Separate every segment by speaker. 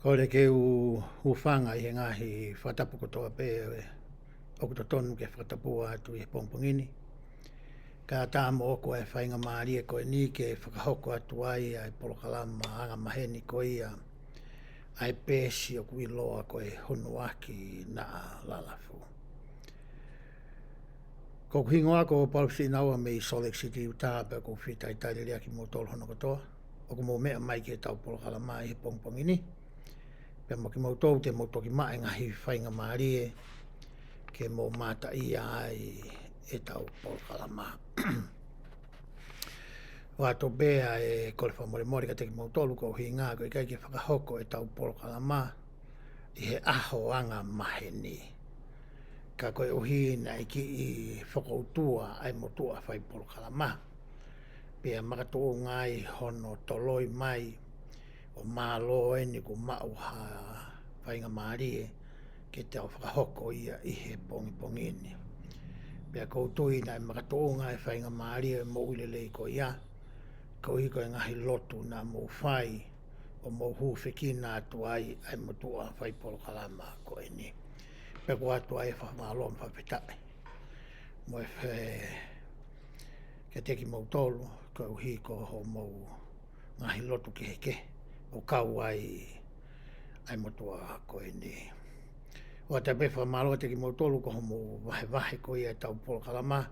Speaker 1: Ko le ke u whanga i ngahi whatapu kotoa pe o kuto tonu ke whatapua atu i pongpongini. Ka tā mo oko e whainga maari e koe ni ke whakahoko atu ai ai polokalama anga maheni ko ia ai pēsi o kui loa koe honuaki na lalafu. Ko kuhingo ako o palpisi naua me i Salt Lake City Utah pe ko whita i taile rea ki mo tolo hono kotoa. O ko mo mea mai ke tau polokalama i pongpongini. Pe mo ki mo tau te mo toki mai ngahi whainga maari e ke mo mata i ai e tau polokalama. Wato bea e kole whamore mori ka teki mo tolu ko hui ngā ko i kai ke whakahoko e tau polokalama i he aho anga maheni. Ka koe uhi na i ki i whakoutua ai motua whai polokalama. Pea makato ngai hono toloi mai o mālo e ni ku mauha whainga maari e ke te au whakahoko ia i he pongi pongini. Pea koutui na i makato ngai whainga maari e mo ulelei ko ia. Ko i koe ngahi lotu na mo whai o mo hu whikina atu ai ai motua whai polokalama ko e ni. Pea ko atu ai whamalo mwhawhitai. Mo e ke teki mo tolu ko uhi ko ho mo ngahi lotu ke heke. O kau ai motua ko e ni. O te pefa malo te ki mo tolu ko mo vahe ko ia tau polokalama.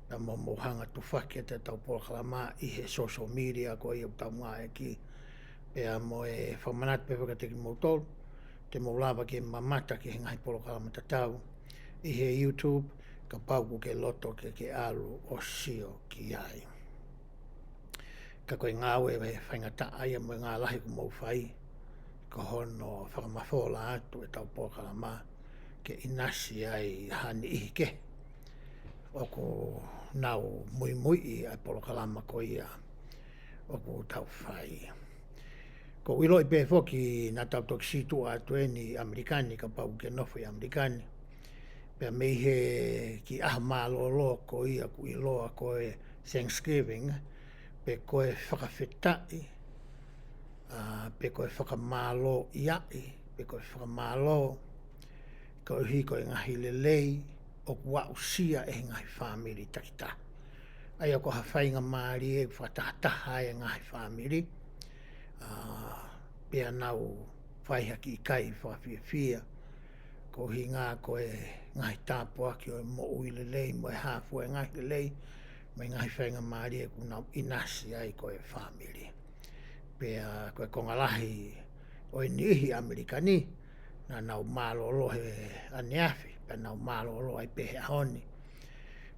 Speaker 1: Na mo hanga tu whaki te tau polokalama i he social media ko ia tau ngā e ki. Pea mo e whamanat pefa ka te ki mo tolu. Te mo lava ke mamata ki he ngahi polokalama ta tau. I he YouTube ka pauku ke loto ke alu o sio ki ai. Ka koe ngāwe e whaingata ai mo ngā lahi ku mou whai. Ko hono whakamafola atu e tau polokalama ke inasi ai hani ihi ke. Oku nau mui i ai polokalama ko ia. Oku tau whai. Ko ilo i pēwhoki nā tau toki situ atu e ni Amerikani ka pau ke nofo i Amerikani. Pea mei he ki aha mālolo ko ia ku iloa ko e Thanksgiving. Pe koe whakawhetai, pe koe whakamālo iai, pe koe whakamālo, koe hi koe ngahi lelei, o kua usia e ngahi whamiri takita. Ai ako hawhainga maari e whatahataha e ngahi whamiri, pea nau whaihaki i kai Fiefia, ko hi ngā koe ngahi tāpua ki o mo ui lelei, mo e hafu e ngahi lelei, mai ngahi whainga maari e kuna inasi ai koe whamiri. Pea koe kongalahi o i nihi Amerikani, na nau mālolo he aneafi, pea nau mālolo ai pehe ahoni.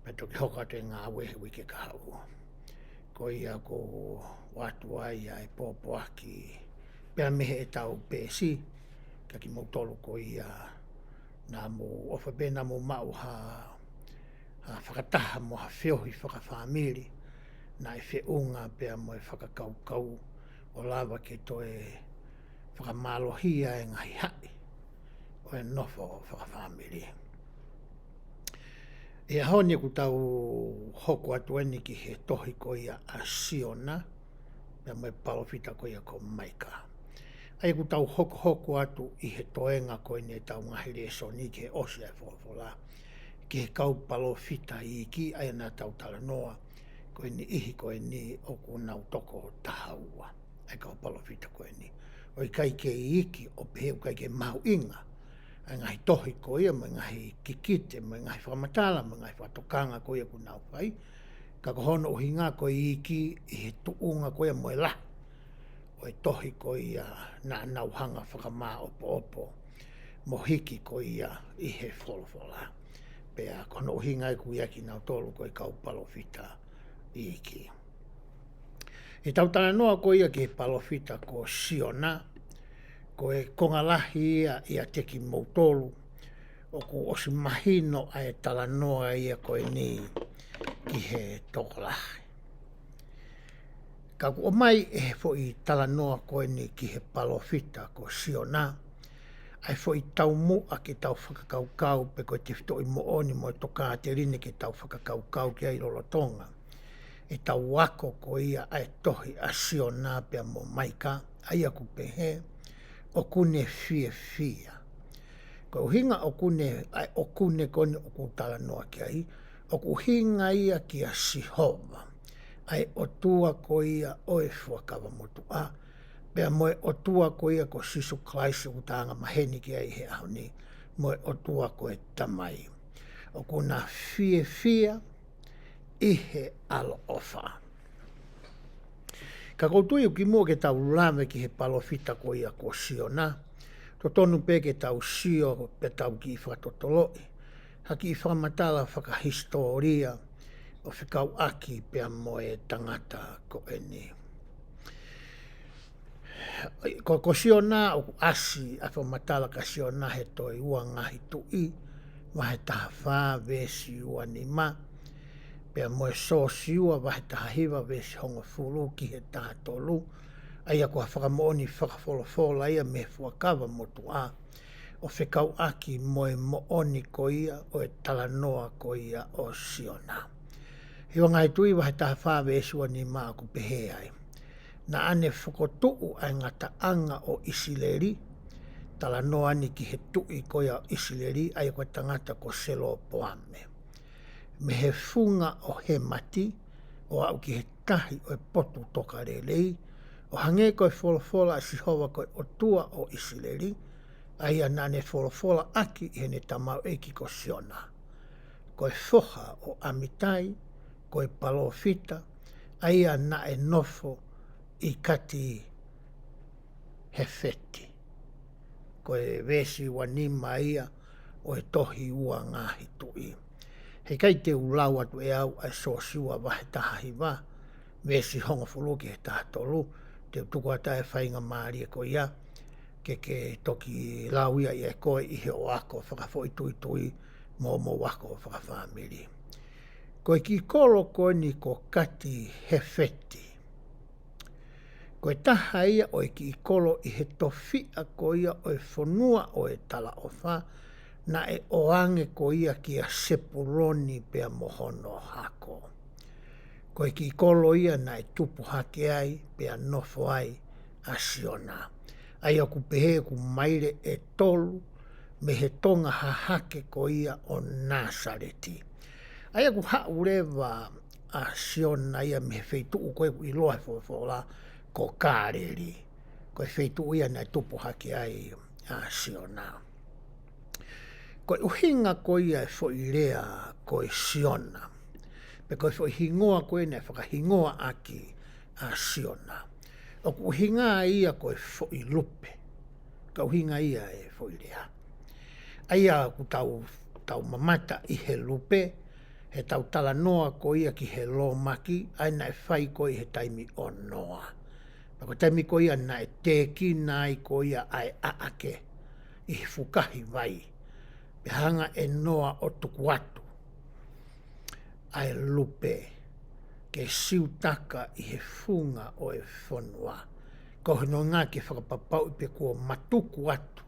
Speaker 1: Pea toki hoka te ngā wehe wike kahau. Ko ia ko watu ai ai pōpoaki, pea mehe e tau pēsi, ka ki mo tolu ko ia, nā mo ofa pe nā mo mauha, whakataha mo ha whiohi whakawhamiri na e whiunga pia mo e whakakaukau o lava ke toe whakamalohia e ngahi hai o e nofo whakawhamiri. E ahoni ku tau hoko atu eni ki he tohi ko ia a SIONA pia mo e palofita ko ia ko MAIKA. Ai ku tau hoko atu i he toenga ko eni e tau ngahi reso ni ke osi e wholofola. Ki he kaupalo fita i ki ai nā tau tala noa, ko ni ihi ko ni o ku nau toko tahaua, ai kaupalo fita ko ni. O i kai ke i iki o peheu kai ke mau inga, ai ngahi tohi ko ia, mai ngahi kikite, mai ngahi whamatala, mai ngahi whatokanga ko ia ku nau whai, ka kohono o hinga ko i iki i he tuunga ko ia mo e la, o i tohi ko ia nā nau hanga whakamā opo, mo hiki ko ia i he wholofola. Pea kono uhinga e kuiaki nau tolu koe kaupalo fita i iki. E tautana noa ko ia ki palofita ko SIONA, ko e kongalahi ia teki mou tolu, o ku osi mahino a e tala noa ia koe ni ki he tokolahi. Ka ku o mai e fo i tala noa koe ni ki he palofita ko SIONA, ai foi tau mua ki tau whakakaukau pe koe te whito i mooni mo e toka te rine ki tau whakakaukau ki ai rolotonga. E tau wako ko ia ai tohi a SIONA pia mo MAIKA, ai aku pehe, o kune Fiefia. Ko hinga o kune kone o kutala noa ki ai, o ku hinga ia ki a Sihova, ai o tua ko ia o e fuakawa motu a, pea moe o tua ko ia ko Sisu Klaisi utanga maheni ki ai he aho ni, moe o tua ko e tamai. O kuna Fiefia ihe Alo'Ofa. Ka koutui o ki mua ke tau lame ki he palofita ko ia ko SIONA, to tonu pe ke tau sio pe tau ki whakatotoloi, haki i whamatala whakahistoria o whikau aki pe moe tangata ko eni. Ko SIONA o asi a whamatala ka SIONA he toi ua ngahi tui, wahe taha wha vesi ua ni ma, pea moe so siua wahe taha hiwa vesi honga fulu ki he taha tolu, aia kua whakamooni whakafolofola ia me fuakawa motu a, o whikau aki moe mooni ko ia o e talanoa ko ia o SIONA. Hiwa ngai tui wahe taha wha vesi ua ni ma ku pehe ai. Na ane whakotuu ai ngata anga o Isileri, talanoa ni ki he tui ko ia Isileri, ai koe tangata ko selo poame. Me he funga o he mati, o au ki he tahi o e potu toka relei, o hange koe folofola a Sihova koe o tua o Isileri, ai anane folofola aki i hene tamau eiki ko SIONA. Koe foha o Amitai, koe palofita, ai ana e nofo i kati he feti. Koe vesi wanima ia o e tohi ua ngahi tui. He kai te ulau atu e au ai sosiua wahe taha hiwa, vesi honga fuluki he taha tolu, te tuku ata e whainga maari e ko ia, ke toki lauia i e koe i he o ako whakafoi tui tui, mo wako whakawhamiri. Koe ki kolo koe ni ko kati he feti. Koe taha ia o e ki kolo i he tofia ko ia o e whanua o e Alo'Ofa, na e oange ko ia ki a sepuroni pea mohono hako. Koe ki kolo ia na e tupu hake ai pea nofo ai a SIONA. Ai aku pehe ku maire e tolu me he tonga hahake ko ia o Nasareti. Ai aku haurewa a SIONA ia me he feituu koe ku iloa fola ko kāreri. Koe feituu ia na e tupu hake ai a SIONA. Koe uhinga ko ia e foirea koe SIONA. Pe koe foi hingoa koe ne whakahingoa aki a SIONA. O ku hinga ia koe foi lupe. Ka uhinga ia e foirea. Aia ku tau mamata i he lupe, he tau tala noa ko ia ki he lo maki, aina e whai ko i he taimi o noa. Ko taimi ko ia na e teki nai ko ia ai aake i he fukahi vai. Pe hanga e noa o tuku atu. Ai lupe ke siutaka i he funga o e whanua. Ko hino ngā ke whakapapau i pe kua matuku atu.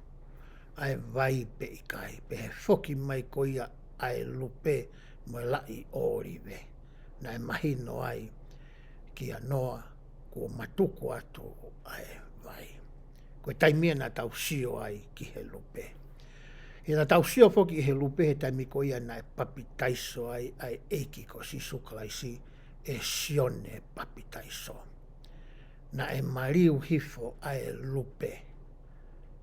Speaker 1: Ai vai pe i kai. Pe he whoki mai ko ia ai lupe mo lai oriwe. Na e mahino ai ki a noa kua matuku atu ai vai. Ko taimia na tau sio ai ki he lupe. He na tau sio whoki i he lupe he taimi ko ia na e papi taiso ai eiki ko Sisu Klaisi e sione papi taiso. Na e mariu hifo ai lupe.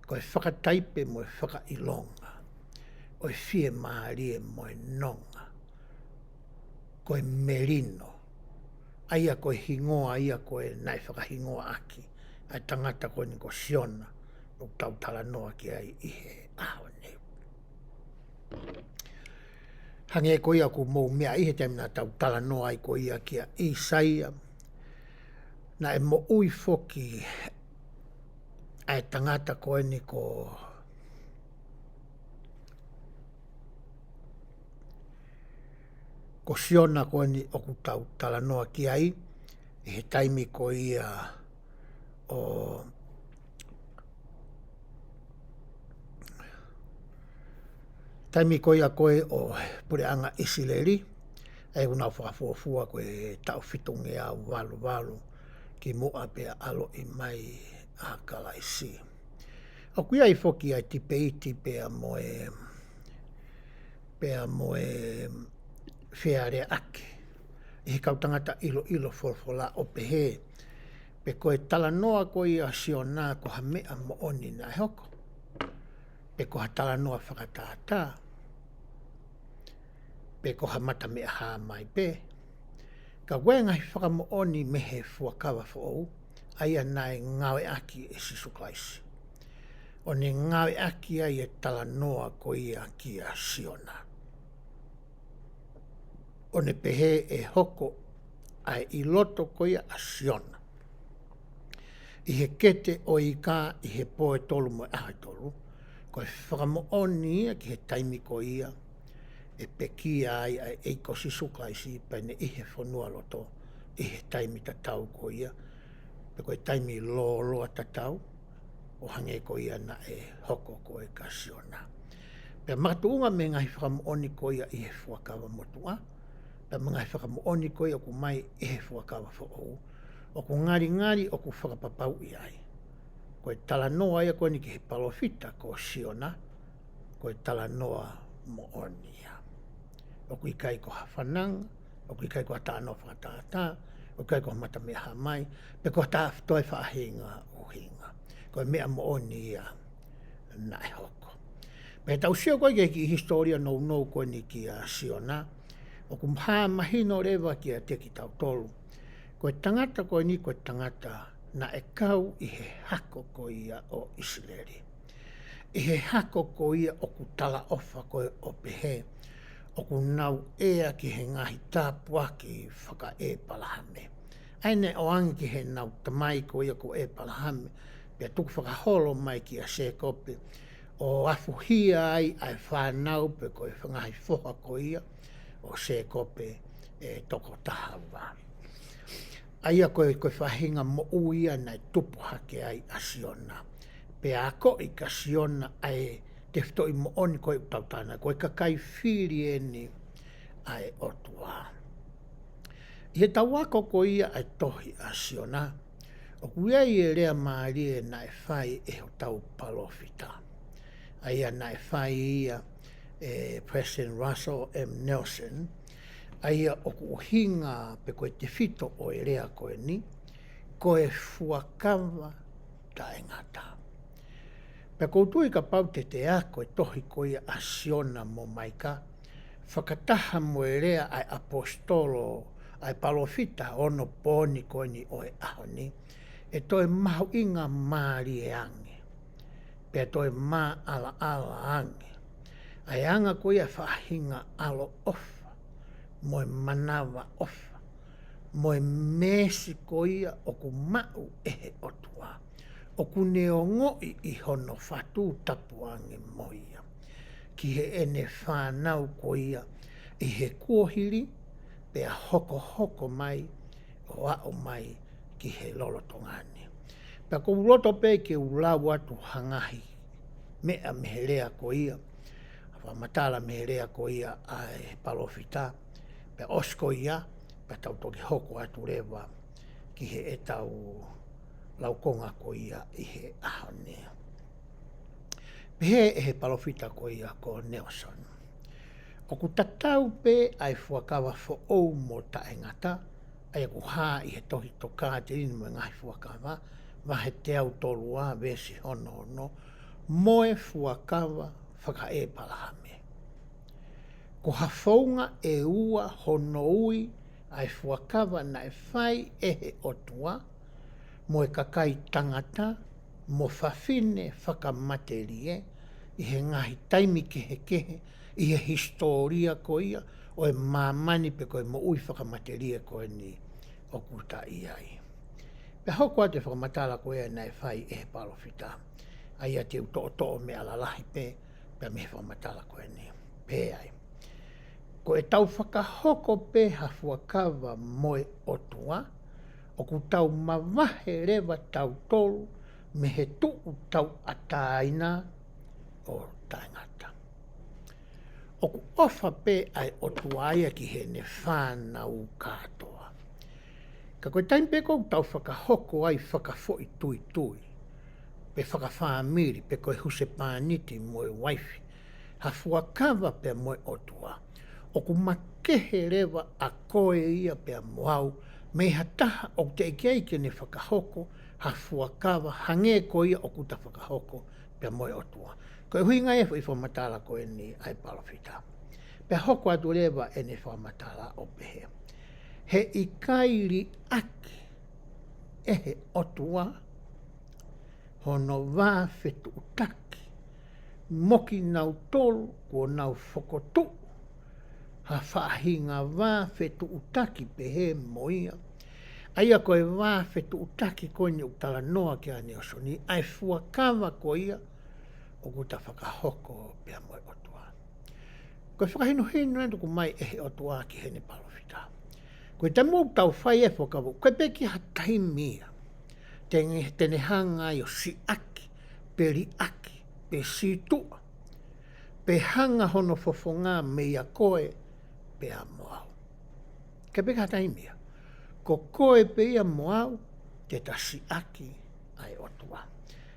Speaker 1: Ko e whakataipe mo e whakailonga. O e fie maarie mo e nonga. Ko e merino. Aia ko e hingoa, aia ko e nai whakahingoa aki. Ai tangata ko ni ko SIONA. O tau tala noa ki ai i he aho ne. Hange ko ia ku mou mea i he temina tau tala noa ai ko ia ki a Isaia. Na e mo ui foki ai tangata ko ni ko SIONA ko ni o ku tau tala noa ki ai. I he taimi ko ia o taimi ko ia koe o pureanga Isileri. Ai una whakafuafua koe tau fitunge a walu ki mua pea alo i mai a kalaisi. O kuia I foki ai tipe iti pea moe whiare ake. I he kautangata ilo folfola o pehe. Pe koe tala noa koe a SIONA ko ha mea mo oni na hoko. Pe ko ha tala noa whakatātā. Pe ko ha mata mea hā mai pe. Ka wenga hi whakamo oni me he fuakawa fo ou. Aia nai ngawe aki e sisuklaisi. O ne ngawe aki ai e tala noa koe a ki a SIONA. O ne pehe e hoko ai I loto koe a SIONA. I he kete o I ka I he poe tolu mo ahai tolu. Koe whakamo oni ia ki he taimi ko ia. E pekia ai ai eiko sisuklaisi pene I he whanua loto. I he taimi tatau ko ia. Pe koe taimi loa tatau. O hange ko ia na e hoko ko e ka SIONA. Pe matuunga me ngai whakamo oni ko ia I he fuakawa motua. Pe ngai whakamo oni ko ia ku mai I he fuakawa fo ou. O ku ngari o ku whakapapau I ai. Koe tala noa ia koe ni ki he palofita ko SIONA. Koe tala noa mo oni ia. O ku ikai ko hawhananga. O ku ikai ko hata no whakatātā. O kai ko mata mea ha mai. Pe ko hata toi whaahinga o hinga. Koe mea mo oni ia na e hoko. Pe tau sio koe ki historia nou koe ni ki a SIONA. O ku mha mahino rewa ki a te ki tau tolu. Koe tangata koe ni koe tangata na e kau I he hako ko ia o Israeli. I he hako ko ia o ku tala ofa koe o pehe. O ku nau ea ki he ngahi tāpua ki whaka e palahame. Aine o angi ki he nau tamai ko ia ko e palahame. Pea tuku whakaholo mai ki a sekope. O afuhia ai whanau pe koe whangahi whoka ko ia. O sekope e toko tahawa. Aia koe whahinga mo uia nei tupu hake ai a SIONA. Pe a ko I ka SIONA ai te whitoi mo oni koe utautana. Koe ka kai whiri e ni ai otua. I he tawako ko ia ai tohi a SIONA. O kuia I e rea maari e nai whai e ho tau palofita. Aia nai whai ia President Russell M. Nelson. Aia o ku hinga pe koe te whito o e rea koe ni, koe fuakawa taengata. Pe koutui ka pau te a koe tohi koe a SIONA mo MAIKA, whakataha mo e rea ai apostolo, ai palofita ono poni koe ni o e ahoni, e toi mahu inga maari e ange, pe toi ma ala ange. Ai anga koe a whahinga Alo'Ofa, moe manawa ofa, moe mesi koia o ku mau ehe otua, o ku neongoi I hono whatu tapuange moia, ki he ene whanau koia I he kuohiri, pea hoko mai, o ao mai ki he lolotongani. Pea ko uloto pe ke ulau atu hangahi, mea meherea koia, whamatala meherea koia ai palofita, pe osko ia, pe tau toki hoko atu rewa ki he e tau laukonga ko ia I he ahone. Pe he palofita ko ia ko Nelson. O ku tatau pe ai fuakawa fo ou mo taengata, ai ku hā I he tohi toka te inu me ngai fuakawa, wahe te au tolua vesi hono, moe fuakawa whaka e palahame. Ko hafonga e ua hono ui ai fuakawa na e whai ehe otua, mo e kakai tangata, mo whawhine whakamaterie, I he ngahi taimi kehe, I he historia ko ia, o e mamani pe koe mo ui whakamaterie koe ni o kuta iai. Pe hoko ate whakamatala koe na e whai ehe palofita, ai ate uto me alalahi pe me whakamatala koe ni, pe ai. Ko e tau whakahoko pe hafuakawa moe otua, o ku tau mawahe rewa tau tolu, me he tuu tau ataina o taingata. O ku ofa pe ai otua ia ki he ne whanau katoa. Ka koe taim pe kou tau whakahoko ai whakafoi tui. pe whakawhaamiri, pe koe huse pāniti moe waifi, ha fuakawa pe moe otua. O ku makehe rewa a koe ia pe moau, me hataha o te ikeike ne whakahoko, ha fuakawa hange ko ia o kuta whakahoko pe moe otua. Koe hui ngai e whamatala koe ni ai palawhita. Pe hoko atu rewa e ne whamatala o pehe. He ikairi aki ehe otua, hono wā whetu utaki, moki nau tolu ko nau whokotu, ha whaahinga wā whetu utaki pehe moia. Aia koe wā whetu utaki koe ni utala noa ki ane osoni, ai fuakawa ko ia, o kuta whakahoko pia moe otua. Koe whakahino hino endo ku mai ehe otua ki hene palawhita. Koe te mou tau whai e whakawu, koe peki hatai mia. Tene hanga i o si aki, peri aki, pe si tua. Pe hanga hono fofonga me ia koe pe a moau. Koe peki hatai mia. Ko koe pe ia moau, te ta si aki ai otua.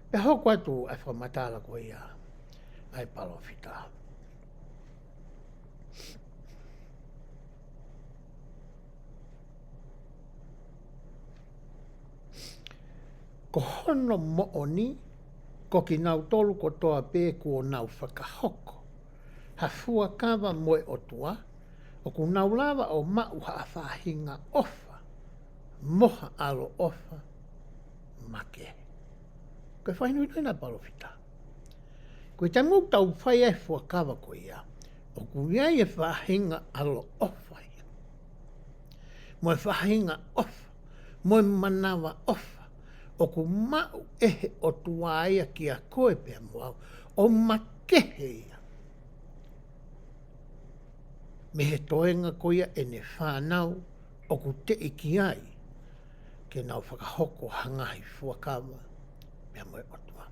Speaker 1: Pe hoko atu ai whamatala ko ia ai palawhita. Ko hono mooni, ko ki nau tolu ko toa pē ko nau whakahoko. Ha fuakawa moe otua, o ku nau lawa o mau ha whahinga ofa, moha Alo'Ofa make. Koe whainu ino ina palawhita. Koe te mou tau whai e fuakawa ko ia, o ku iai e whahinga Alo'Ofa ia. Moe whahinga ofa, moe manawa ofa, o ku mau ehe o tuaia ki a koe pia moau, o makehe ia. Me he toenga ko ia e ne whanau, o ku te iki ai, ke nau whakahoko hangahi fuakawa pia moe otua.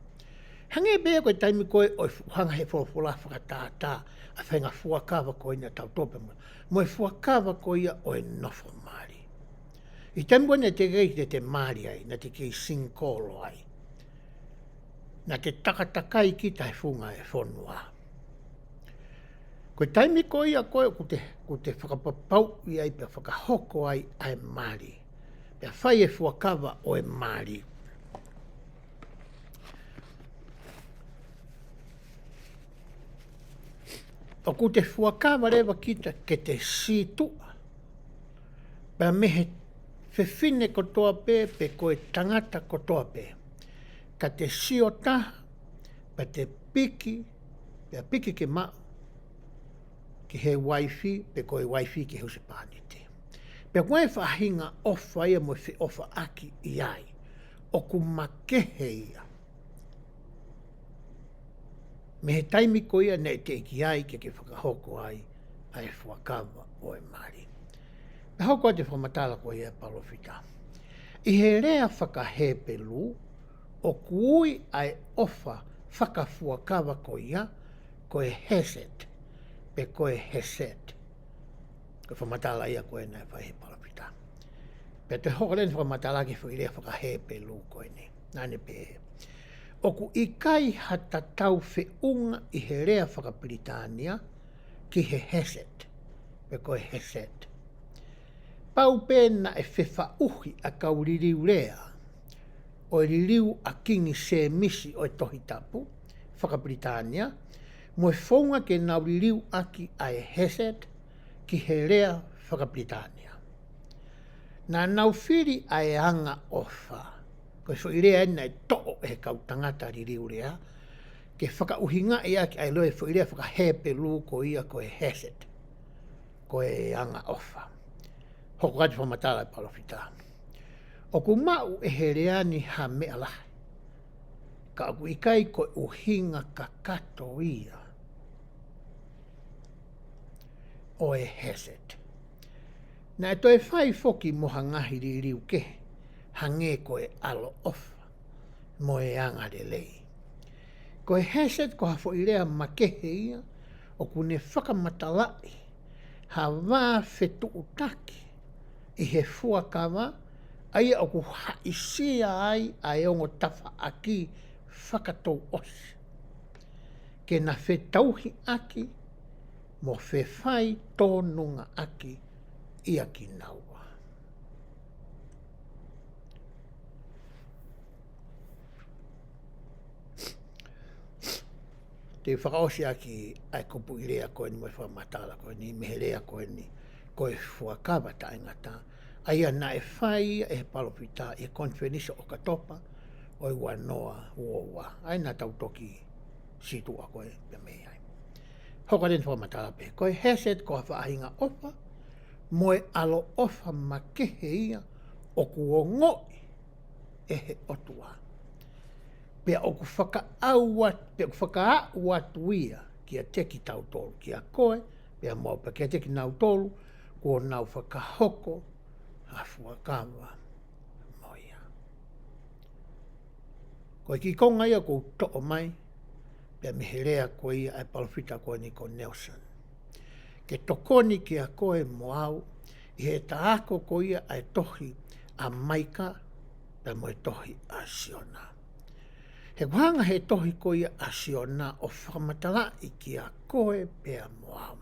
Speaker 1: Hange bea koe taimi koe o hanga he wholofola whakatātā, a whenga fuakawa ko ina tau tope moe. Moe fuakawa ko ia o e nofo maari. I tempo ne te rei te maari ai, na te kei singkolo ai. Na te takatakai ki tai funga e whonua. Koe taimi ko ia koe ku te whakapapau i ai pe whakahoko ai ai maari. Pea whai e fuakawa o e maari. O ku te fuakawa rewa kita ke te situa. Pea mehe whewhine kotoa pē, pe koe tangata kotoa pē. Ka te siotaha, pa te piki, pea piki ke mau, ki he waifi, pe koe waifi ki huse pāniti. Pea koe whahinga ofa ia mo whi ofa aki i ai, o ku makehe ia. Me he taimi ko ia ne te iki ai ke whakahoko ai, ai fuakawa o e maari. Me hoko te whamatala ko ia palawhita. I he rea whakahepelu, o kui ai ofa whakafuakawa ko ia, ko e heset, pe ko e heset. Ko whamatala ia ko e nei whahe palawhita. Pe te hoko len whamatala ki rea whakahepelu ko e nei, nane pehe. O ku ikai hata tau whiunga i he rea whakapritania, ki he heset, pe ko e heset. Pau pēna e whewha uhi a kau ririu rea, o ririu a kingi se misi o e tohi tapu, Whakapritania, mo e whaunga ke nau ririu aki a e heset ki he rea Whakapritania. Nā nau whiri a e anga ofa, koe so i rea ena e to'o e kau tangata ririu rea, ke whakauhinga e aki a e loe so i rea whakahepe lu ko ia ko e heset, ko e anga ofa. Hoko ati whamatala e palawhita. O ku mau e he reani ha mea lahi. Ka aku ikai ko uhinga ka kato ia. O e heset. Na e toi whai foki moha ngahi ririu ke. Hange ko e Alo'Ofa. Mo e anga de lei. Ko e heset ko hafo i rea makehe ia. O ku ne whakamatalai. Ha wā whetu utaki. I he fuakawa, aia o ku haisia ai a e ongo tawha aki whakatou osi. Ke na whetauhi aki mo whewhai tōnunga aki ia ki naua. Te whakaosi aki ai kupu i rea koe ni mo whamatala koe ni mehe rea koe ni koe fuakawa ta ingata. Aia na e whai e palopita e konferenisa o katopa o i wanoa uowa. Ai na tautoki situ a koe pe mei ai. Hoka den whamatala pe. Koe heset ko hawaahinga ofa moe Alo'Ofa makehe ia o kuongoi e he otua. Pea o ku whakaau atu ia kia teki tau tolu kia koe, pea maupa kia teki nau tolu, kua nau whakahoko a fuakawa moia. Koe ki konga ia kou to'o mai, pea meherea koe ia ai palofita koe ni ko Nelson. Ke tokoni kia koe moau, i he taako koe ia ai tohi a MAIKA, pea moe tohi a SIONA. He wahanga he tohi ko ia a SIONA o whakamatala i kia koe pea moau.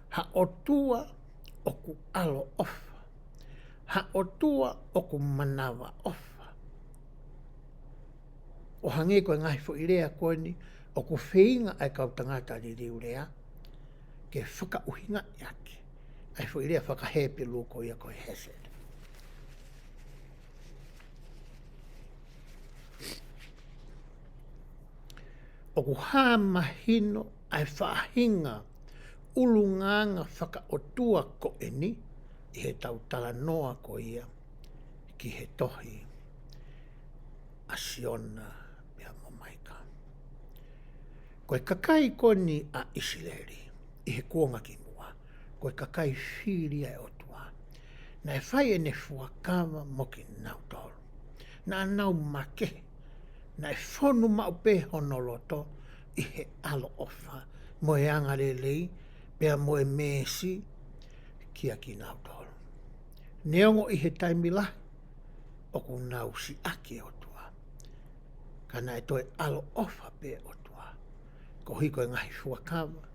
Speaker 1: Ha otua o ku Alo'Ofa. Ha otua o ku manawa ofa. O hange koe ngahi fo i rea koe ni o ku whiinga ai kau tangata li riu rea ke whakauhinga i ake. Ai fo i rea whakahepe lu ko ia koe hesed. O ku hāmahino ai whaahinga ulunganga whakaotua ko eni i he tautala noa ko ia ki he tohi a SIONA pia mo MAIKA. Koe kakai koni a Isileri i he kuonga ki mua. Koe kakai whiri ai otua. Na e whai ene fuakawa mo ki nau tolu. Na nau make. Na e whonu maupe honoloto i he Alo'Ofa mo e angarelei pea mo e mesi kia ki nau tolu. Neongo i he taimila o ku nau si ake otua. Kana e toi Alo'Ofa pe otua. Ko hiko e ngahi fuakawa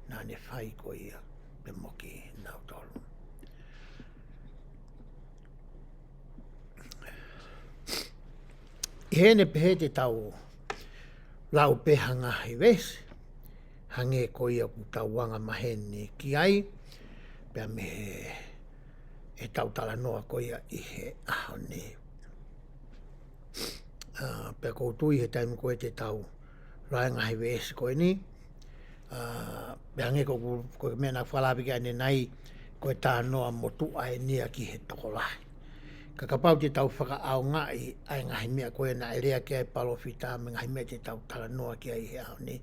Speaker 1: na ne whai ko ia pe mo ki nau tolu. I hene pehe te tau lau pehanga he wesi, hange ko ia ku tau wanga maheni ki ai, pea me e tau tala noa ko ia i he aho ni. Pea kou tui he taimi ko e te tau raenga he wesi ko ni, pea hange ko mena whalawika ane nai ko e tā noa motu ai nia ki he tokolahi. Ka kapau te tau whakaau ngai ai ngahi mea koe na e rea ki ai palofita me ngahi mea te tau tala noa ki ai hea ni.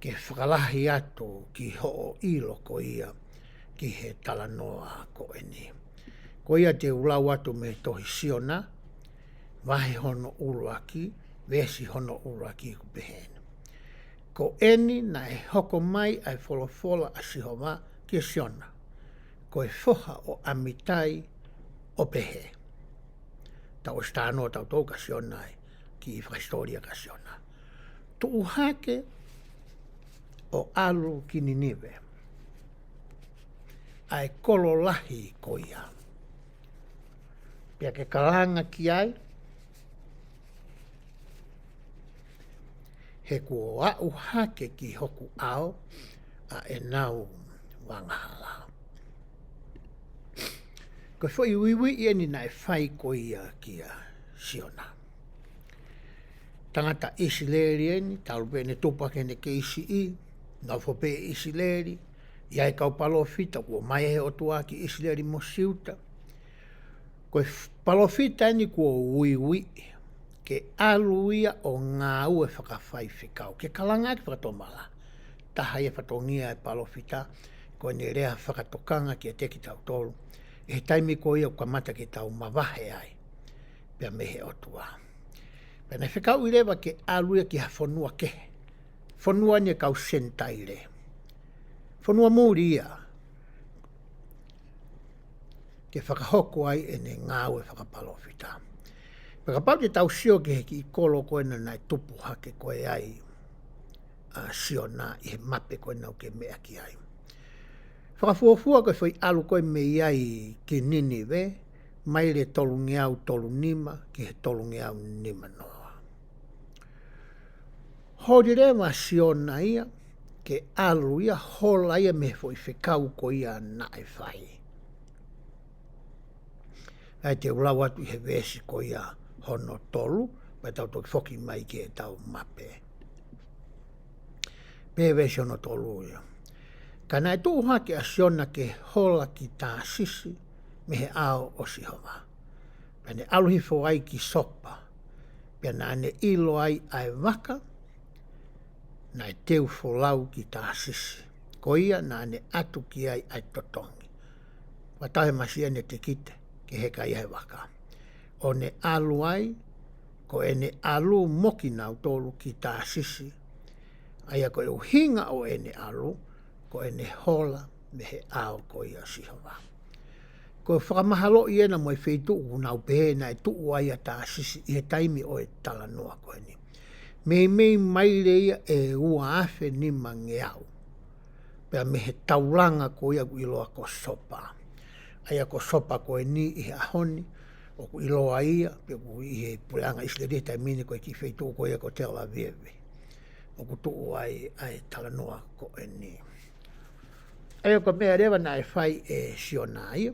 Speaker 1: Ke whakalahi atu ki ho'o ilo ko ia ki he tala noa ko e ni. Ko ia te ulau atu me tohi SIONA, wahi hono uruaki, vesi hono uruaki ku pehena. Ko eni na e hoko mai ai wholofola a sihova ki SIONA. Ko e whoha o amitai o pehe. Tau stano tau tau ka SIONA ki whakahistoria ka SIONA. Tu uhake o alu ki Ninive. Ai kololahi ko ia. Pia ke kalanga ki ai. He kua a uhake ki hoku ao a e nau wangahala. Ko fo i wiwi i eni na e whai ko ia ki a SIONA. Tangata Isileri eni, talupe ne tupake ne ke isi i, na fope Isileri, iai kau palofita, kua mai he otua ki Isileri mo siuta. Ko palofita eni kua wiwi, ke aluia o ngā ue whakawhai whikau, ke kalanga ki whakatomala. Taha ia whatongia e palofita, ko ne rea whakatokanga ki a teki tau tolu. E taimi ko ia kamata ki tau mawahe ai, pia mehe otua. Pia ne whikau i rewa ke aluia ki ha whanua ke. Whanua ni kau sentaire. Whanua muri ia. Ke whakahoko ai e ne ngāue whakapalofita. Paka pau te tau sio ke heki I kolo koe na nai tupu hake koe ai SIONA I he mape koe nau ke mea ki ai. Whakafuafua koe whai alu koe me iai ki Ninive, mai le tolu nima ki he tolu ngeau nima noa. Hori rewa SIONA ia, ke alu ia hola ia me foi whekau ko ia nae whai. Ai te ulau atu I he vesi ko ia hono tolu, mai tau toki whoki mai ki e tau mape. Pe vesi hono tolu ia. Ka nai tuu hake a SIONA ke hola ki tā sisi me he ao o Sihova. Pene aluhifo ai ki sopa. Pena ane ilo ai ai waka, nai teu folau ki tā sisi. Ko ia na ane atu ki ai ai totongi. Watahe masia ne te kite ke heka ia he waka. O ne alu ai, ko ene alu moki nau tolu ki tā sisi. Aia ko e uhinga o ene alu, ko ene hola me he ao ko ia Sihova. Ko whakamahalo I ena mo I wheitu unau pehe na e tuu ai a tā sisi I he taimi o e tala noa ko eni. Mei maile ia e ua afe ni mangeau. Pea me he taulanga ko ia ku iloa ko sopa. Aia ko sopa ko e ni I he ahoni, o ku iloa ia, pea ku I he puleanga isleri taimini ko I ki wheitu ko ia ko Tel Aviv. O ku tuu ai tala noa ko e ni. Aia ko mea rewa na e whai e SIONA ia,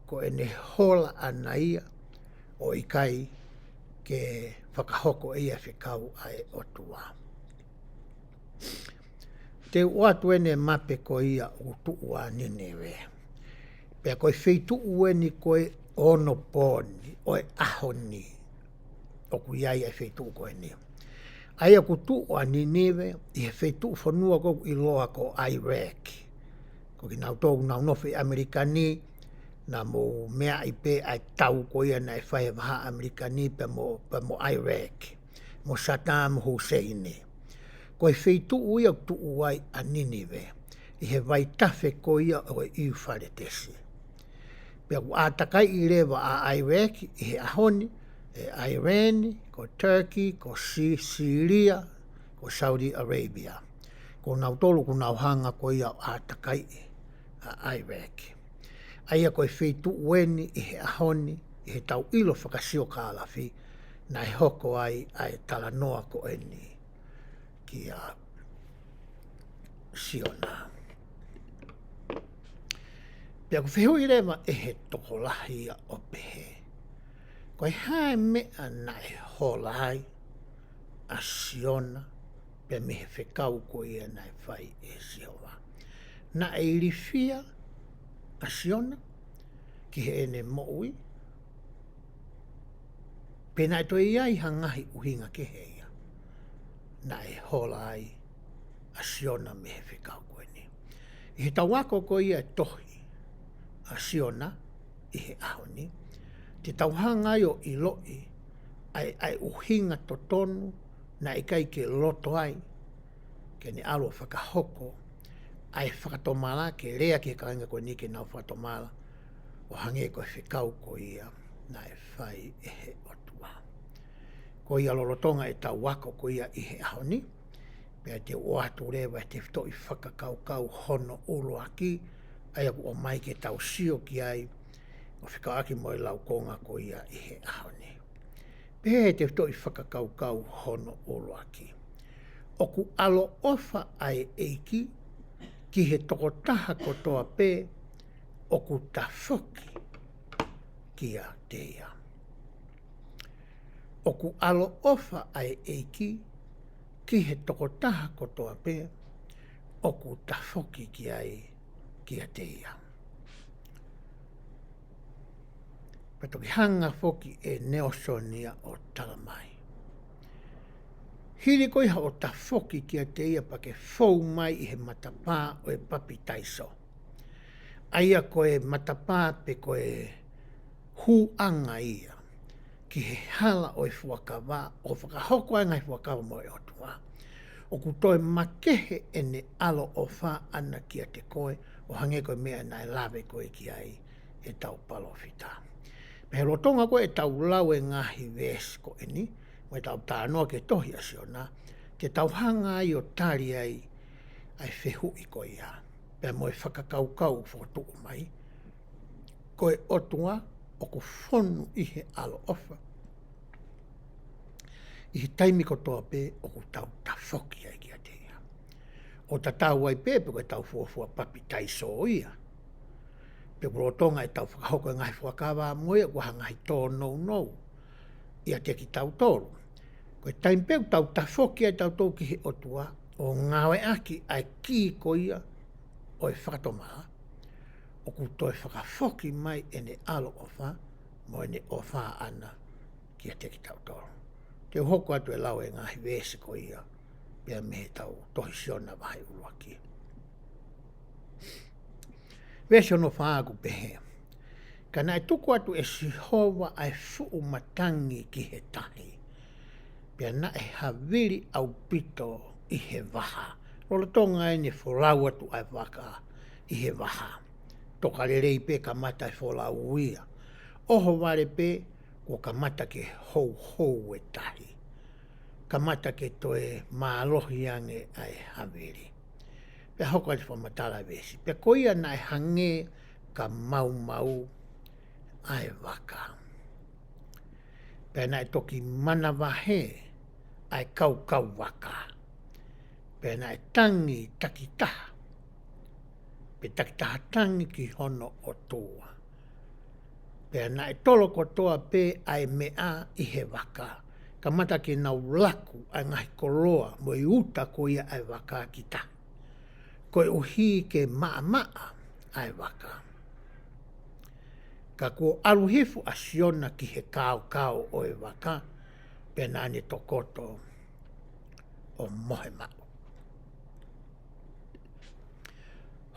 Speaker 1: ko e ne hola ana ia o I kai ke whakahoko ia whikau ai otua. Te uatu ene mape ko ia o tua Ninive. Pea koe wheitu ueni koe ono poni, o e ahoni, o ku iai ai wheitu koe ni. Aia ku tua Ninive, I he wheitu whanua ko I loa ko Iraq. Ko ki nau tōku nau nofi Amerikani, na mo mea I pe ai tau ko ia na e whae waha Amerikani pe mo Iraq, mo Saddam Hussein. Ko e wheitu uia tu uai a Ninive, I he vai tafe ko ia o e iu wharetesi. Pea ku atakai I rewa a Iraq, I he ahoni, e Iran, ko Turkey, ko Syria, ko Saudi Arabia. Ko nau tolu ku nau hanga ko ia o atakai a Iraq. Aia koe wheitu ueni I he ahoni, I he tau ilo whakasio ka alafi, na e hoko ai tala noa ko eni ki a SIONA. Pea ku whehui rewa e he tokolahi o pehe. Koe hae mea na e holai a SIONA, pea me he whekau ko ia na e whai e Sihova. Na e irifia a SIONA ki he ene moui, pena e toi iai hangahi uhinga ke heia, na e hola ai a SIONA me he whekau koe ni. I he tauako ko ia tohi a SIONA I he ahoni, te tauhanga o I loi ai uhinga totonu na I kai ke loto ai, ke ne alo whakahoko, ai whakatomala ke rea ke kainga koe ni ke nau whakatomala, o hange koe whekau ko ia na e whai e he otua. Ko ia lolotonga e tau wako ko ia I he ahoni, pea te oatu rewa te whito I whakakau hono ulo aki, aia ku o mai ke tau sio ki ai, o whika aki mo I lau konga ko ia I he ahoni. Pea te whito I whakakau hono ulo aki. O ku Alo'Ofa ai eiki, ki he tokotaha kotoa pē, o ku tawhoki ki a teia. O ku Alo'Ofa ai eiki, ki he tokotaha kotoa pē, o ku tawhoki ki a teia. Patoki hanga foki e Nelsonia o Talamai. Hiri koe ha o tawhoki ki a teia pa ke fou mai I he matapā o e papi taiso. Aia koe matapā pe koe huanga ia. Ki he hala o e fuakawa, o whakahoko ai ngai fuakawa mo e otua. O ku toi makehe ene Alo'Ofa ana ki a te koe, o hange koe mea nai lawe koe ki ai e tau palofita. Pe rotonga ko e tau lau e ngahi ves ko eni, mo e tau tānoa ke tohi a siona, te tau hanga ai o tari ai whehu i ko ia. Pe mo e whakakaukau whakatuku mai, ko e otua o ko whonu i he Alo'Ofa. I he taimi ko toa pe o ko tau tawhoki ai ki a te ia. O ta tau ai pe ko e tau fuafua papi taiso ia. Pe rotonga e tau whakahoko ngai whakawa moe ko hangai tō nou. Ia te ki tau tōru. Ko e taimi pe tau tawhoki ai tau tō ki he otua o ngawe aki ai ki ko ia o e whakatomaa. O kuto e whakawhoki mai ene Alo'Ofa mo ene ofa ana ki a te ki tau tōru. Te hoko atu e lau e ngahi wese ko ia pia mehe tau tohi SIONA wahai urua ki. Wese ono whaaku pehe. Kana e tuku atu e sihova ai fuu matangi ki he tahi. Pia na e haviri au pito i he waha. Rola tonga e ne wholau atu ai waka i he waha. Toka rerei pe kamata e wholau uia. Oho ware pe ko kamata ke hou e tahi. Kamata ke toe maalohi ange ai haviri. Pe hoko ati whamatala vesi. Pe koia na e hange ka mau ai waka. Pe na e toki mana wahe ai kau waka. Pe na e tangi takitaha. Pe takitaha tangi ki hono o toa. Pe na e tolo kotoa pe ai mea i he waka. Kamata ke nau laku ai ngahi koroa mo i uta ko ia ai waka ki ta. Ko e uhi ke maa ai waka. Ka ko aluhifu a SIONA ki he kao o e waka pe na ne tokoto o mohe mao.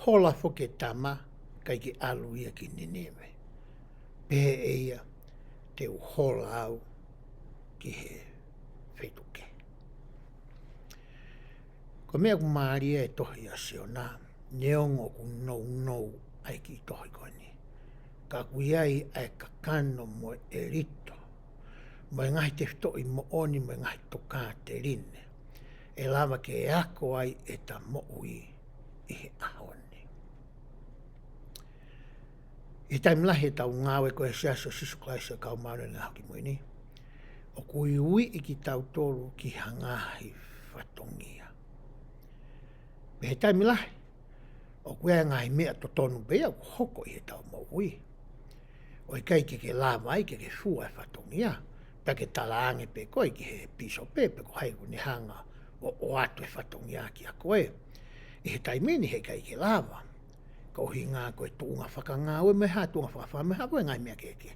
Speaker 1: Hola foke tama kai ki alu ia ki Ninewe. Pehe eia te uhola au ki he whetuke. Ko mea ku maaria e tohi a SIONA, neongo ku nou ai ki tohi koni. Ka kuiai ai kakano mo e rito, mo e ngahi te whito i mo oni mo e ngahi toka te rine. E lava ke e ako ai e ta mo ui i he ahoni. I taimlahi e tau ngawe ko e siaso sisu klaisa kau maure na haki moini. O kui ui i ki tau tolu ki hangahi whatongia. Me he taimilahi, o kuea ngahi mea to tonu bea ku hoko i he tau mo ui. O i kai ke lava ai ke fua e whatongia, pa ke talaange pe koe ki he piso pe ko haiku ni hanga o atu e whatongia ki a koe. I he taimini he kai ke lava. Ko hi ngā koe tuunga whakangā ue me hā tuunga whakawha me hā koe ngai mea keke.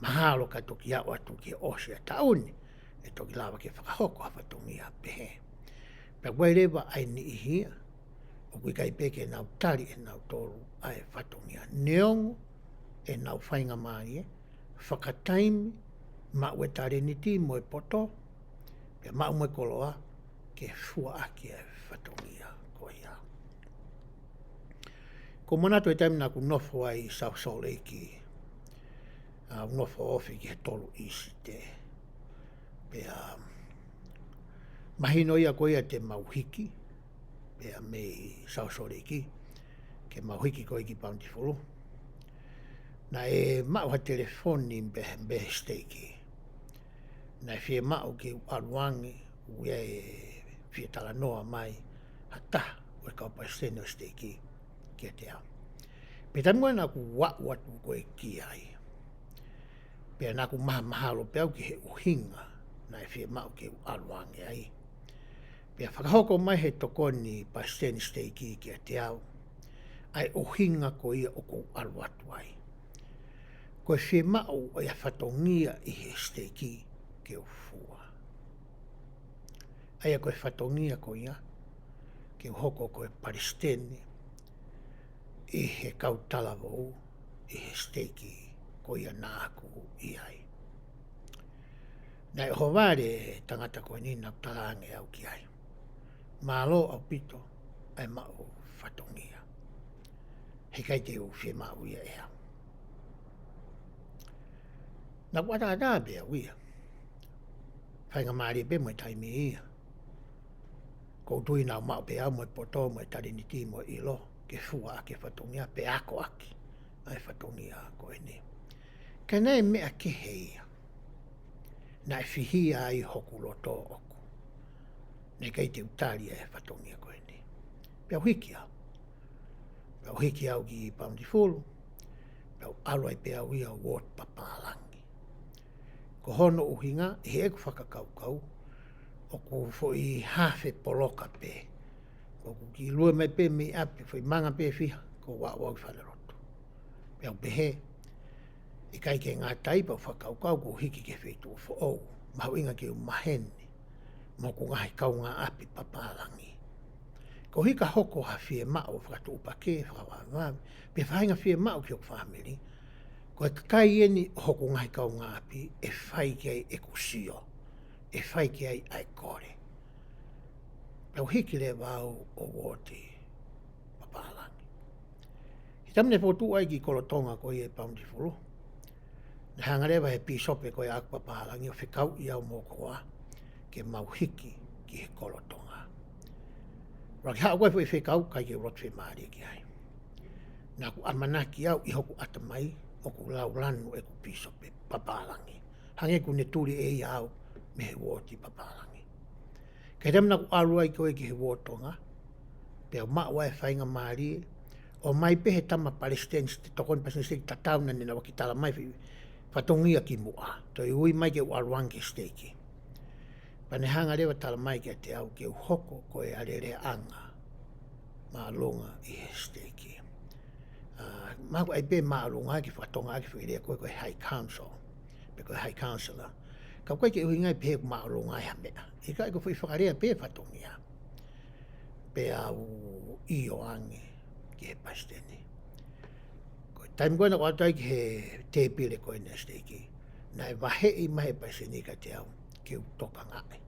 Speaker 1: Mahalo ka toki au atu ki osi a tauni, e toki lawa ke whakahoko a whatongia pehe. Pea koe rewa ai ni ihia, o kui kai peke nau tari e nau toru ai whatongia. Neongo e nau whainga maari e, whakataimi, ma ue tare niti mo e poto, pea ma umwe koloa ke fua aki ai whatongia ko ia. Ko manato e taimi nā ku nofo ai South Salt Lake nofo ofi ki he tolu isi te. Pea mahino ia ko ia te mauhiki, pea me South Salt Lake, ke mauhiki ko iki Bountiful. Na e mau ha telefoni mbehe steiki. Na e fie mau ke aruangi, ue e fie talanoa mai, hata ue kaupa steno steiki. Kia te au. Peta mua nā ku watu koe ki ai. Pea nā ku mahalo peau ki he uhinga, nā e whia mau ke aruange ai. Pea whakahoko mai he tokoni pa steni steiki kia te au, ai uhinga ko ia o ko aruatu ai. Koe whia mau o ia whatongia i he steiki ke ufua. Aia koe whatongia ko ia, ke uhoko koe paristeni, i he kautalawo i he steiki ko ia nāku i ai. Nei ho ware tangata koe nina talange au ki ai. Mālo au pito ai mau whatongia. He kai te u whi mau ia ea. Na wata da be wia. Whainga maari be mo taimi ia. Ko tui nau mau pe au mo poto mo tarini ti mo ilo. Ke fua ke whatongia pe ako aki. Ai whatongia ko ene. Ka nei mea ke heia. Na e whihia ai hoku loto oku. Ne kei te utari e whatongia ko ene. Pea hiki au. Pea hiki au ki paundi fulu. Pea aloi pea uia wot papalangi. Ko hono uhinga, he eku whakakaukau. O ko foi hafe poloka pe. Ko ki lua mai pe mi api, foi manga pe fiha. Ko wau whaleroto. Pea upehe. I kai ke ngā taipa whakaukau ko hiki ke whetu o whaou. Mau inga ke umahene. Mo ko ngahi kau ngā api papalangi. Ko hika hoko ha fie mao whakatu upake, whakawangami. Pe whainga fie mao ki o whamiri. Ko e kakai eni hoko ngahi kau ngā api e whai ki ai e kusio. E whai ki ai ai kore. Pau hiki le wau o woti papalangi. I tamne potu ai ki kolotonga ko i e paundi fulu. Na hangarewa he pisope ko i aku papalangi o whikau i au mokoa ke mau hiki ki he kolotonga. Raki haa koe fui whikau kai ke rot whemari ki ai. Nā ku amanaki au i hoku atamai o ku laulanu e ku pisope papalangi. Hange ku ne turi e i au me he woti papalangi. Kei tamna ku arua i koe ki he wotonga. Pea maua e whainga maari o mai pehe tama Palestinians te tokon pasini ta tauna ni na wakitala mai whatongia ki mua. Toi ui mai ke uaruangi steiki. Pane hanga rewa tala mai ke te au ke uhoko ko e arere anga. Maalunga i he steiki. Maku ai pe maalunga ki whatonga ki whirea koe koe high council. Pe koe high councilor. Ka koe ke uhi ngai pe ku maalunga i hamea. I kai ko whi whakarea pe whatongia. Pe au i o ange ki he pasteni. Taim koe na kua tai ki he te pile koe na steiki. Na e wahe i mahe pasteni ka te au ki utoka ngai.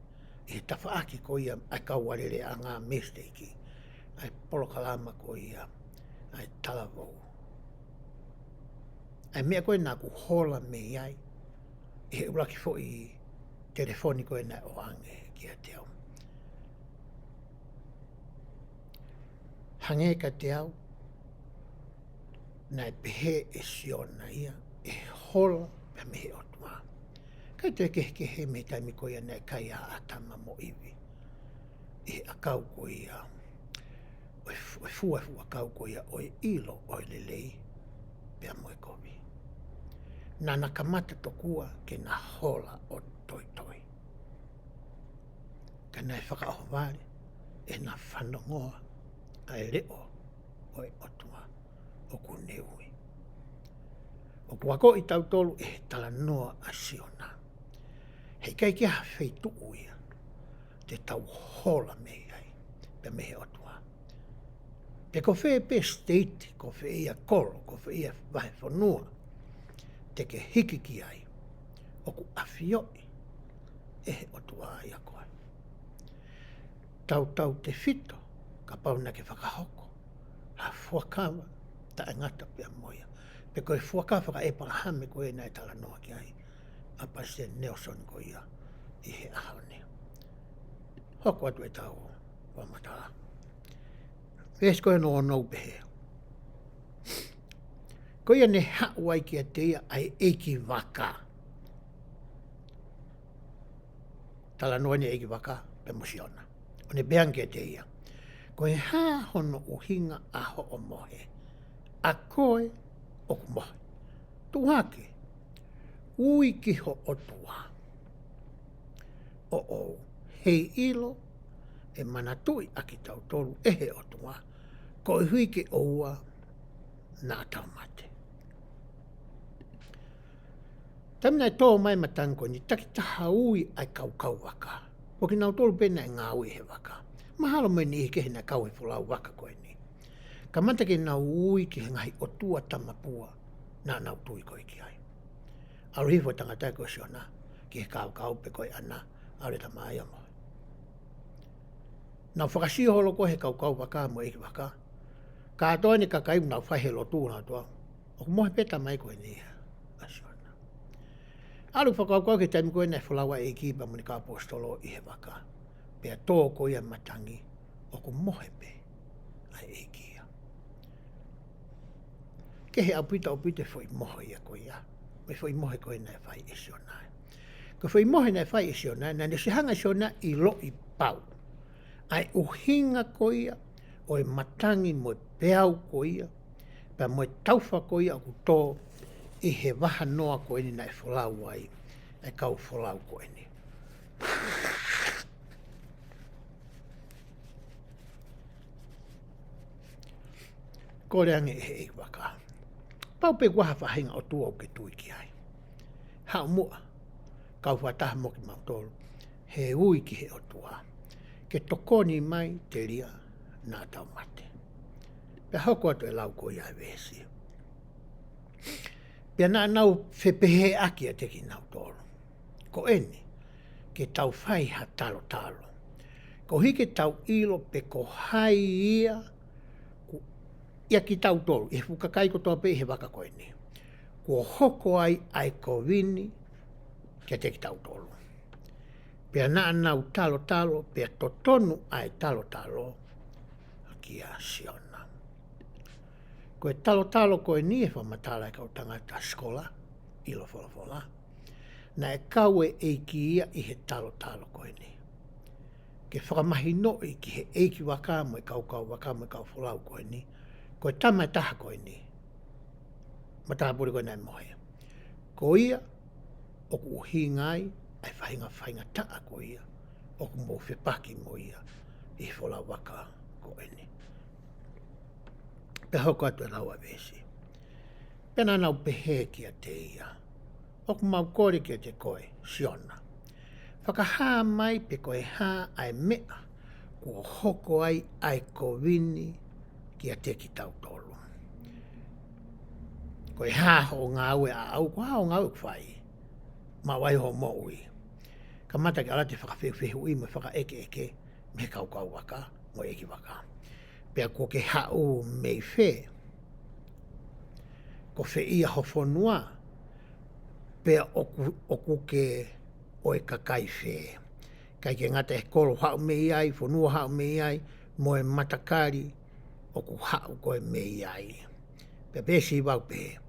Speaker 1: I he tawhaaki ko ia ai kauarere a ngā me steiki. Ai polokalama ko ia ai talavou. Ai mea koe nā ku hola me iai. I he uraki fo i telefoni koe na o ange ki a te au. Hange ka te au. Na e pehe e SIONA ia. E hola pe me he otua. Kai te kehe me taimi ko ia nei kai a atama mo iwi. I a kau ko ia. O fua kau ko ia o ilo o lelei. Pea moe kovi. Nana kamata tokua ke na hola o toi toi. Ka nei whakaoho vare e na whanongoa ai reo o e otua o ku neui. O kuako i tautolu e tala noa a SIONA. Hei kai kia wheitu uia te tau hola mei ai pe mehe otua. Pe ko whee pe state, ko whee ia koro, ko whee ia wahe whanua te ke hiki ki ai o ku awhioi e he otua ai a koe. Tau te whito ka pauna ke whakahoko a whakawa ta ngata pia moia. Pe koe whakawa whaka e pakahame koe nai tala noa ki ai a Pastor Nelson ko ia i he ahone. Hoko atu e tau wamatala. Pes koe no nou pehe. Ko ia ne hauai ki a teia ai eiki waka. Tala noa ne eiki waka pe mo SIONA. O ne beang ki a teia. Ko e ha hono uhinga aho o mohe. A koe o ku mohe. Tuhake. Ui ki ho otua. O hei ilo e manatui a ki tau tolu e he otua. Ko e hui ke oua nā tau mate. Tamina e tō mai matanko ni takitaha ui ai kau waka. Poki nau tolu pena e ngā ui he waka. Mahalo mai ni ke hena kau e fulau waka koe ni. Ka mata ke nau ui ki he ngahi otua tamapua nā nau tui koe ki ai. Aruhifo tangatai ko SIONA ki he kau pe koe ana aure ta mai amo. Nau whakasio holo ko he kau waka mo eki waka. Ka atoa ni kakai nau whahe lo tū nā toa. O mohe peta mai koe ni a SIONA. Alu whakaukau ke taimi koe nei whalawa e ki pa mani ka apostolo i he waka. Pea tō ko ia matangi o ku mohe pe ai e kia. Ke he apita o pite fwoi mohe ia ko ia. Me fwoi mohe koe nei whai e SIONA. Ko fwoi mohe nei whai e SIONA, na ne sihanga SIONA i lo i pau. Ai uhinga ko ia, o e matangi mo peau ko ia, pa mo e tauwha ko ia ku tō i he waha noa ko ini nei wholau ai, e kau wholau ko ini. Ko reange e he waka. Pau pe waha whahinga o tua o ke tui ki ai. Hao mua, kau whataha moki mautoro, he ui ki he o tua. Ke tokoni mai te ria nā tau mate. Pe hoko atu e lau ko ia vesi. Pea nā nau whepehe aki a teki nau toro. Ko eni, ke tau whai ha talo talo. Ko hike tau ilo pe ko hai ia, ia ki tau toro, i fukakai ko toa pe he waka ko eni. Ko hoko ai ko vini, ke teki tau toro. Pea nā nau talo talo, pea totonu ai talo talo, ki a SIONA. Ko e talo talo ko e ni e whamatala e kau tangata skola, ilo wholafola. Na e kau e ki ia i he talo talo ko e ni. Ke whakamahi no i ki he eiki waka mo e kau waka mo e kau wholau ko e ni. Ko e tama e taha ko e ni. Mataha puri ko e nai mohe. Ko ia, o ku uhi ngai, ai whahinga taa ko ia, o ku mo whipaki mo ia, i wholau waka ko e ni. Pe hoko atu e lau a vesi. Pena nau pehe ki a te ia. O ku mau kore ki a te koe, SIONA. Whakahā mai pe koe hā ai mea, kua hoko ai ko vini ki a te ki tau tolu. Koe hā ho ngā ue a au, ko hā ho ngā ue kwhai. Ma wai ho mo ui. Ka mata ki alate whakawhiwhihu i me whakaeke me kau waka, mo eki waka. Pea ko ke hau mei whe, ko whe ia ho whonua, pea oku ke o e kakai whe. Kai ke ngata e koro hau mei ai, whonua hau mei ai, mo e matakari, oku hau koe mei ai. Pea pesi wau pehe.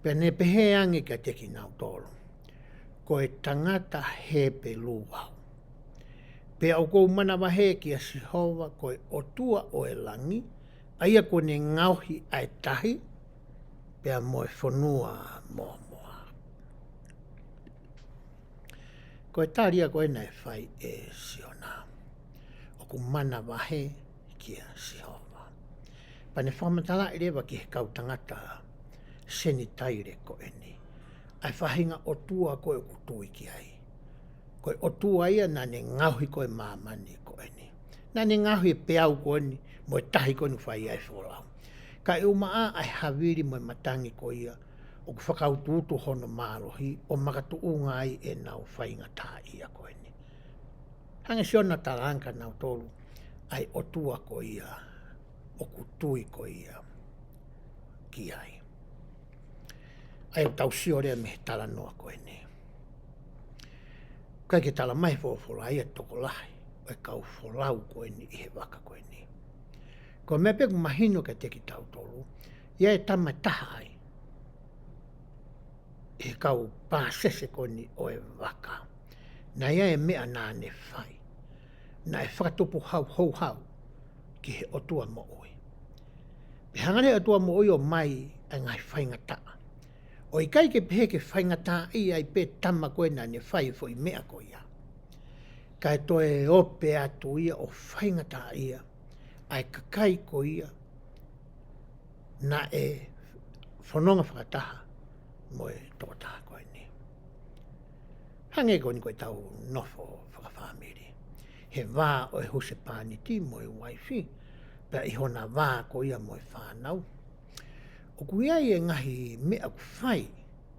Speaker 1: Pea ne pehe ange ka teki nau tolo. Ko e tangata hepe luau. Pea o kou mana wahe ki a Sihova koe otua o e langi, aia ko ne ngauhi ai tahi, pea mo e whonua moa. Ko e tāria koe nei whai e SIONA. O ku mana wahe ki a Sihova. Pane whamatala i rewa ki he kau tangata senitaire ko e ni. Ai whahinga otua koe ku tui ki ai. Koe otua ia na ne ngauhi koe mamani ko e ni. Na ne ngauhi e peau ko ni, mo e tahi ko ni whai ai wholau. Ka e umaa ai haviri mo e matangi ko ia, o ku whakautuutu hono mārohi, o makatu unga ai e nau whainga tā ia ko e ni. Hanga SIONA talanka nau tolu, ai otua ko ia, o ku tui ko ia, ki ai. Ai o tau siore me tala noa ko e ni. Kai ke tala mai whawhora ia toko lahi, o e kau wholau ko e ni i he waka ko e ni. Ko me peku mahino ke teki tau tolu, ia e tama taha ai, e kau pāsese ko ni o e waka. Na ia e mea nā ne whai. Na e whakatupu hau ki he otua mo oi. Pe hangare otua mo oi o mai ai ngai whainga taa. O i kai ke pehe ke whainga taa i ai pe tama koe nā ne whai fo i mea ko ia. Kai toe ope atu ia o whainga taa ia. Ai kakai ko ia. Na e whanonga whakataha mo e tokotaha koe ni. Hange ko ni koe tau nofo whakawhamiri. He wā o e huse pāniti mo e waifi, pea i hona wā ko ia mo e whānau. O kuiai e ngahi mea ku whai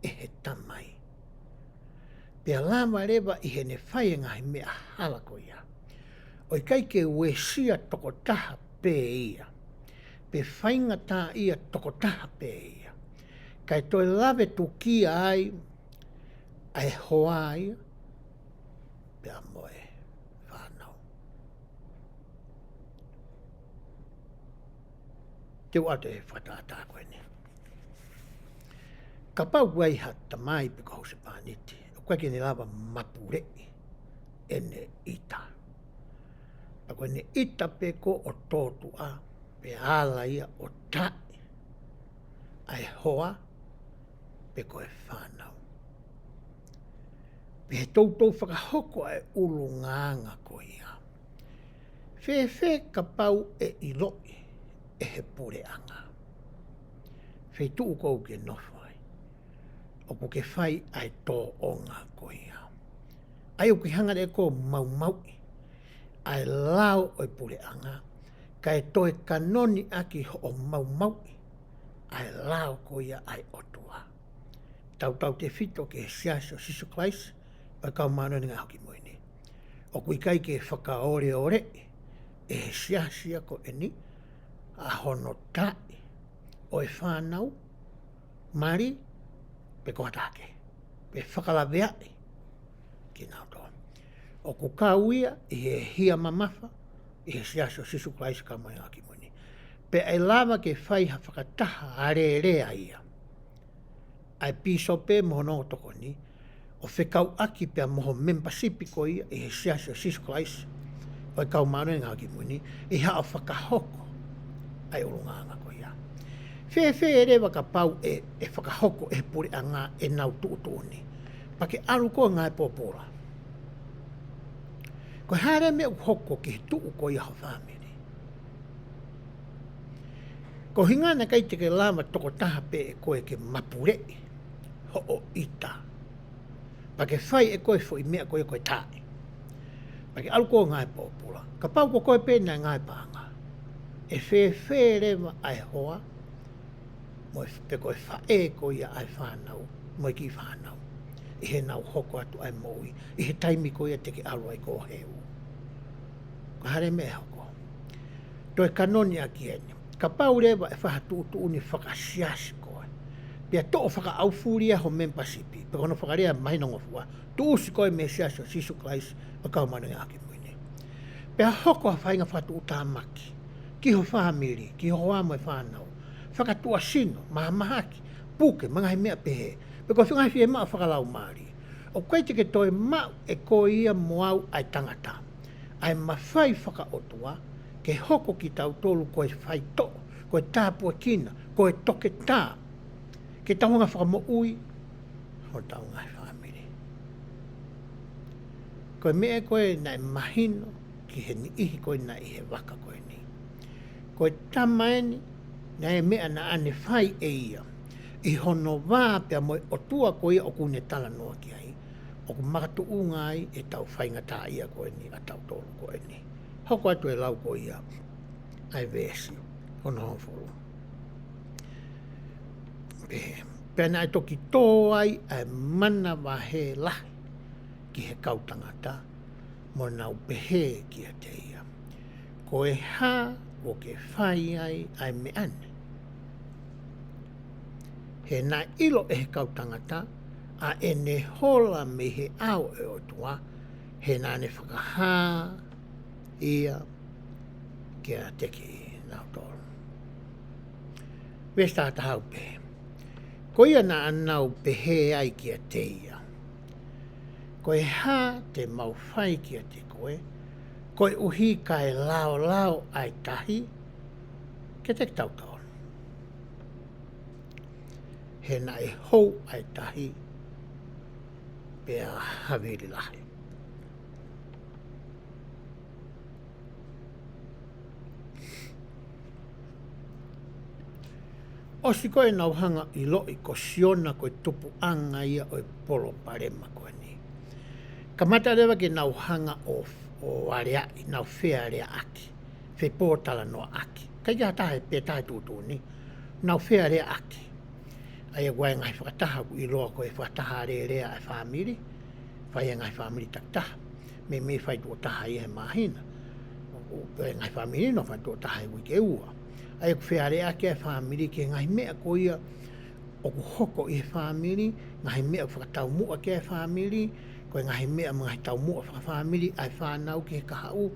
Speaker 1: e he tamai. Pea lama rewa i he ne whai e ngahi mea hala ko ia. O i kai ke wesia tokotaha pē ia. Pe whainga tā ia tokotaha pē ia. Kai toi lawe tu kia ai ai hoa ia, pe a moe whanau. Te wate e whatata koe ni. Ka pau wai hata mai pe ko se paniti. O koe ke ni lava mapure ene ita. A koe ni ita pe ko o tōtu a pe ala ia o tai. Ai hoa pe ko e whanau. Pe he tautou whakahoko e ulu nganga ko ia. Whewhe ka pau e iloi e he pure anga. Whei tuu kou ke nofai. Opo ke whai ai tō onga ko ia. Ai o ki hangare ko mau maui. Ai lao o i pure anga. Kai toe kanoni aki ho o mau maui. Ai lao ko ia ai otua. Tau te whito ke siasa o Sisu Christ. Pai kau mano ni ngā hoki moini. O kui kai ke whakaore ore. E he siasia ko eni. A hono tai. O e whanau. Mari. Pe kohatake. Pe whakalaweai. Ki nau tō. O ku kauia. I he hia mamafa. I he siasa o Sisu Christ ka mai ngā hoki moini. Pe ai lava ke whai ha whakataha are rea ia. Ai piso pe mohono toko ni. O whekau aki pia moho membership ko ia. I he siasa o Sisu Christ. O e kau mano e ngā hoki moini. I ha o whakahoko. Ai urunganga ko ia. Whewhe e rewa ka pau e whakahoko e puri a ngā e nau tuutuni. Pake aru ko ngā e pōpora. Ko hare me hoko ki he tuu ko ia ho whamiri. Ko hingana kai te ke lama toko taha pe e koe ke mapure ho o ita. Pake whai e koe fo i mea koe koe tae. Pake aru ko ngā e pōpora. Ka pau ko koe pēna ngā e pānga. E whewhe rewa ai hoa. Mo e pe koe whae ko ia ai whanau. Mo e ki whanau. I he nau hoko atu ai moui. I he taimi ko ia te ke aru ai ko heu. Ko hare me hoko. Toi kanoni a ki ene. Ka pau rewa e whahatuutu uni whakasiasi koe. Pia tō whaka aufuria ho membership. Pe kono whakarea mahinongofua. Tūsi koe me siasi o Sisu Christ. O kau manu ngā ki muine. Pia hoko a whainga whatuuta maki. Ki ho whamiri. Ki ho amo e whanau. Whakatua sino. Mahamahaki. Puke. Mga he mea pehe. Pe ko whingai whie maa whakalau maari. O koe te ke toi mau e ko ia moau ai tangata. Ai mawhai whakaotua. Ke hoko ki tau tolu koe whai to, koe tāpua kina, koe toke tā. Ke taunga whakamo ui, ho taunga e whamiri. Koe mea koe nai mahino, ki he ni ihi koe nai he waka koe ni. Koe tamaeni, nai mea na ane whai e ia. I hono wā pia moe o tua koe o kune tala noa ki ai. O ku makatu ungai e tau whainga tā ia koe ni, a tau tolu koe ni. Hoko atu e lau ko ia ai vesi, hono honfolo. Pena e toki tō ai ai mana wahe lahi ki he kautangata mo nau pehe ki a te ia. Ko e hā o ke whai ai me ane. He nā ilo e he kautangata a e ne hola me he au e o tua he nā ne whakahā ia kia teki nau tōru. Westa ta hau pehe. Ko ia na anau pehe ai kia te ia. Ko e hā te mau whai kia te koe. Ko e uhi kai lao ai tahi. Ke te tau tōru. He na e hou ai tahi. Pea haviri lahi. O si koe nau hanga i loi ko SIONA koe tupu anga ia o polo parema koe ni. Ka mata rewa ke nau hanga o areai, nau whea area aki. Whe pōtala noa aki. Ka ia tahe pe tahe tūtū ni. Nau whea area aki. Ai e guai ngai whakataha i loa koe whakataha area ai whamiri. Whai e ngai whamiri taktaha. Me whai tō taha i he mahina. O e ngai whamiri no whai tō taha i wike ua. Ai ku whea rea ke whamiri ke ngai mea ko ia o ku hoko i he whamiri, ngahi mea whakatau mua ke he whamiri, koe ngahi mea mga tau mua whamiri ai whanau ki he kahau,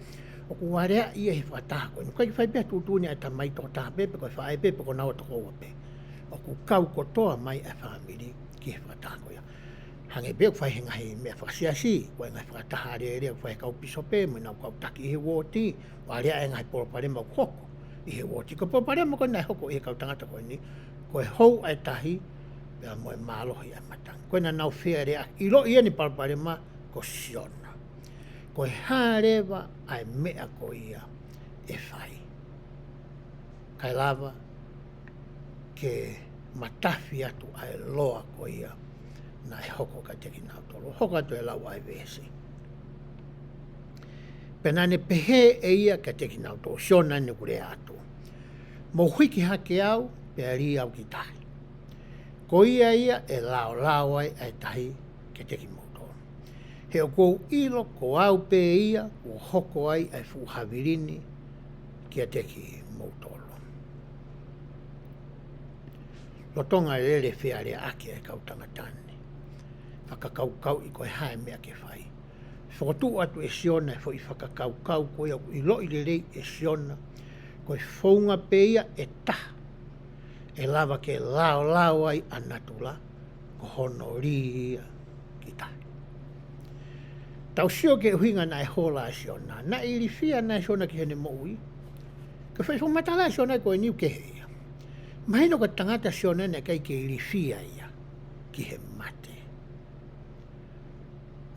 Speaker 1: o ku warea ia he whataha koe. Koe ki whaipea tūtūni ai ta mai tō taha pepe, koe whae pepe ko naua toko ua pe. O ku kau kotoa mai ai whamiri ki he whataha koe. Hange beo whai he ngahi mea whakasiasi, koe ngahi whakataha rea whai kau piso pe, mo nau kau taki i he wōti, warea e ngahi poroparema ku hoko i he wōti. Ko poroparema koe nai hoko i he kau tangata koe ni, koe hou ai tahi, pia moe mālohi ai matang. Koe na nau whea rea, i lo ia ni poroparema ko SIONA. Koe hārewa ai mea ko ia e whai. Kai lava ke matafi atu ai loa ko ia na e hoko ka teki nau tolo. Hoko atu e lau ai vesi. Pena ne pehe e ia ka teki nau tolo. SIONA ne kure atu. Mo huiki hake au, pe ri au ki tahi. Ko ia e lao ai ai tahi ke teki mau tolo. He o kou ilo ko au pe ia o hoko ai ai fuhavirini ki a teki mau tolo. Lotonga e lele whea rea ake e kau tangatane. Whakakau i koe hae mea ke whai. Whakotu atu e SIONA e fo i whakakau koe au i lo i lelei e SIONA. Koe whaunga pe ia e taha. E lava ke lao ai anatula ko hono ria ki tahi. Tau sio ke uhinga na e hola e SIONA. Na i rifia na e SIONA ki hene moui. Ke whai whamatala e SIONA koe niu ke hea. Mahino ka tangata SIONA na kai ke rifia ia ki he mate.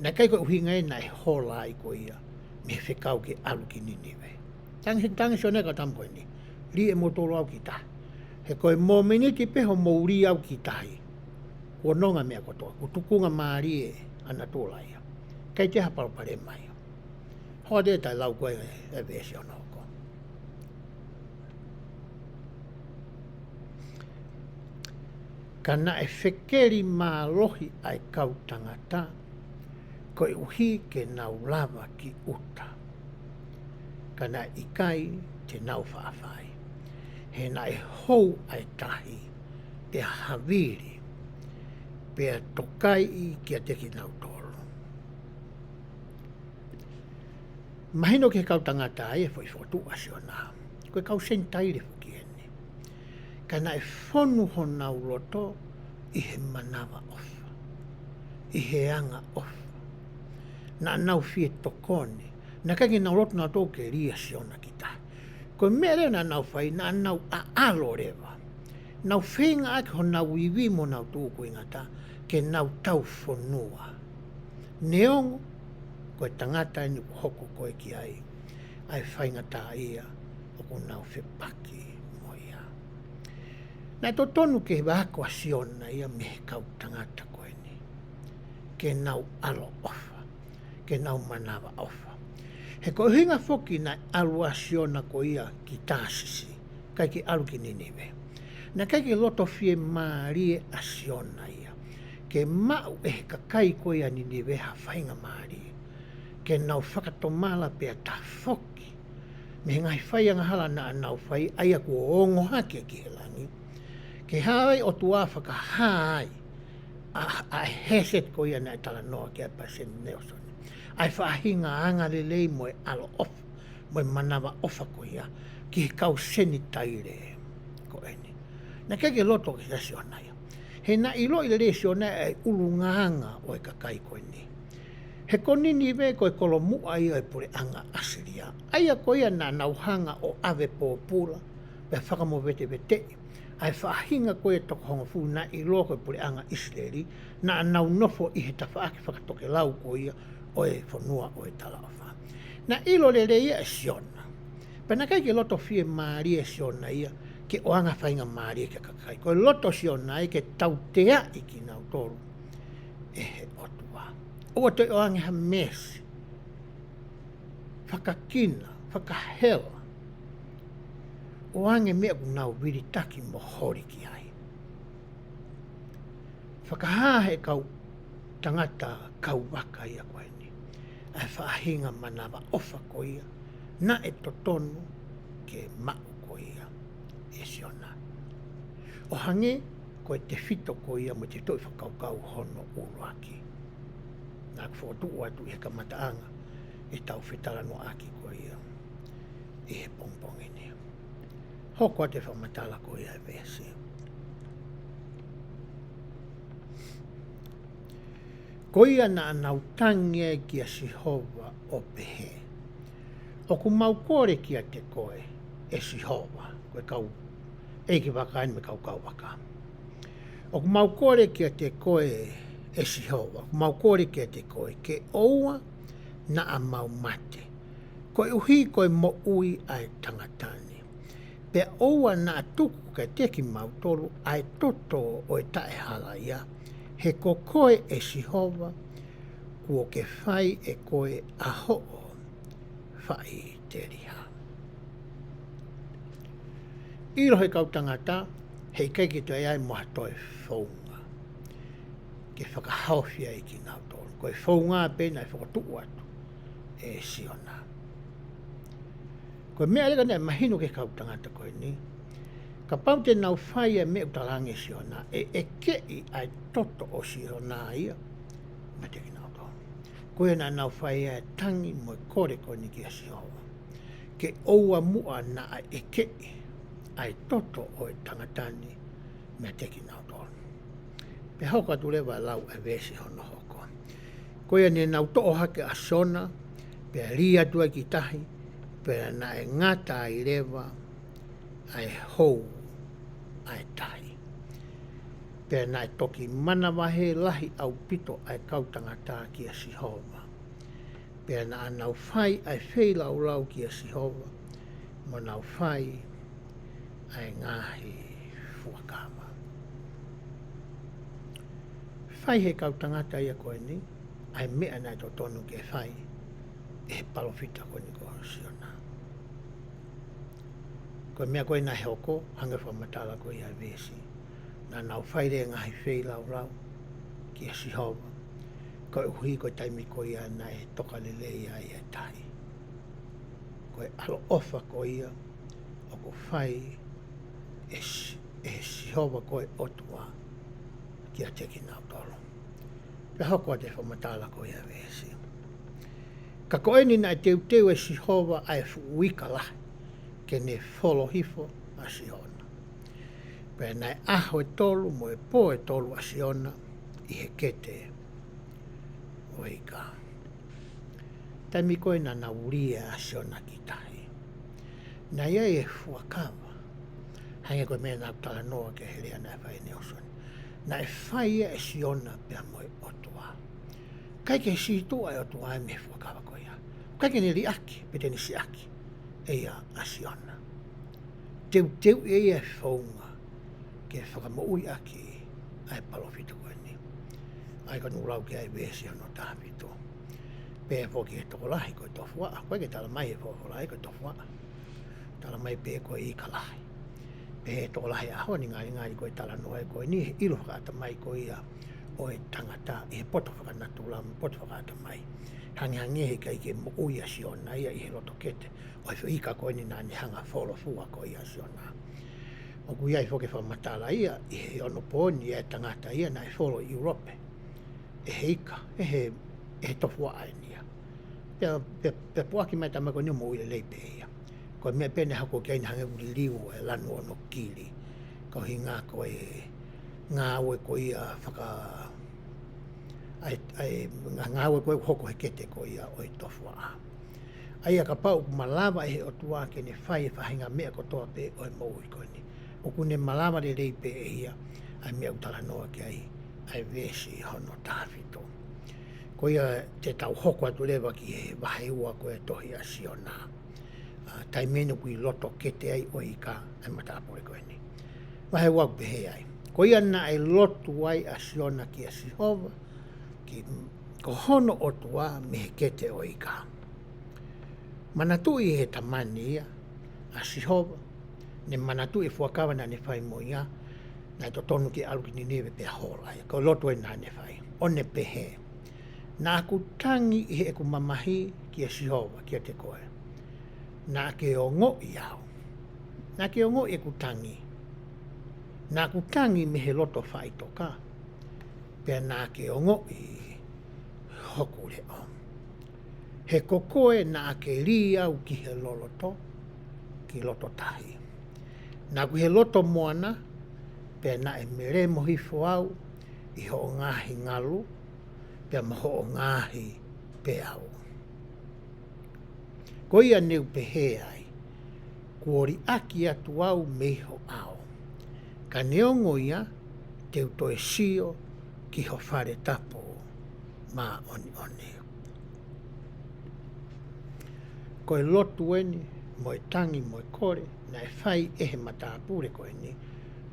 Speaker 1: Na kai ko uhinga e na e hola i ko ia me whekau ke alu ki niniwe. Tangi SIONA ka tamu koe ni. Ri e motoro au ki tahi. He koe mō meniti peho mouri au ki tahi. Ua nonga mea kotoa. Ku tukunga maari e anatola ia. Kai te hapalopare mai. Hoa te tai lau koe e ve SIONA hoko. Kana e whekeri mā lohi ai kau tangata, koe uhi ke nau lava ki uta. Kana i kai te nau whaafai. He na e hou ai tahi, pe haviri, pe tokai i kia teki nau toro. Mahino ke kau tangata ai e fwoi fotu a SIONA. Koe kau sentaire fuki ene. Kana e whonu ho nau loto i he manawa ofa. I he anga ofa. Na nau fie tokone. Na kaki nau loto nau tō ke ria SIONA ki tahi. Koe mea reo na nau whai, na nau a alo rewa. Nau whenga ake ho nau iwi mo nau tūku ingata, ke nau tau whonua. Neongo, koe tangata ni hoko koe ki ai, ai whaingata ia, o ko nau whepaki mo ia. Nai tō tonu ke wako a SIONA ia me he kau tangata koe ni. Ke nau Alo'Ofa, ke nau manawa ofa. He ko hinga foki na alua SIONA ko ia ki tāsisi, kai ki alu ki niniwe. Na kai ki loto fie maarie a SIONA ia, ke mau e he kakai ko ia niniwe ha whainga maarie. Ke nau whakatomala pia ta foki, me ngai whaianga hala na nau whai, aia ko ongo hake ki he langi. Ke haai o tua whakahai, a heset ko ia na tala noa ki a Pasen Nelson. Ai whaahinga anga lelei mo e Alo'Ofa, mo e manawa ofa ko ia, ki he kau seni taire ko eni. Na keke loto ki sa SIONA ia. He na ilo i lelei SIONA e ulunganga o e kakai ko eni. He konini we ko e kolomua ia e pure anga asiria. Aia ko ia na nauhanga o ave pōpula, pe whakamo vete vete. Ai whaahinga ko e toko honga fu na ilo ko e pure anga Israeli, na nau nofo i he tawhaaki whakatoke lau ko ia, o e whanua o e Alo'Ofa. Na ilo lele ia e SIONA. Pena kai ke loto fie maari e SIONA ia, ke oanga whainga maari e ke kakai. Ko loto SIONA ia ke tautea i ki nau toru e he otua. O te oanga ha mesi, whakakina, whakahela, oange mea ku nau wiritaki mo hori ki ai. Whakahahe kau tangata kau waka ia koe ni. Ai whaahinga manawa ofa ko ia, na e totonu ke mau ko ia e SIONA. O hange, koe te whito ko ia mo te toi whakaukau hono uruaki. Nā kufo atu i he kamataanga e tau whetara no aki ko ia i he pongpongi ni. Hoko te whamatala ko ia e vesi. Ko ia na anautangi e kia sihova o pehe. O ku mau kore kia te koe e sihova, koe kau e ki wakaini me kau waka. O ku mau kore kia te koe e sihova, ku mau kore kia te koe ke oua na a mau mate. Koe uhi koe mo ui ai tangatani. Pe oua na tuku ke teki mau tolu ai toto o e tae hala ia. He ko koe e sihova, kuo ke whai e koe a ho'o whai te riha. Iro he kau tangata, hei keiki to e ai moha toi whaunga. Ke whakahawhia i ki nau tolu. Koe whaunga pēna e whakatuku atu e SIONA. Koe mea lega nei mahino ke kau tangata koe ni. Ka pau te nau whai e mea utarangi SIONA e kei ai toto o SIONA ia. Ma te ki nau tolu. Koe na nau whai e tangi mo e kore koe ni ki a SIONA. Ke oua mua na e kei ai toto o e tangatani me te ki nau tolu. Pe hoko atu lewa lau e vesi hono hoko. Koe ni nau to'o hake a SIONA, pe ria tua ki tahi, pe na e ngata ai lewa, ai hou, ai tahi. Pe na e toki mana wahe lahi au pito ai kautangata ki a Sihova. Pe na anau whai ai whei lau lau ki a Sihova, mo nau whai ai ngahi fuakama. Whai he kautangata ia koe ni, ai mea nai to tonu ke whai, e palofita koe ni ko SIONA. Koe mea koe nai hoko, hanga whamatala koe ia vesi. Nā nau whai rea ngahi whei lau lau, ki a Sihova. Koe uhi koe taimi koe ia nai toka lele ia i e tahi. Koe Alo'Ofa koe ia, o ko whai, e Sihova koe otua, ki a teki nau tolo. Pe hoko te whamatala koe ia vesi. Ka koe ni nai teu e Sihova ai fuuika lahi, ke ne wholo hifo a SIONA. Pe nai aho e tolu mo e po e tolu a SIONA i he kete o ika. Taimi koe na na uria a SIONA ki tahi. Na ia e fuakawa, hange koe mea nau tala noa ke herea na e whai neosoni. Na e whai e SIONA pia mo e otua. Kai ke si tua e otua e me fuakawa koe ia. Kai ke ne li aki, pete ni si aki. Eia a SIONA. Teu e ia whaunga ke whakamoui aki ai palofito koe ni. Ai ka nulau ke ai vesi ano tāpito. Pea poki e toko lahi koe tofua. Koe ke tala mai e fofo lahi koe tofua. Tala mai pe koe i ka lahi. Pe toko lahi aho ni ngāri koe tala noa e koe ni he ilo whakaata mai koe ia o e tangata i he poto whakanatu lau poto whakaata mai. Hangi he kai ke mo uia SIONA ia i he loto kete. O e whika koe ni nani hanga wholo fua koe ia SIONA. O ku iai whoke whamatala ia i he ono pōni e tangata ia na e wholo i Europe. E he ika, e he tofua ainia. Pe puaki mai tamako ni mo uile leipe ia. Koe mea pene hako kia ina hange uri liu e lanu ono kili. Kau hi ngā koe ngā ue koe ia whaka ngā ue koe hoko he kete koe ia o i tofua a. Aia ka pau malawa e he otua ke ne whai e whahinga mea kotoa pe o e moui koe ni. O kune malawa le reipe e ia ai mea utala noa ke ai vesi hono tāwhito. Ko ia te tau hoko atu lewa ki he wahe ua koe tohi a SIONA. Tai menu kui loto kete ai o ika ai matapore koe ni. Wahe ua kupehe ai. Ko ia na ai lotu ai a SIONA ki a Sihova ki ko hono otua me he kete o ika. Manatu i he tamani ia a Sihova, ne manatu i fuakawa na ne whai mo ia, na to tonu ki alu ki ni newe pe hola ia, ko lotu e na ne whai, o ne pehe. Na aku tangi i he eku mamahi ki a Sihova, ki a te koe. Na ke o ngo i au, na ke o ngo i eku tangi, Nā ku tangi me he loto whaitoka, pia nā ke ongo i hoku reo. He kokoe nā ke li au ki he loloto, ki loto tahi. Nā ku he loto moana, pia nā e mere mohifo au i ho ngāhi ngalu, pia maho ngāhi pe au. Ko ia neu pehe ai, kuori aki atu au meho au. Ka neongo ia, te utoe sio ki ho whare tapo mā oni oni. Ko e lotu eni, mo e tangi, mo e kore, na e whai ehe matapure ko eni,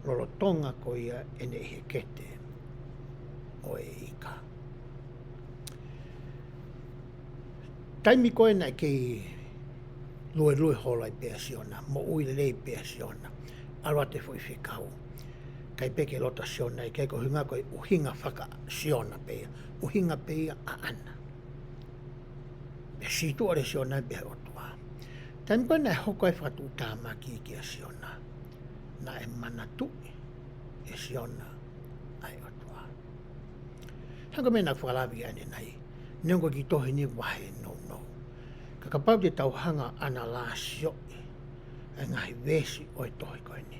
Speaker 1: lolotonga ko ia ene ehe kete o e ika. Taimi koe na kei lue hola i pea SIONA, mo uile lei pea SIONA, alwa te fui whikau. Kai peke lota SIONA i kei ko hunga koe uhinga whaka SIONA pea, uhinga pea a ana. E situ ore SIONA i pea otua. Taimi koe na hoko e whatu utamaki ki a SIONA, na e manatu e SIONA ai otua. Hanga mena whakalawi ane nei, neongo ki tohi ni wahe no. Kakapau te tauhanga ana la sioi, e ngahi wesi o e tohi koe ni.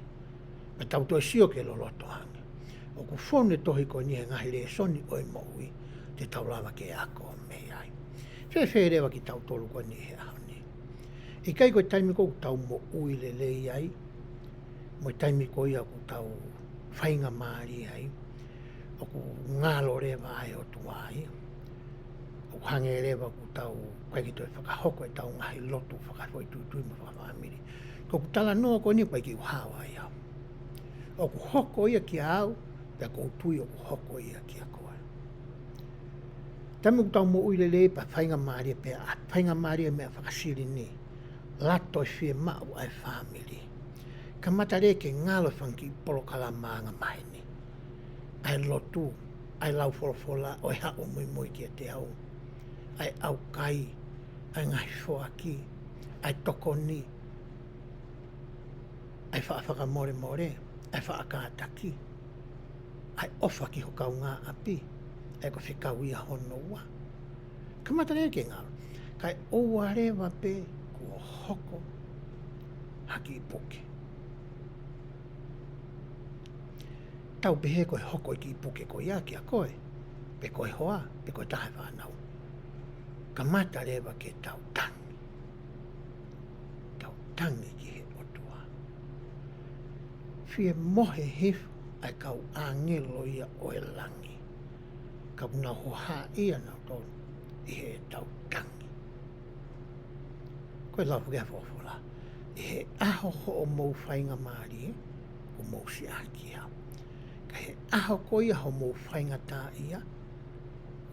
Speaker 1: Me tau toi sio ke loloto hanga. O ku whone tohi koe ni e ngahi le soni o e moui, te tau lava ke ako me ai. Whewhe rewa ki tau tolu koe ni he ahoni. I kai koe taimi kou tau mo ui le lei ai, mo i taimi koe ia ku tau whainga maari ai, o ku ngalo rewa ai o tuai, o hange rewa ku tau koe ki toi whakahoko e tau ngahi lotu whakahoi tui mo whakawhamiri. Ko ku tala noa koe ni koe ki uhawa ai au. O ku hoko ia ki au, pia kou tui o ku hoko ia ki a koe. Tamu ku tau mo uile le pa whainga maari pia a whainga maari mea whakasiri ni. Lato e whie mau ai whamiri. Ka matare ke ngalo whanki polo kala maanga mai ni. Ai lotu, ai lau wholofola o e hao mui ki a te au. Ai au kai, ai ngahi whoaki, ai toko ni, ai whaafaka more, ai whaakātaki, ai ofa ki ho kau ngā api, ai ko whikau ia hono ua. Ka matare ke ngā, kai oua rewa pe kua hoko haki i puke. Tau pehe koe hoko i ki i puke ko ia ki a koe, pe koe hoa, pe koe tahe whanau. Ka mata rewa ke tau tangi. Tau tangi ki he otua. Whie mohe hifu ai kau angelo ia o e langi. Ka una hoha ia nau tonu i he tau tangi. Koe lau whia whawhula. I he aho ho o mou whainga maari o mou si aki au. Ka he aho ko ia ho mou whainga tā ia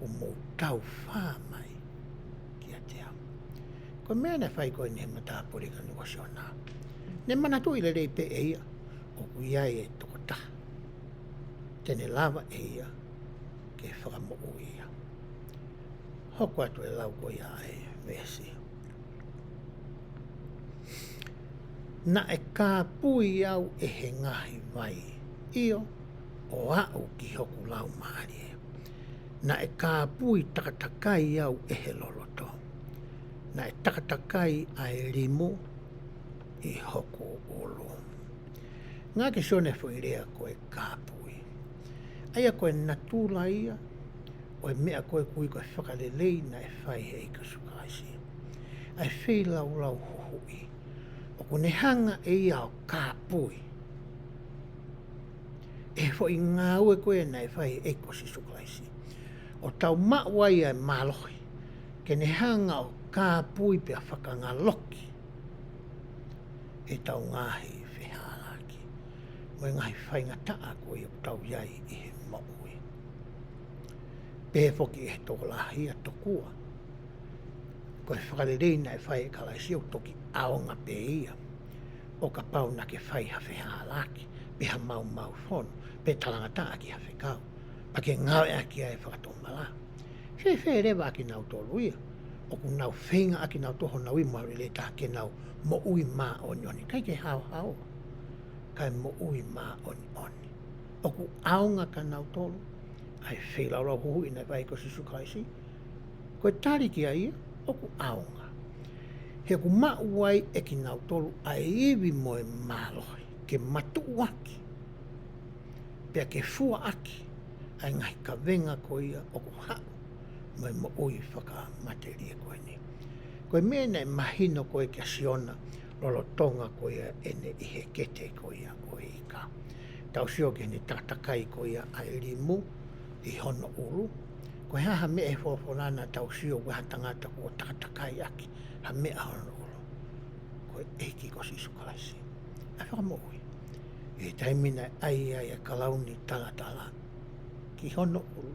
Speaker 1: o mou tau whāmai. Ko mea na whai koe ne matapuri ka nuwa SIONA. Ne manatu i le rei pe e ia, o ku iai e toko ta. Tene lava e ia, ke whakamo o ia. Hoko atu e lau ko ia e vesi. Na e kā pui au e he ngahi vai io, o au ki hoku lau maari e. Na e kā pui takatakai au e he loloto. Na e takatakai ai rimu i hoko olo. Ngā ke SIONA whuirea koe kāpui. Aia koe natula ia, o e mea koe kui koe whakalelei na e whai hei ka sukaisi. Ai whei lau hohui. O kone hanga e ia o kāpui. E fo i ngā ue koe na e whai hei ko si sukaisi. O tau mawai ai mālohi. Ke ne hanga o kā pui pia whakanga loki e tau ngahi whihāraki. Mo ngahi whainga taa koe o tau iai i he maui. Pēwhoki e tō lahia tokua. Koe whakarerei na e whai e kalaisi o toki aonga pe ia. O ka pau na ke whai ha whihāraki, peha mau whono, pe talanga taa ki ha whikau. Pa ke ngawe aki ai whakatomala. Whe rewa aki nau tōru ia. O ku nau whenga aki nau toho nau i mauri le tā ke nau mo ui mā o nyoni. Kai ke hao. kai mo ui mā oni. O ku aonga ka nau tolu, ai whilau lau huhui nei vai ko sisu kaisi. Koe tari ki ia, o ku aonga. He ku mau ai e ki nau tolu, ai iwi moe mālohi, ke matu waki. Pea ke fua aki, ai ngai ka venga ko ia, o ku hau, moe mo ui whaka materia koe ni. Koe mea nei mahino koe kia SIONA, lolo tonga ko ia ene ihe kete ko ia o ika. Tau sio ke ni tatakai ko ia ai rimu i hono ulu. Koe haha me e whawhorana tau sio koe hatangata ko tatakai aki. Ha me a hono ulu. Koe eiki ko sisu kalaisi. A whakamoi. E taimina ai ai a kalauni talatala ki hono ulu.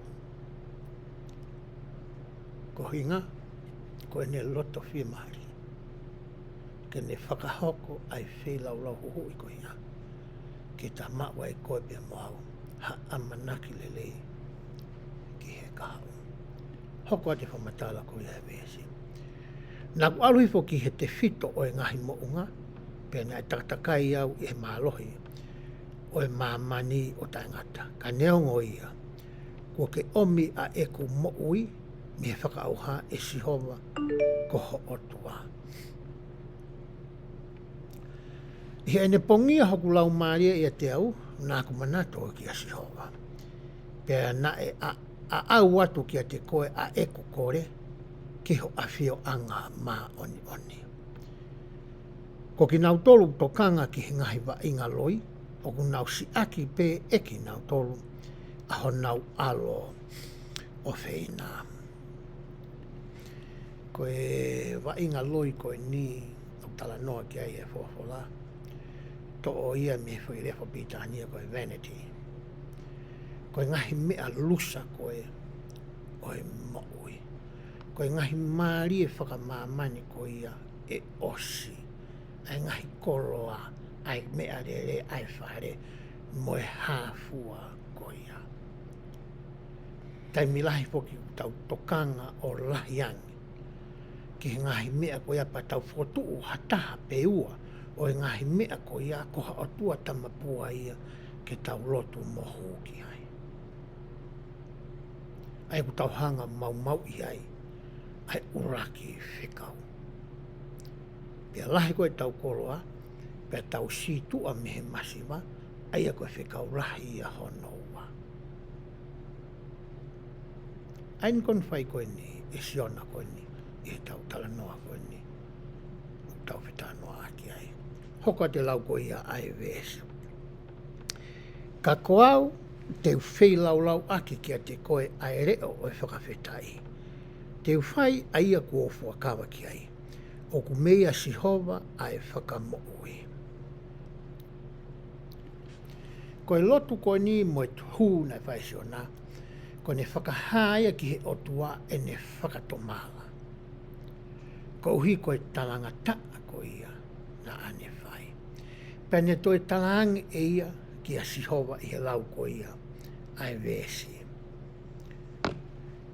Speaker 1: Ko hinga, koe ne loto whimari. Ke ne whakahoko ai whilau lau huhui ko hinga. Ke ta maua e koe pia moau. Ha amanaki lelei ki he kahau. Hoko ate whamatala ko ia vesi. Nā ku aluhi fo ki he te whito o e ngahi mounga. Pena e tatakai au i he mālohi. O e māmani o taingata. Ka neongo ia. Kua ke omi a eku moui. Mi he whakaauha e sihova ko ho otua. I ene pongia hoku lau māria ia te au, nā ku manato ki a sihova. Pea na e a au atu ki a te koe a eku kore, ki ho awhio anga mā oni oni. Ko ki nau tolu tokanga ki he ngahi wa inga loi, o ku nau si aki pe eki nau tolu, a ho nau alo o whina. Koe wa inga loi koe ni o tala noa ki ai e whawhola. To o ia me whi refo pitania koe vanity. Koe ngahi mea lusa koe o e moui. Koe ngahi maari e whakamāmani koe ia e osi. Ai ngahi koroa, ai mea rere, ai whare, moe hāfua koe ia. Tai milahi poki tau tokanga o lahiangi. Ki ngahi mea ko ia pa tau whotuu hataha peua o e ngahi mea ko ia koha o tua tamapua ia ke tau lotu mohu ki ai. Ai ku tau hanga mau i ai, ai uraki whikau. Pea lahi koe tau koroa, pea tau situa mehe masiwa, ai a koe whikau lahi ia honoua. Ain kon whai koe ni, e SIONA koe ni, e tau tala noa koe ni. Tau whita noa aki ai. Hoko te lau koe ia ai vesi. Ka koau, te whei lau aki kia te koe ai reo o e whakawhetai. Te whai ai a kuofua kawa ki ai. O ku mea sihova ai whakamoui. Koe lotu koe ni mo e tuhu nei whai SIONA. Ko ne whakahāia ki he otua e ne whakatomala. Ko uhi koe talanga taa ko ia na ane whai. Pene toi talangi e ia ki a sihova i he lau ko ia ai vesi.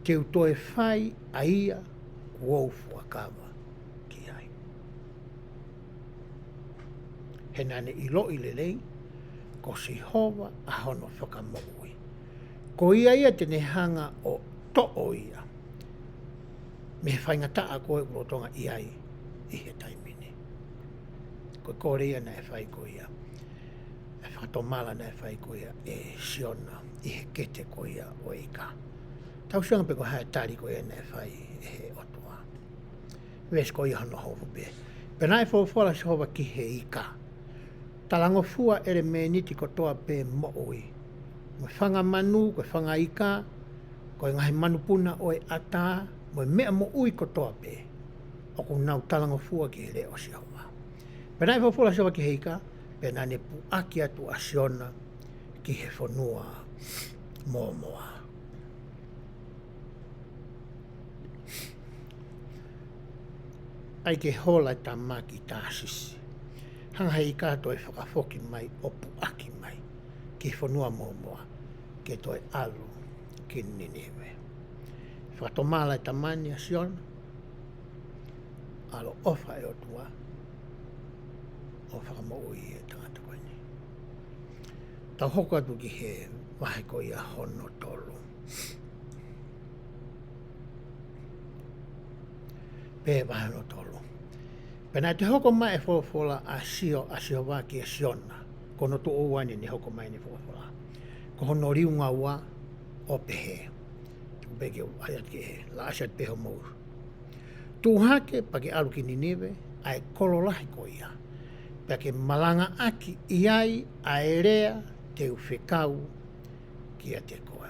Speaker 1: Teu toi whai a ia kuofua kawa ki ai. He nane ilo i lelei ko sihova a hono whakamoui. Ko ia tene hanga o to'o ia. Me whainga taa koe urotonga i ai i he taimine. Koe kore ia na e whai ko ia. E whakatomala na e whai ko ia e SIONA i he kete ko ia o ika. Tau sianga pe ko hae tari ko ia na e whai e he otua. Ves ko ia hano hofu pe. Pena e whawhora si hova ki he ika. Talango fua ere me niti ko toa pe mo'ui. Mo whanga manu, ko whanga ika, ko ngahi manu puna o e ata, mo mea mo ui ko toa pe. O ku nau talango fua ki he o si hawa. Pena e whawhora si hova ki he ika, pena ne pu aki atu a SIONA ki he whanua moa. Ai ke hola ta maki ta sisi. Hanga hei kato e whakafoki mai o pu aki mai ki whanua moa ke toi alu ki Ninive. Whakatomala e tamani a SIONA, Alo'Ofa e o tua, o whakamoui e tangata koe ni. tau hoko atu ki he wahe ko ia hono tolu. Pe wahe hono tolu. Pena te hoko mai e fola a sio wā ki a SIONA. Kono tu o wani ni hoko mai ni fola. Ko hono riunga wā o pehe. Bege ayat ki he, la asat peho mou. Tuhake pake alu ki Ninive, ai kololahi ko ia. Pake malanga aki iai aerea te uwhekau ki a te koe.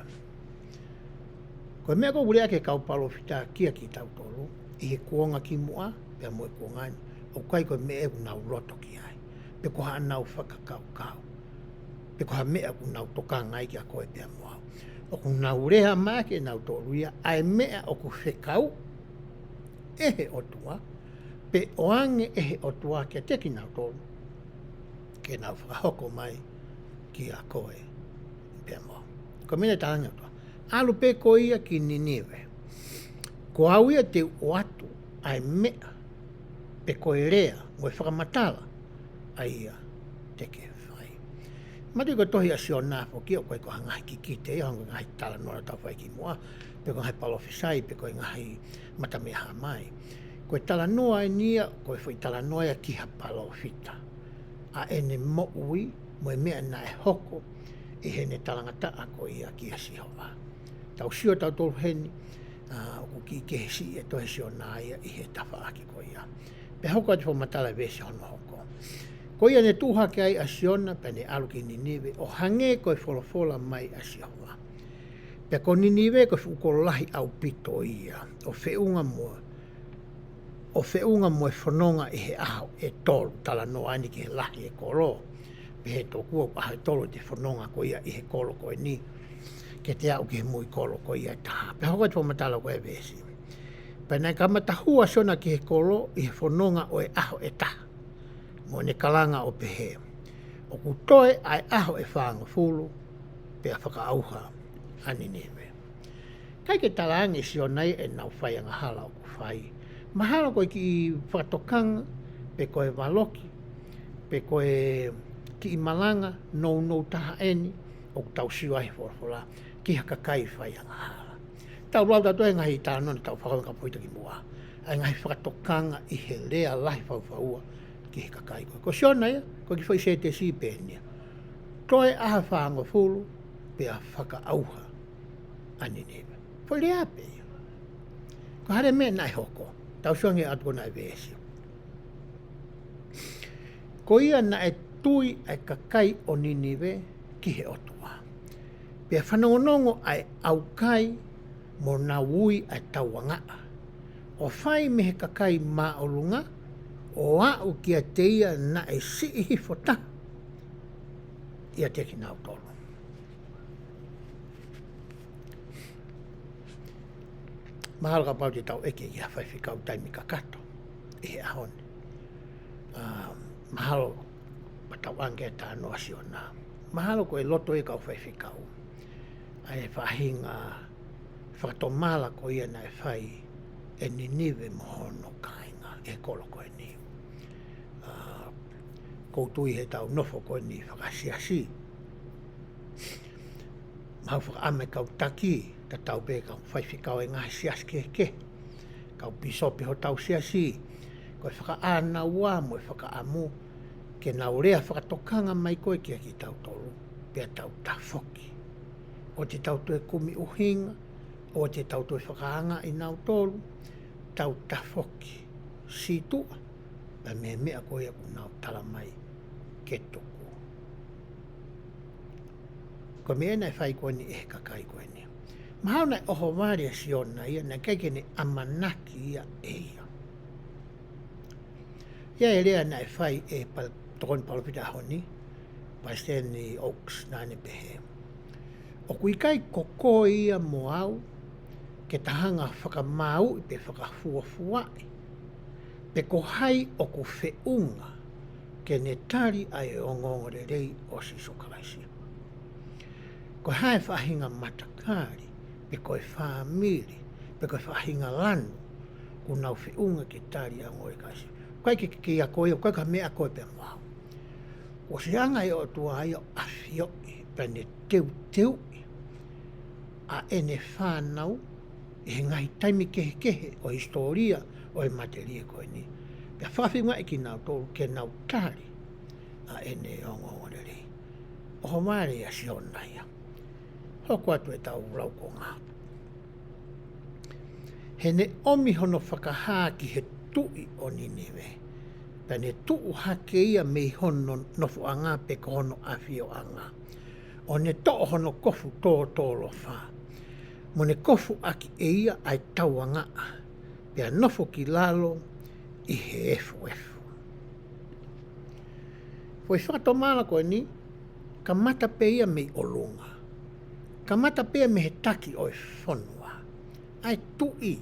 Speaker 1: Koe mea ko ule ake kau palo whita kia ki tau tolu, i he kuonga ki mua, pia moe kuongani, o kai koe mea ku nau roto ki ai. Pe koha nau whakakau kau. Pe koha mea ku nau tokangai ki a koe pia mua. O ku nau reha make nau tolu ia, ai mea o ku whekau, ehe otua, pe oange ehe otua kia teki nau tolu, ke nau whakahoko mai ki a koe pia mua. Ko mene tānga toa. Alu pe ko ia ki Ninive. Ko au ia te oatu ai mea pe koe rea moe whakamatala ai ia teke whai. Mati ko tohi a SIONA po ki o koe ko hangahi ki kite ia hongo ngahi tala nora tau whai ki mua, pe ko ngahi palofisai, pe koe ngahi matameha mai. Koe tala noa e nia, koe whai tala noa ia ki ha palofita. A ene mo ui, moe mea na e hoko, i hene talangata a koe ia ki a sihoa. Tau sio tau tolu heni, o ku ki kehesi e tohe SIONA ia i he tafa aki koe ia. Pe hoko ati whamatala vese hono hoko. Ko ia ne tūhake ai a SIONA pe ne alu ki Ninive o hange koe wholofola mai a sihoa. Pe ko Ninive koe whukolahi au pito ia o whiunga mua. O whiunga mua whanonga i he aho e tolu tala no ani ki he lahi e kolo. Pe he tō kua aho e tolu te whanonga ko ia i he kolo koe ni. Ke te au ki he mui kolo ko ia taha. Pe hoko te whamatala koe vesi. Pe nei kamata hua sona ki he kolo i he whanonga o e aho e taha. Mo ne kalanga o pehe. O ku toe ai aho e whaanga fulu, pe a whakaauha a Ninive. Kai ke talangi SIONA e nau whai anga hala o ku whai. Mahala koe ki whakatokanga, pe koe waloki, pe koe ki imalanga, nou taha eni, o ku tau siwahi whorfola, ki hakakai whai anga hala. Tau rau tatu e ngahi tānona tau whakawanga poita ki mua. Ai ngahi whakatokanga i he lea lahi whauwhaua, ki he kakai koe. Ko SIONA ia, ko ki whai se te si pēnia. Toe aha whaanga fulu, pe a whakaauha a Ninive. Whai rea pe ia. Ko hare mea nai hoko, tau suangi atu ko nai vēsi. Ko ia na e tui ai kakai o Ninive ki he otua. Pe a whanongonongo ai aukai mo na wui ai tauangaa. O whai me he kakai maolunga, o au kia te ia na e sihi fota ia te ki nau tolu. Mahalo ka pau te tau eke ia whai whikau taimi kakato i he ahone. Mahalo pa tau ange e tānoa SIONA. Mahalo ko e loto e kau whai whikau. Ai e whahinga whakatomala ko ia na e whai e Ninive mohono kainga e kolo ko e ni. Koutui he tau nofo koe ni whakasiasi. Mahau whakaame kau taki, ta tau pe kau whaiwhikau e ngahi sias ke. Kau pisopi ho tau siasi. Koe whakaana ua mo e whakaamu. Ke nau rea whakatokanga mai koe kia ki tau tolu. Pea tau tafoki. O te tau tue kumi uhinga. O te tau tue whakaanga i nau tolu. Tau tafoki. Si tua. Pa mea koe aku nau tala mai ke tuku. Ko mea nei whai koe ni e kakai koe ni. Mahau nei oho wāri a SIONA ia, nei keike ni amanaki ia e ia. Ia e rea nei whai e tokoni palopita honi, pa Stanley Oaks nāne pehe. O kui kai koko ia mo au, ke tahanga whakamau i pe whakafuafuai. Pe ko hai o ku whiunga ke ne tari ai o ngongore rei o sisokalaisia. Ko hai whahinga matakari, pe koe whamiri, pe koe whahinga lanu, ku nau whiunga ke tari a ngoi kasi. Koe ki a koe, koe ka mea koe pe mwau. O si anga i o tua ai o awhioi, pene teu a ene whanau e ngai taimi kehe o historia o e materia koe ni. Pea whawhinga ki nau tōru ke nau tāri a ene ongo rei. O maare a SIONA ia. Hoko atu e tau rau ko ngā. He ne omi hono whakahā ki he tui o Ninive. Pene tuu hake ia mei hono nofu anga pe ko hono awhio anga. O ne to'o hono kofu tō wha. Mo ne kofu aki e ia ai tau anga. Pea nofo ki lalo i he efu. Foi whato mala koe ni, ka mata pe ia mei olunga. Ka mata pe me he taki o e whanua. Ai tui.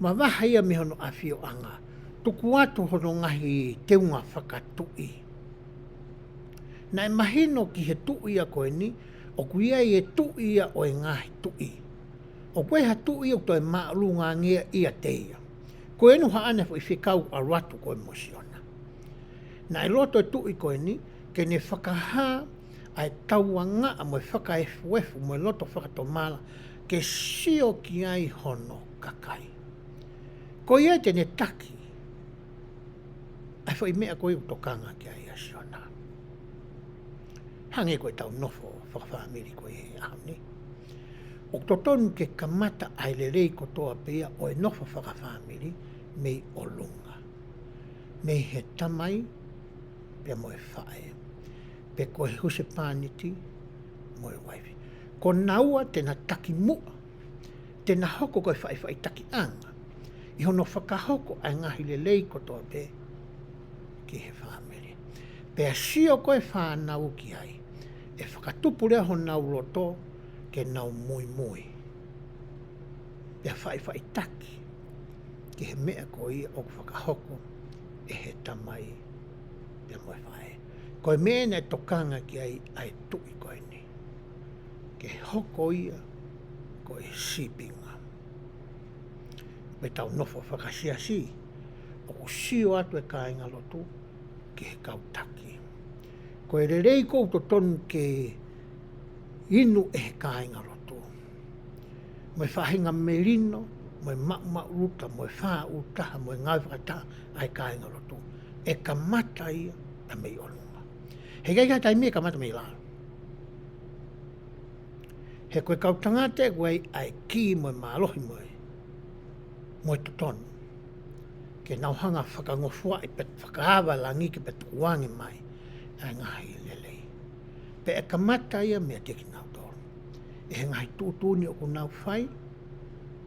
Speaker 1: Ma waha ia me hono awhio anga. Tuku atu hono ngahi teunga whakatui. Na e mahino ki he tui a koe ni, o kuia i e tui ia o e ngahi tui. O koe ha tui o toi maalunga ngia ia teia. Koe enu haane fo i whikau a ratu koe mo SIONA. Na e loto e tui koe ni, ke ne whakaha ai tauanga a mo e whakaefu mo e loto whakatomala ke sio ki ai hono kakai. Koe ia te ne taki. Ai fo i mea koe utokanga ki ai a SIONA. Hange koe tau nofo whakawhamiri koe he ahoni. O totonu ke kamata ai le rei kotoa pea o e nofo whakawhamiri mei olunga. Mei he tamai pea mo e whae. Pe koe huse pāniti mo e waiwi. Ko naua tena taki mua. Tena hoko koe whai taki anga. I hono whakahoko ai ngahi le lei kotoa pe ki he whamiri. Pea sio koe whanau ki ai. E whakatupu rea ho nau roto ke nau mui. Pea whai taki. Ki he mea ko ia o whakahoko e he tamai pea mo e whae. Koe mea nei tokanga ki ai tui koe ni. Ke hoko ia ko e sipinga. Me tau nofo whakasiasi. O sio atu e kāinga lotu ki he kautaki. Ko e rei kouto tonu ke inu e he kāinga lotu. Mo e whahinga merino, mo e mauruta, mo e wha utaha, mo e ngāwhakata ai kāinga lotu. E kamata ia a mei olunga. He gai tai mea kamata mei lalo. He koe kautangate koe ai ki mo e mālohi mo e tutonu. Ke nauhanga whakangofua i pet whakaawa langi ki pet uangi mai. Ai ngahi lelei. Pe e kamata ia mea teki nau tōru. E he ngahi tūtūni o ku nau whai.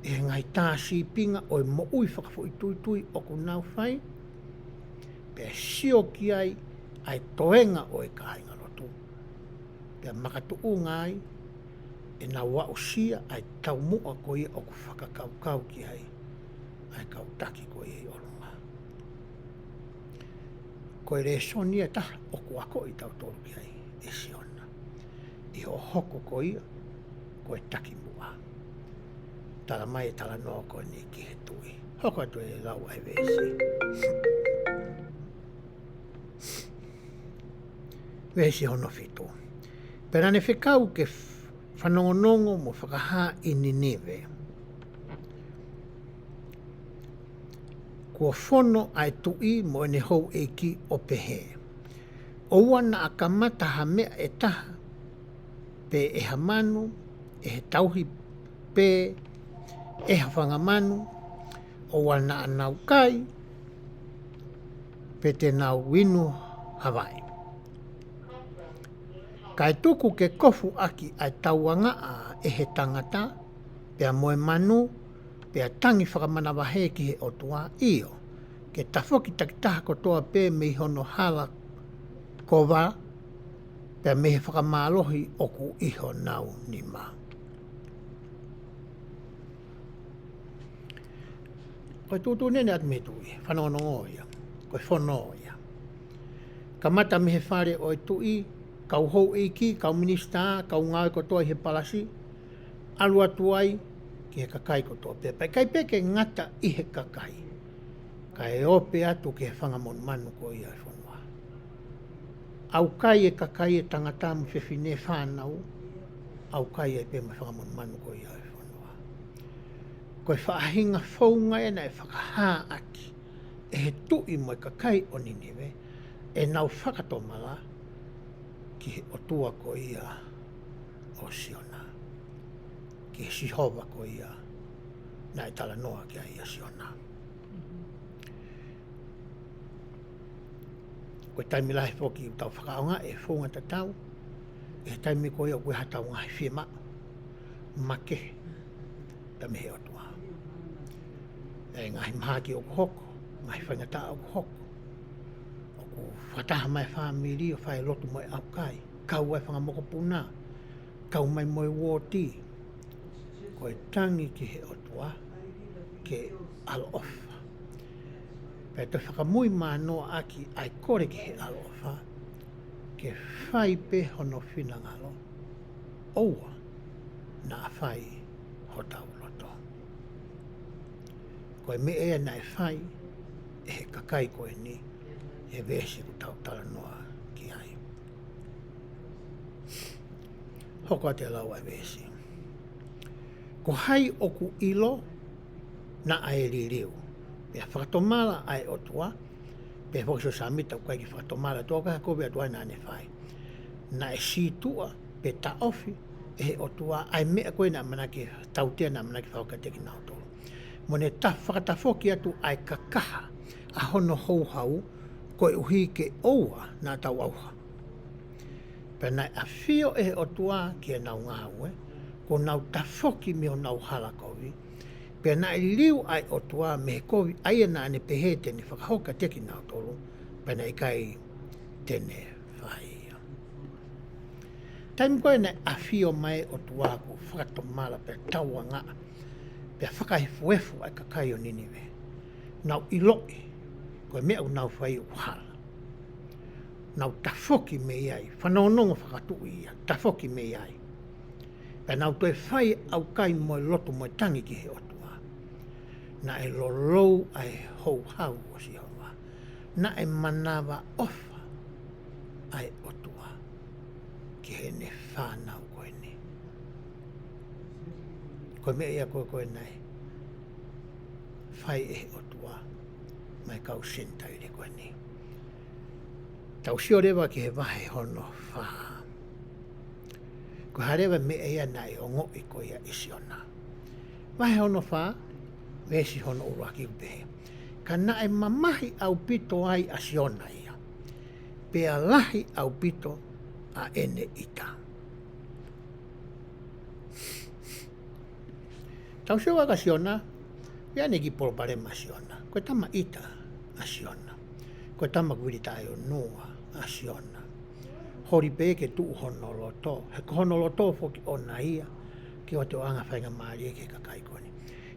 Speaker 1: E he ngahi tāsi pinga o e mo ui whakafo i tui o ku nau whai. Pe sio ki ai toenga o e kāinga rotu. Pe makatu u ngai e nā wau sia ai tau mua ko ia o ku whakakaukau ki ai kautaki ko ia i olunga. Ko e re sonia taha o ku ako i tau toru ki ai e SIONA. I o hoko ko ia ko e taki mua. Tala mai e tala noa ko ni ki he tui. Hoko atu e lau ai vesi. Vesi hono fitu. Pera ne whekau ke whanongonongo mo whakaha i Ninive. Kua whono ai tui mo ene hou e ki o pehe. Oua na akamata ha mea e taha. Pe e ha manu, e he tauhi pe, e ha whangamanu. Oua na anau kai, pe te nau winu Hawaii. Kai tuku ke kofu aki ai tauanga a e he tangata, pea moe manu, pea tangi whakamanawa he ki he otua io, ke tafoki takitaha kotoa pe me hono hala kova, pea me he whakamalohi oku iho nau ni ma. Koe tūtū nene at me tui, whanonongo ia, koe whono ia. Kamata me he whare o e tui, kau hou eiki, kau minista, kau ngāi kotoa i he palasi, alu atu ai ki he kakai kotoa pe. Pai kai pe ke ngata i he kakai. Ka e ope atu ki he whangamon manu ko ia e whanua. au kai e kakai e tangata mu whiwhine whanau, au kai e pe mai whakamon manu ko ia e whanua. Koe whaahinga whaunga e na e whakahā aki, e he tui mo e kakai o Ninive, e nau whakatomala ki he otua ko ia o SIONA. Ki he sihova ko ia na e tala noa ki a ia SIONA. Koe taimi lahi whoki u tau whakaonga e whonga tatau, e taimi ko ia koe hatau ngahi whima, make, ta me he otua. E ngahi mahaki o kuhoko, ngahi whaingata o kuhoko, o ku whataha mai whamiri o whai lotu mo e au kai, kau ai whangamoko puna, kau mai mo e wōti, koe tangi ki he otua, ke Alo'Ofa. Pea te whakamui mānoa aki ai kore ki he Alo'Ofa, ke whai pe hono whinangalo, oua na whai ho tau loto. Koe me ea na e whai, e he kakai koe ni, e vesi ku tau tala noa ki ai. Hoko a te lau ai vesi. Ko hai oku ilo, na ai ririu. Pea whakatomala ai otua, pea whakasio sa mita koe ki whakatomala toka kowe atua na ne whai. Na e situa, pe ta ofi, e he otua, ai mea koe na manaki, tautia na manaki whakateki nao tolo. Mo ne ta whakatafoki atu ai kakaha, a hono houhau, koe uhi ke oua na tau auha. Pea na a whio e he otua ki e nau ngāue, ko nau tafoki me o nau halakovi, pea na i liu ai otua me he kovi aia na ane pehe tene whakahoka teki nao tolu, pea na i kai tene whaia. Taimi koe na a whio mai otua ku whakatomala pea taua ngā, pea whakahefuefu ai kakai o Ninive. Nau iloi, koe mea u nau whai u hala. Nau tafoki me iai, whanaonongo whakatu ia, tafoki me iai. Pea nau toi whai au kai moe loto moe tangi ki he otua. Na e lolou ai hou hau o Sihova. Na e manawa ofa ai otua ki he ne whanau koe ni. Koe mea ia koe nei, whai e he otua mai kau sentai re koe ni. Tau sio rewa ki he wahe hono whaa. Ko harewa me ea nai o ngoi ko ia i SIONA. Wahe hono whaa, vesi hono uruaki upehe. Ka nae mamahi au pito ai a SIONA ia. Pea lahi au pito a ene ita. Tau sio waka SIONA, ia neki polparema SIONA. Koe tama ita a SIONA. Koe tama kuirita ai o noa a SIONA. Hori pe ke tu hono loto. He hono loto foki ona ia. Ke o te oanga whainga maari e ke kakai koni.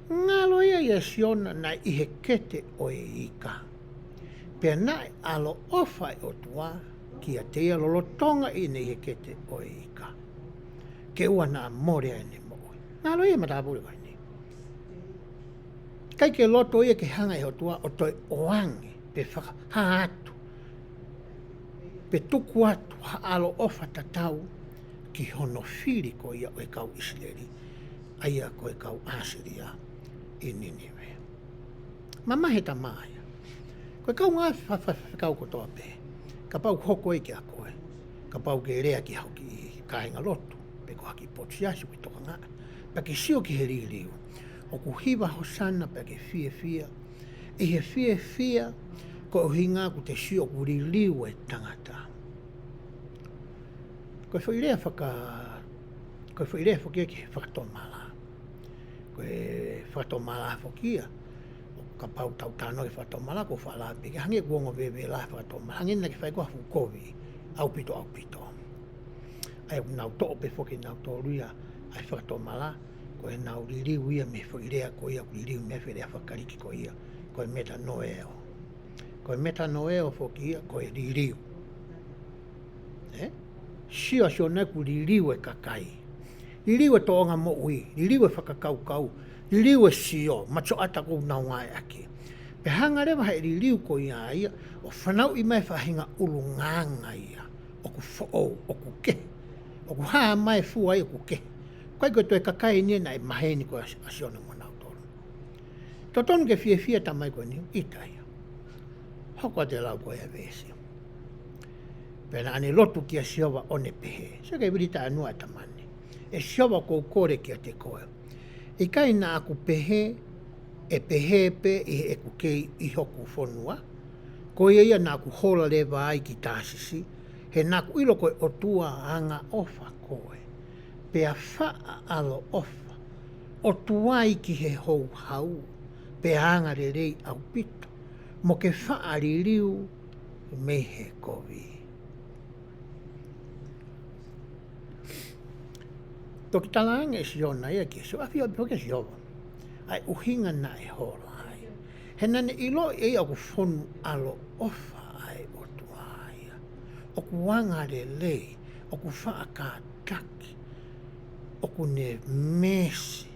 Speaker 1: Ngalo ia SIONA na i he kete o e ika. Pea nai Alo'Ofa o tua ki a te ia lolotonga i ne i he kete o e ika. Ke ua na more ai ne moe. Ngalo ia matapuri kai ni. Kai ke loto ia ke hanga i ho tua o toi oange pe whakaatu. Pe tuku atu ha Alo'Ofa tatau ki hono whiri ko ia o e kau Israeli, aia ko e kau Asiria i Ninive. Mamahe ta maia. Ko e kau ngā whakau ko toa pe. Ka pau hoko e ki a koe. Ka pau ke rea ki hau ki kāinga lotu. Pe ko haki potsiasu ki toka ngā. Pa ki sio ki he ririu. O ku hiwa hosana pa ke Fiefia. E he Fiefia ko hinga ku te sio ku ririu e tangata. Koe whairea whakia ki he whakatomala. Koe whakatomala whakia. Ka pau tau tāno ki whakatomala ko whala peke. Hange kuongo wewe la whakatomala. Hange na ki whaikoa fukovi. Au pito. Ai nau to'o pe whoki nau tō ruia. Ai whakatomala. Koe nau ririu ia me whairea ko ia. Ku ririu me whairea whakariki ko ia. Koe meta noeo. Koe meta noeo whoki ia. Koe ririu. Sio ku ririu e kakai. Ririu e toonga mo ui. Ririu e whakakau. Ririu e sio. Macho ata kou nau ngai aki. Pe hanga rewa hei ririu ko ia ia. O whanau i mai whahinga ulu nganga ia. oku fo'ou, oku ke. Oku haa mai fua ai oku ke. Kai koe toi kakai ni na e maheni koe asiona mo nau tolu. Totonu ke Fiefia tamai koe ni, ita ia. Hoko te lau koe a vesi. Pena ane lotu kia siova one pehe. Se kei wirita anua tamani. E siova kou kore kia te koe. I kai na aku pehe, e pehe pe i eku kei i hoku fonua. Ko ia na aku hola lewa ai ki tāsisi. He na aku ilo koe o tua anga ofa koe. Pea faa Alo'Ofa. O tuai ki he hou hau. Pea anga re rei au pito. Mo ke faa ririu me he kovi. Toki talanga e SIONA ia ki so afia poke siova. Ai uhinga na e hola ai. He nane ilo e aku fonu Alo'Ofa ai o tuaia. Oku wanga re lei. Oku faa ka taki. Oku ne mesi.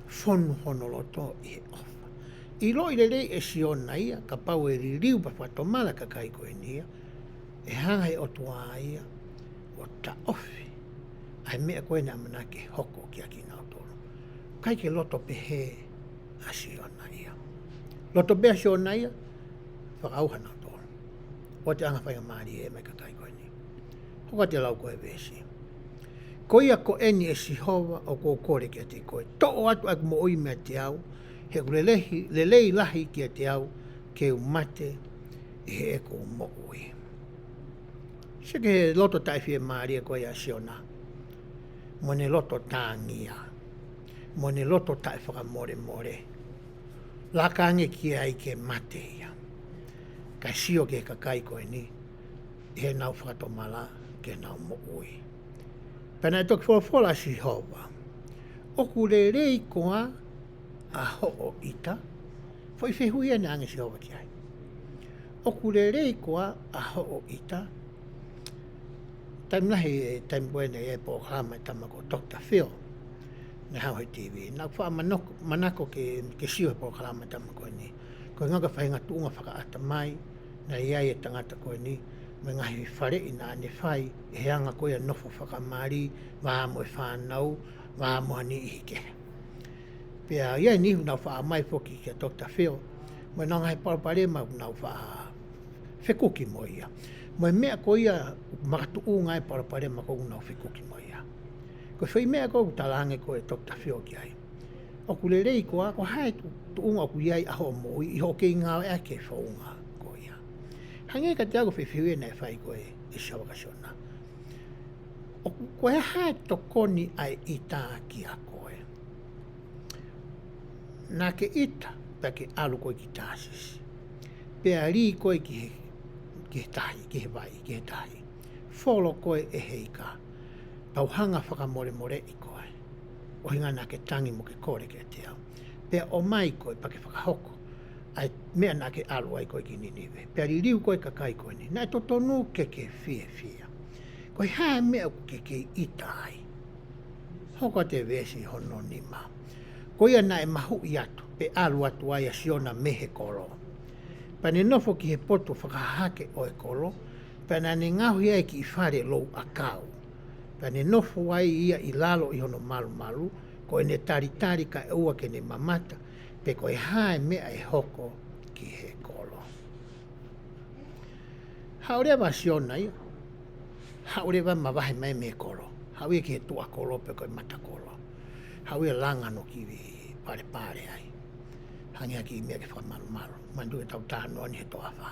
Speaker 1: Fonu honoloto i he ofa. Ilo i le rei e SIONA ia. Ka pau e ririu pa whatomala ka kai koe nia. E hanga he o tuaia. O ta ofi, ai mea koe na mana ke hoko ki aki nau tolu. Kai ke loto pehe a SIONA ia. Loto pehe a SIONA ia, whakauha nau tolu. O te anga whainga maari e mai ka kai koe ni. Hoka te lau koe vesi. Ko ia ko eni e sihova o ko kore ki a te koe. To'o atu aku mo oi mea te au, he ku lelei lahi ki a te au, ke umate e he eko mo oi. Se ke loto tai fie maari koe a SIONA. Mo ne loto tāngia. Mo ne loto tai whakamore more. Lakange ki ai ke mate ia. Kai sio ke kakai koe ni. He nau whakatomala ke nau mo ui. Pena e toki whola si hova. Oku le rei koa a ho'o ita. Foi whehui ane ange si hova ki ai. Oku le rei koa a ho'o ita. Taim nahi taim buene e po hama tama ko Dr. Phil na hau he TV. Na wha manako ke siwe po hama tama koe ni. Koe ngaka whainga tuunga whakaata mai na iai e tangata koe ni. Me ngahi whare ina ane whai e heanga koe a nofo whakamari waa mo e whanau, waa mo ani i hike. Pea iai nihu nau wha mai poki ke Dr. Phil. Mo e nonga he parapare ma nau wha whekuki mo ia. Mo e mea ko ia makatu ngai parapare ma ko nau whikuki mo ia. Ko whai mea ko talange ko e Dr. Phil ki ai. O ku le rei ko a ko hae tu unga ku iai aho mo i hoke i ngā ea ke whaunga ko ia. Hange ka te ako whiwhiwe nei whai ko e SIONA SIONA. O ko he hae tokoni ai i tā ki a koe. Nā ke ita pa ke alu koe ki tāsisi. Pea ri koe ki he tahi, ki he vai, ki he tahi. Wholo koe e heika. Pau hanga whakamore more i koe. O hinga nā ke tangi mo ke kore ke te au. Pea o mai koe pa ke whakahoko. Ai mea nā ke alu ai koe ki niniwe. Pea ririu koe kakai koe ni. Nā e totonu ke Fiefia. Koe hae mea ke itai. Hoko te vesi hono ni ma. Koe ia nā e mahu i atu. Pe alu atu ai a SIONA mehe kolo. Pane nofo ki he poto whakahake o e kolo, pane ne ngahui ai ki i whare lou a kau. Pane nofo ai ia i lalo i hono malu malu, ko e ne taritari ka e ua ke ne mamata, pe ko e hae mea e hoko ki he kolo. Haurewa SIONA ia, haurewa mawahe mai me kolo, hauia ki he tua kolo pe ko e mata kolo, hauia langano ki pare pare ai. Hangia ki mea ke whakamalu-malu. Mandu e tau tānoa ni he toa wha.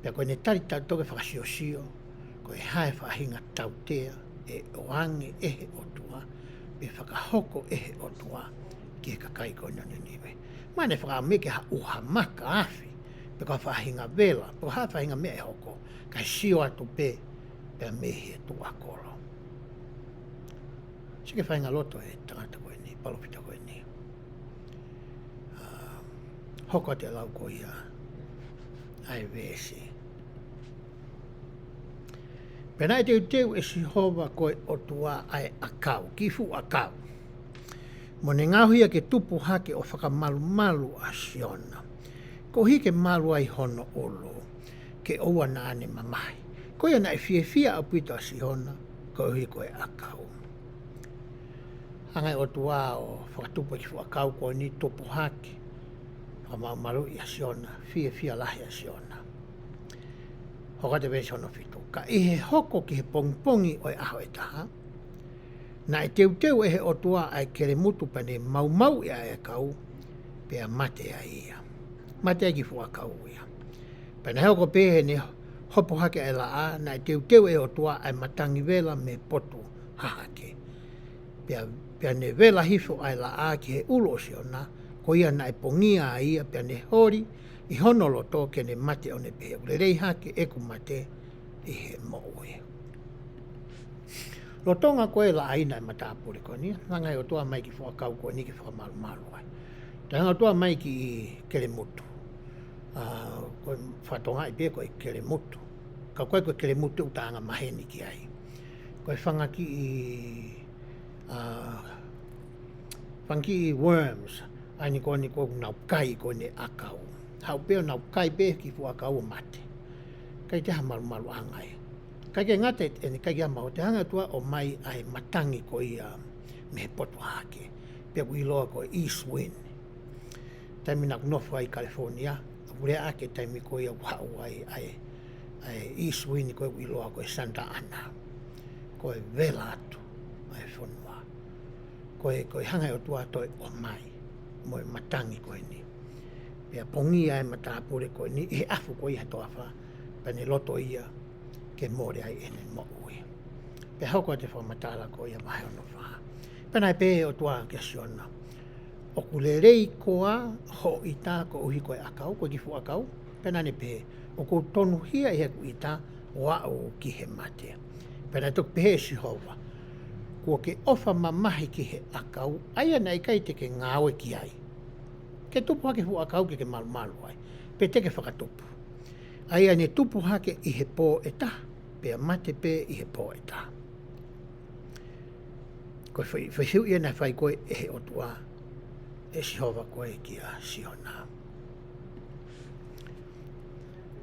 Speaker 1: Pea koe ne tari tau toke whakasio-sio, koe hae whahinga tau tea e oange ehe o tua, pe whakahoko ehe o tua ki he kakai koe nani niwe. Mane whakameke ha uha maka afi, pe koe whahinga vela, pe koe whahinga mea e hoko, kai sio atu pe, pea mehi e tua kolo. Sike whahinga loto e tangata koe ni, palopita koe ni. Hoko te lau ko ia ai vesi. Pena e teu e sihova koe o tua ai akau, kifu akau. Mo ne ngahuia ke tupu hake o whakamalu malu a SIONA. Ko hike malu ai hono olo. ke oua na ane mamai. Koia na e Fiefia o pito a SIONA, ko hui koe akau. Hangai o tua o whakatupa ki whakau ko ni topo hake, whamaumaru i a SIONA, Fiefia lahi a SIONA. Hoka te vese ono fito. Ka ihe hoko ki he pongpongi o e aho e taha, na e teu e he o tua ai kere mutu pane mau ia e kau, pea mate a ia. Mate a ki whakau ia. Pena heo pehe ne hopo hake e la a, na e teu e o tua ai matangi vela me potu hahake. Pea ne vela hifo ai la a ki he ulo o SIONA, ko ia na e pongia a ia, pea ne hori, i honolo tō ke ne mate o ne pehe. Ule rei hake e ku mate i he mo'ue. Lo tonga koe la aina e matapure ko ni, nanga o tua mai ki whakau ko ni ki whakamalu ai. Tanga tua mai ki kere mutu. Koe whatonga i pia koe kere mutu. Ka koe koe kere mutu utanga maheni ki ai. Koe whangaki i worms, aini koe ni koe nau kai koe ne akau. Hau peo nau kai pia ki whakau o mate. Kai te ha malu angai. Kai ke ngate eni kai kia mau te hanga tua o mai ai matangi ko ia me potu hake. Pea kui loa ko east wind. Taimi nak nofu ai California. Ure ake taimi ko ia wau ai east wind ko kui loa ko Santa Ana. Ko e vela atu ai whonua. Ko e hanga o tua toi o mai. Mo e matangi ko ni. Pea pongi ai matapure ko ni. E afu ko ia toa wha. Pane loto ia. Ke mōre ai ene mo'ui. Pe hauko te whamatala ko ia mahe ono wha. Pena e pēhe o tua ke SIONA. O kulerei koa ho i tā ko uhi koe akau, ko ki fu akau. Pena ne pēhe. O ko tonu hia i heku i tā wao ki he mate. Pena tuk pēhe Sihova. Kua ke ofa mamahi ki he akau, aia nei kai te ke ngāwe ki ai. Ke tupu hake fu akau ke malu ai. Pe te ke whakatupu. Aia ne tupu hake i he pō e tā. Pea mate pē i he pō e tā. Koe whaisiu ia na whai koe e he o tua e Sihova koe ki a SIONA.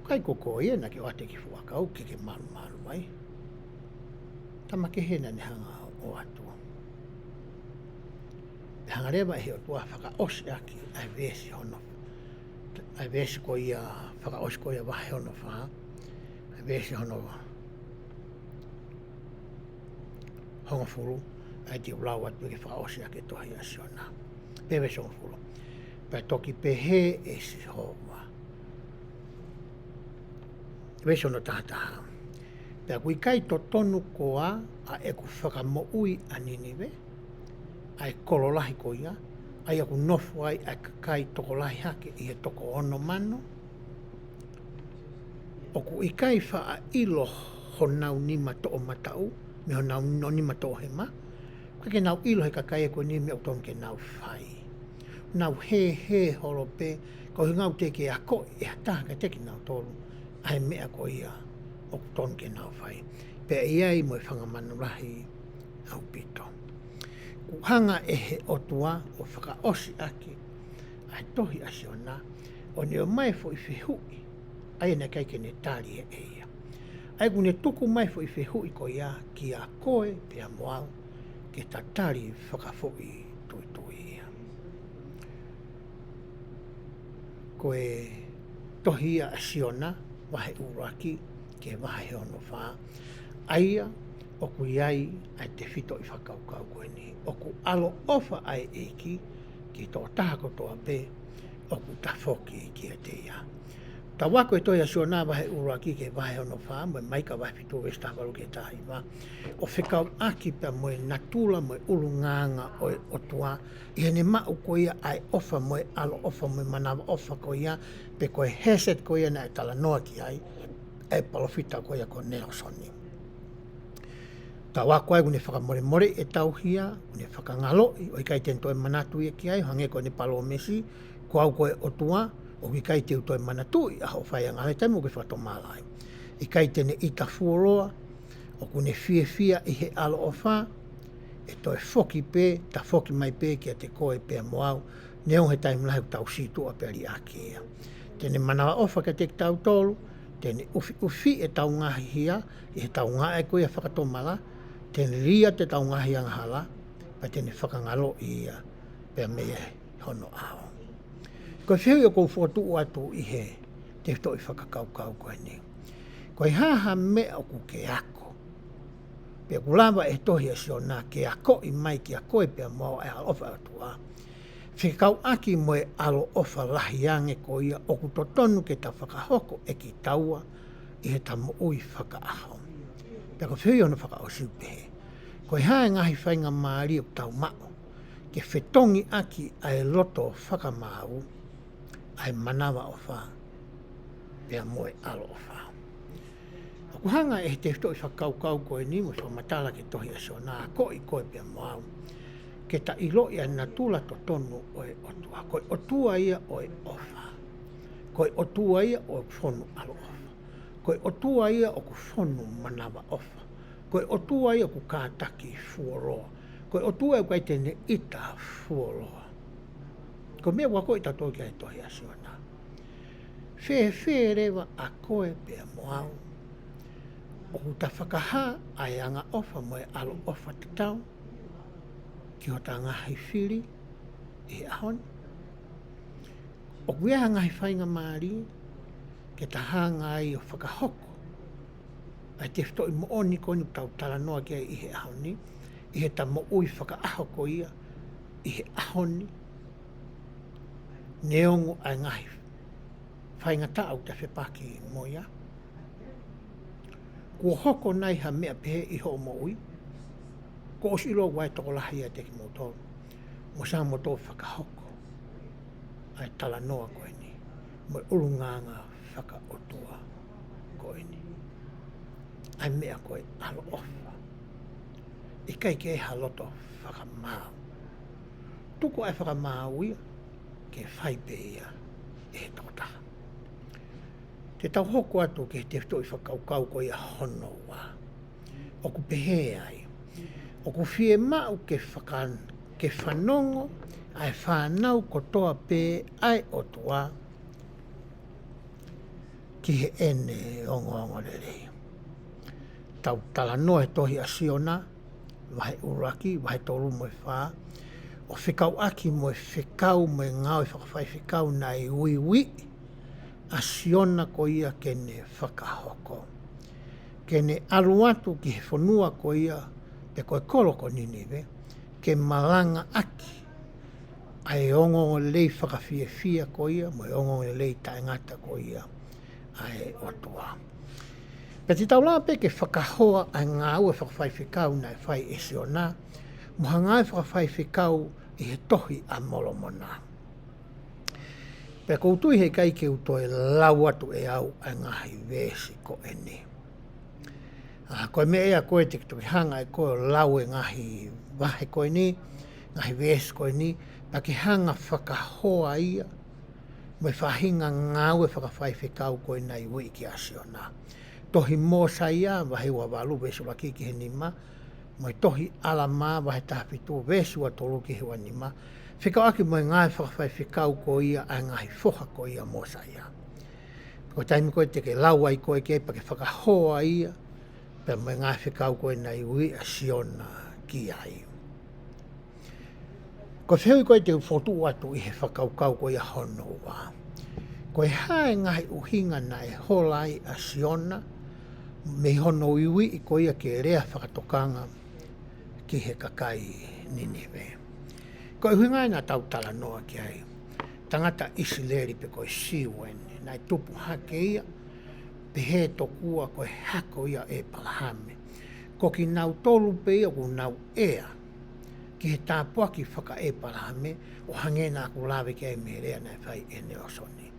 Speaker 1: Kai koko ia na ki o ate ki whakau ke malu ai. Tama ke hena ne hanga o atua. E hanga rewa e he o tua whaka osi aki ai vesi hono. Ai vesi ko ia whaka osi ko ia wahe hono wha. Ai vesi hono honga furu, ai te ulau atu ke whaosi ake tohi a SIONA. Pewe honga furu. Pai toki pehe e Sihova. Weso no tahataha. Pea kui kai to tonu koa a eku whakamoui a Ninive, ai kololahi ko ia, ai aku nofu ai a kai tokolahi hake i he toko ono mano. Oku i kai wha a ilo honau nima to o matau, me ho nau noni mato he ma. Kwa ke nau ilo he kakai e koe ni me au tonu ke nau whai. Nau he holo pe, ko hi ngau te ke a koe e hata ka teki nau tolu. Ai mea ko ia o tonu ke nau whai. Pe iai mo e whangamanu rahi au pito. Ku hanga e he otua o whaka osi aki. Ai tohi a SIONA, o ni o mai fo i whihui. Ai na kai ke ne tali e eia. Ai kune tuku mai fo i whihui ko ia ki a koe pia moau ke ta tali whakafoi tui ia. Koe tohi a SIONA wahe uraki ke wahe ono wha. Aia o ku iai ai te whito i whakaukau koe ni. O ku Alo'Ofa ai eki ki tō tahako toa pe o ku tafoki ki a te ia. Ta wako e toi a SIONA wahe uraki ke wahe ono wha, moe MAIKA wahe whitu westawaru ke tahi wa. O whikau aki pa moe natula moe ulu nganga o tua. I hene mau ko ia ai ofa moe Alo'Ofa moe manawa ofa ko ia, pe koe heset ko ia na e tala noa ki ai, e palofita ko ia ko Nelsoni. Ta wako ai kune whakamore e tauhia, kune whakangaloi, o i kai tento e manatu ia ki ai, hange ko ne palo mesi, ko au koe o tua, o i kai te uto e manatui, a ho whai anga, hei taimu ke whatomala ai. I kai tene i ta fuoloa, o kune Fiefia i he Alo'Ofa, e toi foki pe, ta foki mai pe ki a te koe pe a moau, neo he taimu lahi tau situ a pe ali ake ia. Tene manawa ofa ka te tau tolu, tēne ufi e taungahi hia, i he taunga e koe a whakatomala, tēne ria te taungahi angahala, pa tēne whakangalo i ia, pēr mea hono ao. Koe whiu o kou whotu atu i he, te toi whakakaukau koe ni. Koe haha mea o ku ke ako. Pea kulawa e tohi a SIONA ke ako i mai ki a koe pea mau e Alo'Ofa atua. Whikau aki mo e Alo'Ofa lahi ange ko ia o ku totonu ke ta whakahoko e ki taua i he tamu ui whakaaho. Pea ko whiu ono whakaosiu pehe. Koe hae ngahi whainga maari o tau mao. Ke whetongi aki ai loto whakamau ai manawa o wha. Pea mo e Alo'Ofa. Aku hanga e te toi whakaukau koe ni mo so matala ke tohi a SIONA ko i koe pia moau. Ke ta ilo ia na tula to tonu o e otua. Koe otua ia o e ofa. Koe otua ia o e whonu Alo'Ofa. Koe otua ia o ku whonu manawa ofa. Koe otua ia ku kātaki fuoroa. Koe otua ia kai tene ita fuoroa. Koe mea wako i tato kia e tohi a SIONA. Whe rewa a koe pia moau. O ku ta whakaha ai anga ofa mo e Alo'Ofa te tau. Ki o ta ngahi whiri e ahon. O ku ea ngahi whainga maari ke ta hanga ai o whakahoko. Ai te whito i mo oni koni tau tala noa kia i he ahoni. I he ta mo ui whakaahoko ia i he ahoni. Neongo ai ngahi whainga ta au te whepaki mo ia. Kua hoko nei ha mea pehe i ho mo ui. Ko o silo wai toko lahi a teki mo tō. Mo sa mo tō whakahoko. Ai tala noa koe ni. Mo urunganga whakaotua koe ni. Ai mea koe Alo'Ofa. I kai ke ha loto whakamau. Tuko ai whakamau ia. Ke whaipe ia e he tokotaha. Te tau hoko atu ke te toi whakaukau ko ia hono wā. O ku pehe ai. O ku whie mau ke whanongo ai whanau kotoa pē ai o tua. Ki he ene ongo rerei. Tau tala noe tohi a SIONA. Wahe uraki, wahe toru mo e whā. O whikau aki mo e whikau mo e ngau e whakawhai whikau nai ui. A SIONA ko ia kene whakahoko. Kene alu atu ki he whanua ko ia te koe koloko niniwe. Ke malanga aki. Ai ongo lei whakawhiewhia ko ia. Mo e ongo lei taingata ko ia. Ai otua. Peti tau lape ke whakahoa ai ngā ua whakawhai whikau nai whai e SIONA. Mo hangai whakawhai whikau i he tohi a molomona. Pea koutui hei kai ke utoe lau atu e au ai ngahi wēsi ko e ni. Koe me ea koe te kitoki hanga e koe lau e ngahi wahe koe ni, ngahi wēsi koe ni, pa ke hanga whakahoa ia, mo e whahinga ngau e whakawhai whikau koe nei ui ki a SIONA. Tohi mōsa ia, wahe ua walu wēsi waki ki he nima, mo e tohi ala mā wahe tahpitu wēsi ua tolu ki he wa nima, whikau aki mo e ngai whakawhai whikau ko ia ai ngahi whoha ko ia mōsa ia. Ko taimi koe te ke lau ai koe ke pa ke whakahoa ia, pe mo e ngai whikau koe nei ui a SIONA ki ai. Ko whiu koe te whotu atu i he whakaukau ko ia hono wā. Ko e hae ngahi uhinga nei holai a SIONA, me hono iwi i ko ia ke rea whakatokanga ki he kakai niniwe. Ko e huingai nā tau tala noa ki ai. Tangata isileri pe koe siwen. Nai tupu hake ia. Pe he tokua koe hako ia e palahame. Ko ki nau tolu pe ia ku nau ea. Ki he tāpuaki whaka e palahame. O hange nā ku lawe ki ai me rea nai whai e neosoni.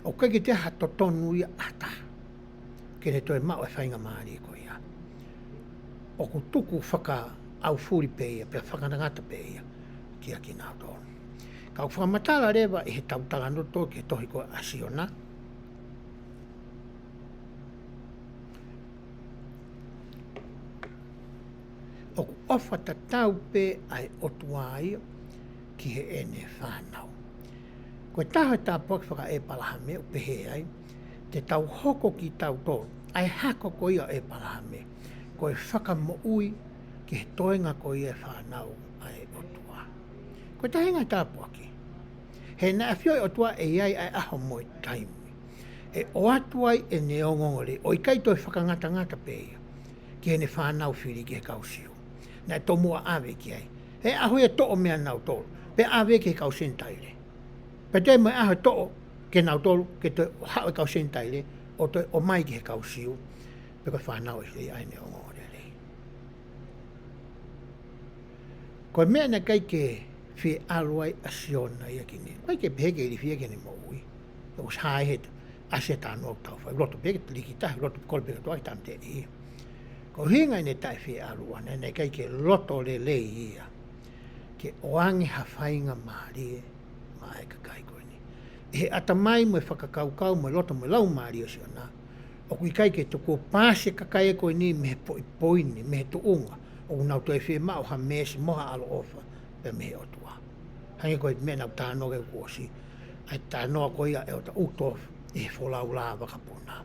Speaker 1: O kai ki te ha totonu ia ata. Kene toi mao e whainga maari ko ia. O ku tuku whaka au furi pe ia. Pe whakanangata pe ia. Kia ki nā tōnu. Kau whakamatala rewa i he tautala noto ki he tohi koe a SIONA. O ku ofa ta tau pe ai otua ia ki he ene whanau. Koe taho tā poki whaka e palahame o pehe ai. te tau hoko ki tau tolu, ai hako ko ia e palame, ko e whakamo ui, ki he toenga ko ia e whanau ai otua. Ko te henga tāpua ki. He na awhioi otua e iai ai aho moi taimi. E o atuai e ne ongongore, o i kaito e whakangata ngata pēia, ki he ne whanau whiri ki he kausiu. Na e tomua awe ki ai. He aho e to'o mea nau tolu, pe awe ki he kausentaile. Pe te mai aho to'o ke nau tolu, ke te hao e kausentaile, o mai ki he kausiu, pe koe whanau e hili ai ne ongongore rei. Koe mea na kai ke whi aluai a SIONA ia ki ne. Kai ke peheke ili whia ki ne mo ui. E was hae heta. Ase tā noa tau whai. Roto peke liki tahi, roto kolpeka toa ki tam te i. Ko hinga i ne tai whi alua, ne kai ke loto le le ia. Ke oangi ha whainga maarie, MAIKA kai koe ni. E ata mai mo e whakakaukau, mo loto mo lau maarie o SIONA. O kui kai ke tuko pāse kakai e koe ni me he poini, me he tuunga. O nau toi whi mao ha mesi moha Alo'Ofa, pe me he otua. Hangi koe me nau tānoa ke kuosi. Ai tānoa koe ia e o ta utof, e wholau la wakapuna.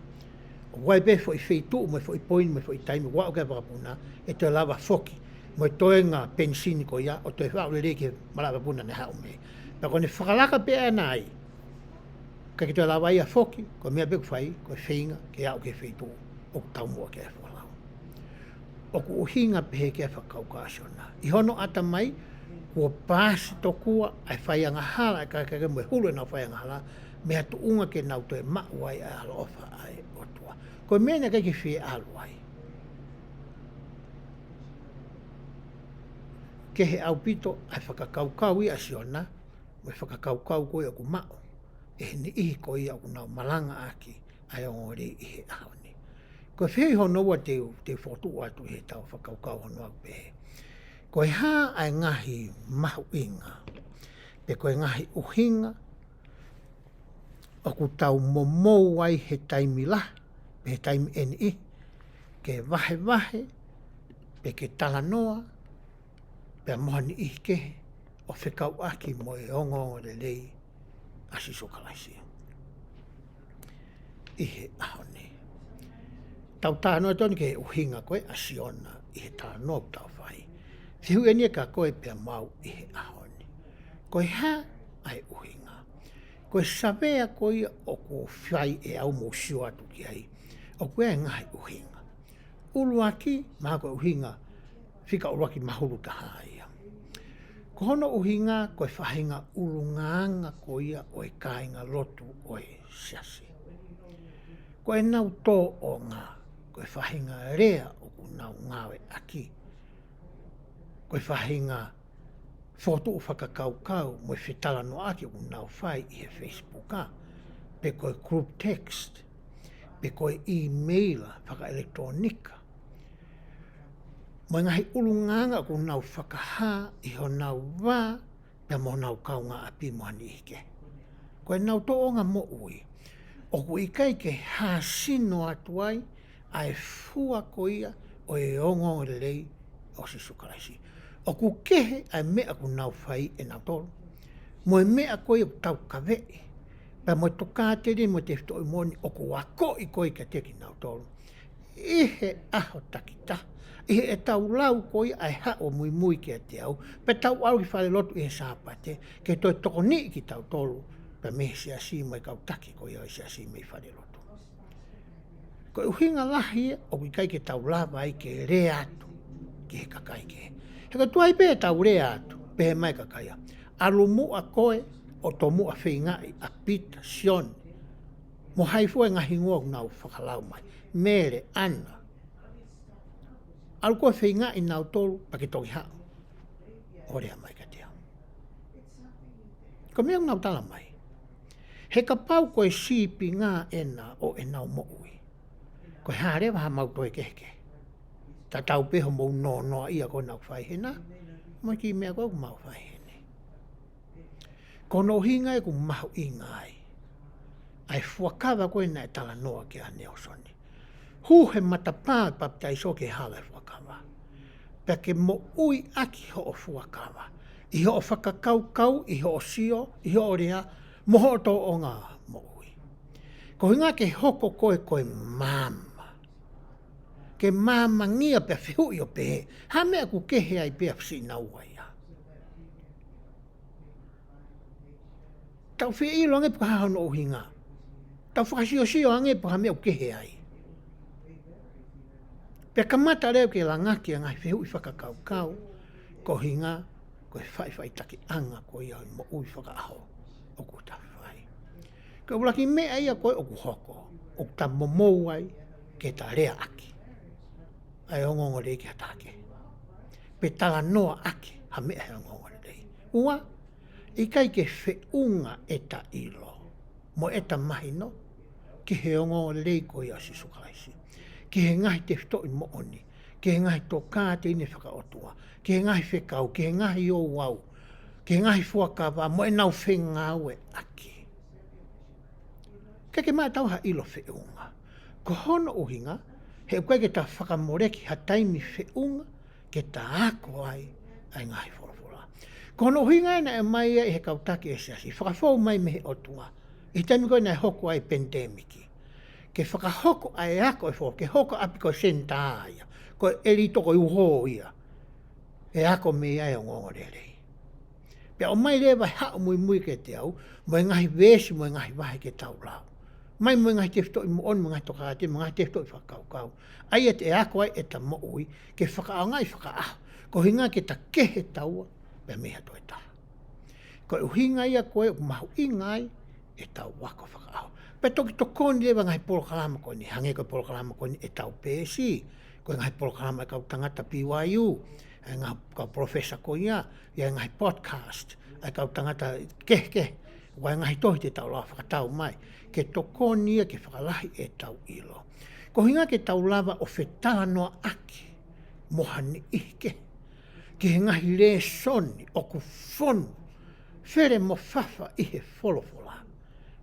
Speaker 1: O wai pe fo i wheitu, mo i fo i poini, mo i fo i taimi, wao ke wakapuna, e te lava foki. Mo i toenga pensini ko ia, o te whao le reke malawa puna ne hao me. Pa kone whakalaka pe anai, ka ki te lava ia foki, ko mea beku whai, ko e whinga, ke au ke wheitu, o tau mua ke whalau. O ku uhinga pehe ke whakauka SIONA. I hono ata mai, kua pāsi tokua, ai whaianga hala, ai kakake mo e hulu e nau whaianga hala, mea tuunga ke nau toe mauai ai Alo'Ofa ai otua. Ko mea kai ki whi aluai. Ke he au pito ai whakakaukau i a SIONA, mo e whakakaukau koe o ku mao, e he ni ihi koe i a ku nau malanga aki, ai ongore i he ahoni. Ko e whii honoa te whotu atu he tau whakaukau honoa pehe. Ko e hā ai ngahi mahu inga, pe ko e ngahi uhinga, o ku tau momou ai he taimi la, pe he taimi eni, ke vahe, pe ke talanoa, pe a moha ni ihi kehe, o whekau aki mo e ongo le lei, asi sokalaisi. I he ahoni. Tau tānoa toni ke he uhinga koe a SIONA, i he tānoa tau whai. Whihu e nia ka koe pe a mau i he ahoni. Koe hā ai uhinga. Koe savea koe o ko whai e au mo sio atu ki ai. O koe e ngahi uhinga. Ulu aki, maha koe uhinga, whika uruaki mahuru taha ia. Ko hono uhinga, koe whahinga ulu nganga koe o e kāinga lotu o e siasi. Koe nau tō o ngā, koe whahinga rea o ku nau ngawe aki. Koe whahinga whotu o whakakaukau mo e whetala no aki o ku nau whai i he Facebook a. Pe koe group text, pe koe e-maila, whaka-elektronika. Mo ngahi ulunganga ku nau whakaha i ho nau wā, pe mo nau kaunga api mohani ike. Koe nau tō o ngā mo ui. O ku ikai ke hāsino atu ai, ai fua ko ia o e ongo lei o si sukaraisi. O ku kehe ai mea ku nau whai e nau tolu. Mo e mea koe o tau kawei. Pa mo toka te rin mo te whito i moni o ku wako i koe ka te ki nau tolu. Ihe aho takita. Ihe e tau lau koe ai hao mui mui ki a te au. Pa tau au ki whare lotu i he sāpate. Ke toi toko ni ki tau tolu. Pa me se asi mai kau taki ko ia se asi mai whare lotu. Ko uhinga lahi o ki kai ke tau lava ai ke re atu ki he kakai ke. He ka tuai pe tau re atu pe he mai kakaya. Alu mua koe o to mua whingai a pita SIONA. Mo haifua ngahi ngua nau whakalau mai. Mere ana. Alu koe whingai nau tolu pa ke toki hao. Orea mai ka tea. Ko mea nau tala mai. He ka pau koe sipi ngā ena o e nau mo ui. Koe hārewa ha mau toi keke. Ta tau peho mou no noa ia ko nau whai hena. Mo ki mea koe ku mau whai hene. Ko no hinga e ku mahu i ngai. Ai fuakawa koe nai tala noa ke a neosoni. Hu he matapā papitai so ke hala e fuakawa. Pea ke mo ui aki ho o fuakawa. I ho o whakakaukau, i ho o sio, i ho o rea, moho to o ngā mo ui. Ko hinga ke hoko koe mama. Ke mama ngia pe whiu i o pe. Ha mea ku kehe ai pe si na uai. Tau whiu i lo nge puka hano o hinga. Tau whakasio ange puka mea u kehe ai. Pe kamata reo ke la ngaki a ngai whiu i whakakau. Ko hinga, ko whai take anga ko ia mo ui whakaaho. O ku ta whai. Ko ulaki mea ia koe o ku hoko. O ku ta momou ai ke ta rea aki. Ai ongongo rei ki hatake. Pe tala noa aki ha mea he ongongo rei. Ua, i kai ke whiunga e ta ilo. Mo e ta mahino, ki he ongongo rei ko ia sisukaisi. Ki he ngahi te whito i mo oni. Ki he ngahi tō kā te ine whakaotua. Ki he ngahi whekau, ki he ngahi o wau. Ki he ngahi fuakawa, mo e nau whengau e aki. Keke mai tau ha ilo whiunga. Ko hono uhinga, he koe ke ta whakamoreki ha taimi whiunga, ke ta ako ai ngahi whorofora. Ko hono uhinga ena e mai e he kautaki e seasi, whakafou mai me he otua. I taimi koe nei hoko ai pandemiki. Ke whakahoko ai ako e whoro, ke hoko api koe senta aia, koe eri toko i uho ia. E ako me ai o ngongorerei. Pea o mai rewa hao mui ke te au, mo e ngahi vesi, mo e ngahi wahi ke tau lau. Mai mo e ngahi te whito i mo on, mo ngahi toka ate, mo ngahi te whito i whakaukau. Ai e ako ai e ta mo ui, ke whakaangai whakaaho. Ko hinga ke ta kehe taua, pea meha to e taha. Ko e uhinga ia koe, o mahu ingai, e tau wako whakaaho. Pe toki tokoni rewa ngahi polo kalama koe ni, hange koe polo kalama koe ni e tau pēsi. Koe ngahi polo kalama e kau tangata PYU, e ngahi kau professor koe ia, ia ngahi podcast, e kau tangata keh, wai ngahi tohi te tau lawa whakatau mai. Ke tokoni ia ke whakalahi e tau ilo. Ko hinga ke tau lava o whetala noa aki, mohani ike. Ki he ngahi le soni o ku whonu, where mo whawha i he wholofola.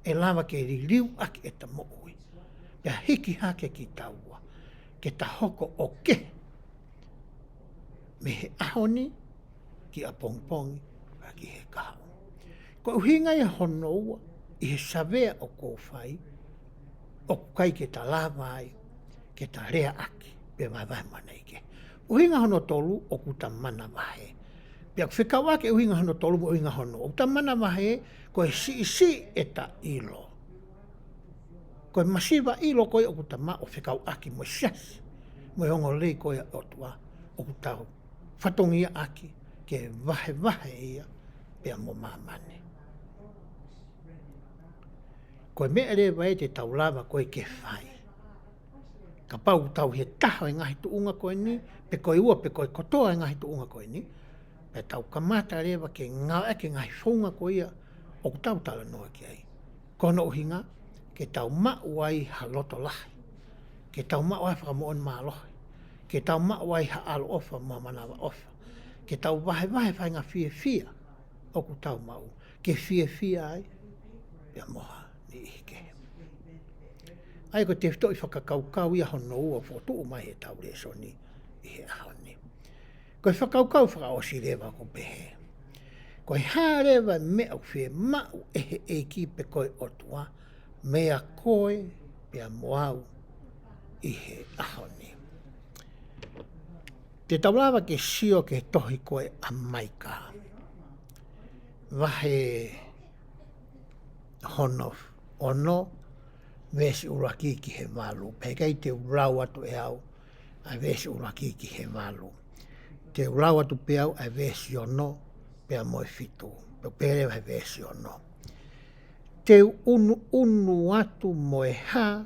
Speaker 1: E lava ke ririu aki e ta mo ui. Pea hiki hake ki taua, ke ta hoko o ke. Me he ahoni ki a pongpongi, a ki he kahau. Ko uhinga i honoua, i he savea o kōwhai, o kai ke ta lava ai, ke ta rea aki, pe mai vai mana ike. Uhinga hono tolu, o ku ta mana wahe. Pea whikau ake uhinga hono tolu, mo uhinga hono. O ta mana wahe, ko e si e ta ilo. Ko e masiva ilo koe o ku ta ma o whikau aki mo siasi. Mo e ongo lei koe o tua, o ku tau. Whatongia aki, ke wahe ia, pea mo mamane. Koe mea rewa e te tau lava koe ke whai. Ka pau tau he taho e ngahi tuunga koe ni, pe koe ua pe koe kotoa e ngahi tuunga koe ni, pe tau kamata rewa ke ngau eke ngahi whaunga koe ia, o ku tau tala noa ki ai. Kono uhinga, ke tau mau ai ha loto lahi, ke tau mau ai whakamoon mālohi, ke tau mau ai ha Alo'Ofa mua manawa ofa, ke tau wahe whai ngā Fiefia, o ku tau mau, ke Fiefia ai, pia moha. Ai ko te whito i whakakaukau ia hono ua whotu mai he tau re soni i he ahoni. Ko i whakaukau whakaosi rewa ko pehe. Ko i hā rewa mea whee mau e he eiki pe koe otua, mea koe pia moau i he ahoni. Te taulawa ke sio ke tohi koe a MAIKA. Wahe hono ono, vesi uraki ki he walu. Pekai te urau atu e au, ai vesi uraki ki he walu. Te urau atu pe au, ai vesi ono, pea moe fitu. Pe pere ai vesi ono. Te unu atu moe ha,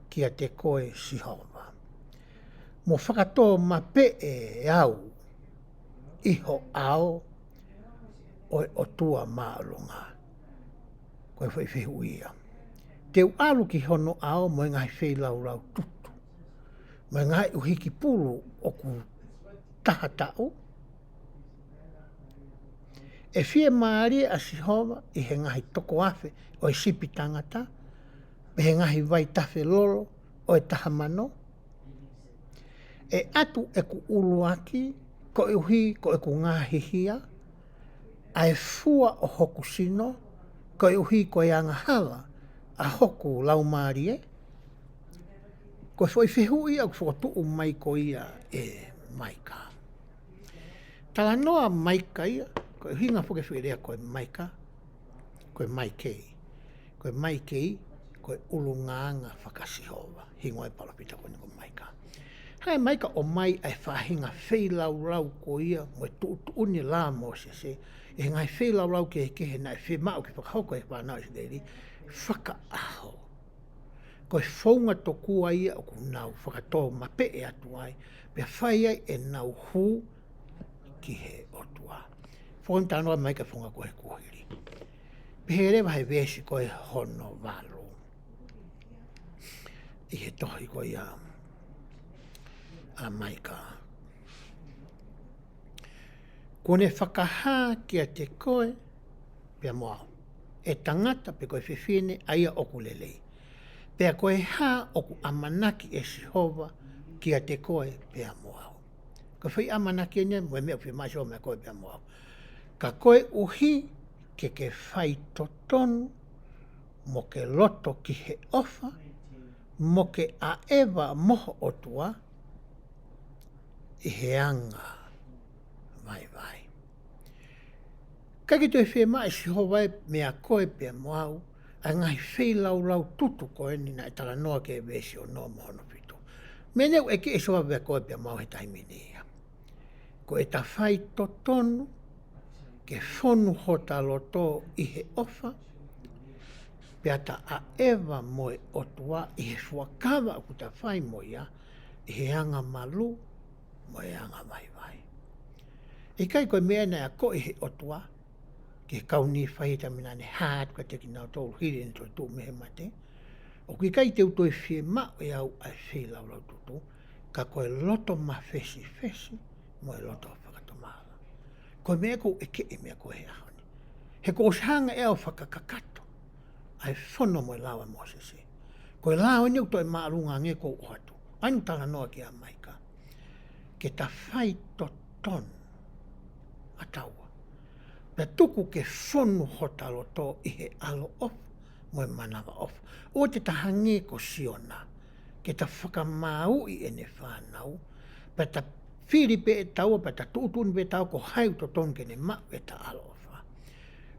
Speaker 1: kia te koe sihova. Mo whakatoa ma pe e au, iho ao, oi o tua maalunga. Koe whaiwhihu ia. Te ualu ki hono ao mo ngai whei lau tutu. Mo ngai uhiki pulu o ku tahatau. E whie maari a sihova i he ngahi toko afe o i sipi tangata. Me he ngahi vai tawhe lolo o e tahamano. E atu e ku uluaki ko e uhi ko e ku ngāhihia. A e fua o hokusino ko e uhi ko e angahala. a hoku lau maari e. Ko foi whihu ia ko tu mai ko ia e MAIKA. Tala noa MAIKA ia, ko hinga fuke whirea ko e MAIKA, ko e MAIKEI. Ko e MAIKEI, ko e ulunganga whakasihova. Hingo e palapita ko ni ko MAIKA. Hai MAIKA o mai ai whahinga wheilau ko ia, mo e tuuni la mo se, e ngai wheilau ke he nai whemau ki whakahoko e whanau se deiri, whakaaho. Ko e whaunga tokua ia o kunau whakatō mape e atu ai, pia whai ai e nau hu ki he otua. Whonta noa MAIKA whunga ko he kuhiri. Pehe rewa he vesi ko e hono walo. I he tohi ko ia a MAIKA. Kone whakaha kia te koe, pia moa. E tangata pe koe whiwhine aia oku lelei. Pea koe ha oku amanaki e sihova kia te koe pea moa. Ko whi amanaki e nia, moe mea whi maisho mea koe pea moa. Ka koe uhi ke whai totonu, mo ke loto ki he ofa, mo ke aewa moho otua, i he anga vai. Kaki toi whi mai si howai mea koe pia moau, a ngai whi lau tutu koe ni na tala noa ke vesi o noa mohono pito. Meneu e ki e soa vea koe pia moau he taimini ia. Ko e ta whai totonu, ke whonu hota loto i he ofa, pia ta aewa moe otua i he fuakawa ku ta whai moia, i he anga malu, mo e anga vai. E kai koe mea nei a ko i he otua, ke kauni whaita mina ne haat ka te ki nao tōru hiri ni toi tō mehe mate. O ki kai te utoi whie mao e au ai whi lau tutu, ka koe loto ma fesi, mo e loto whakatomala. Koe mea ko e ke e mea koe he ahoni. He ko shanga e au whakakakato, ai whono mo e lawa mo se. Koe lawa ni utoi maarunga nge ko uhatu. Ainu tala noa ki a MAIKA. Ke ta whai totonu a taua. Pea tuku ke whonu hotalo tō i he Alo'Ofa mo e manawa ofa. O te tahange ko SIONA, ke ta whakamau i ene whanau, pea ta whiripe e taua, pea ta tuutuni pe tau ko haiu to tonu ke ne mau e ta Alo'Ofa.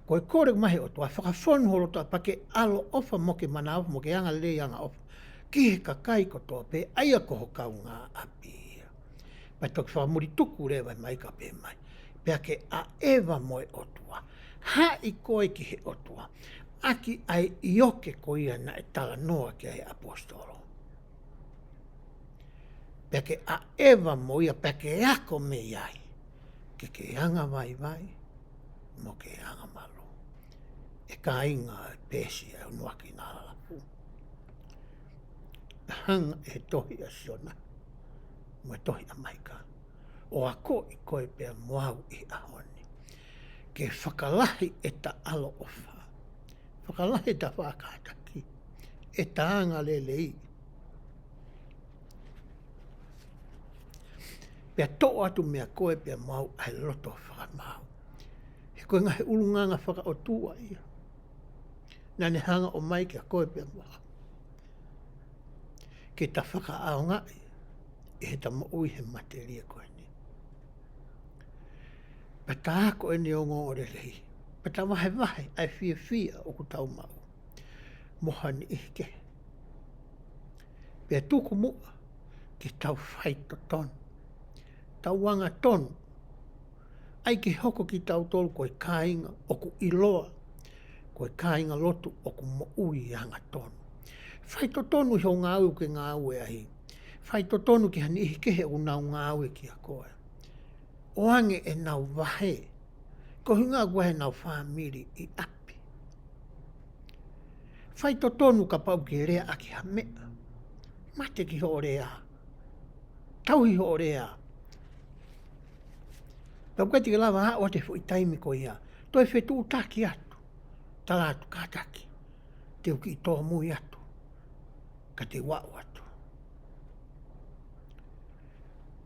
Speaker 1: Ko e kore mahi o tua, whakawhonu holo toa pa ke Alo'Ofa mo ke manawa, mo ke anga le anga ofa. Ki he kakai ko toa pe, aia ko hokau ngā api. Pea toki whamuri tuku rewa MAIKA pe mai. Pea ke aewa moe otua. Ha i koe ki he otua. Aki ai ioke ko ia na e tala noa ki ai apostolo. Pea ke aewa mo ia, pea ke ako me iai. Ke anga vai, mo ke anga malu. E ka inga e pesi e unuaki nā lapu. Hanga e tohi a SIONA, mo e tohi a MAIKA. O ako i koe pea moau i ahoni. Ke whakalahi e ta Alo'Ofa. Whakalahi ta whakataki. E ta anga lelei. Pea to'o atu mea koe pea moau ai loto whakamau. He koe ngahe ulunganga whakaotua ia. Nane hanga o mai kia koe pea moau. Ke ta whakaao ngai. E he ta moui he materia koe. Pata ako e ni o ngō rei. Pata wahe ai Fiefia o ku tau mau. Mohani ike. Pea tuku mua ki tau whaito tonu. Tau wanga tonu. Ai ki hoko ki tau tolu koe kāinga o ku iloa. Koe kāinga lotu o ku moui anga tonu. Whaito tonu hio ngā au ke ngā au e ahi. Whaito tonu ki hani ike he unau ngā au e ki a koe. Oange e nau wahe, ko hunga wahe nau whamiri i api. Whaito tonu ka pau ki rea aki ha mea. Mate ki ho rea. Tauhi ho rea. Pau kati ka lawa ha o te fui taimi ko ia. Toi whetu utaki atu. Tala atu kātaki. Te uki i tō mui atu. Ka te wau atu.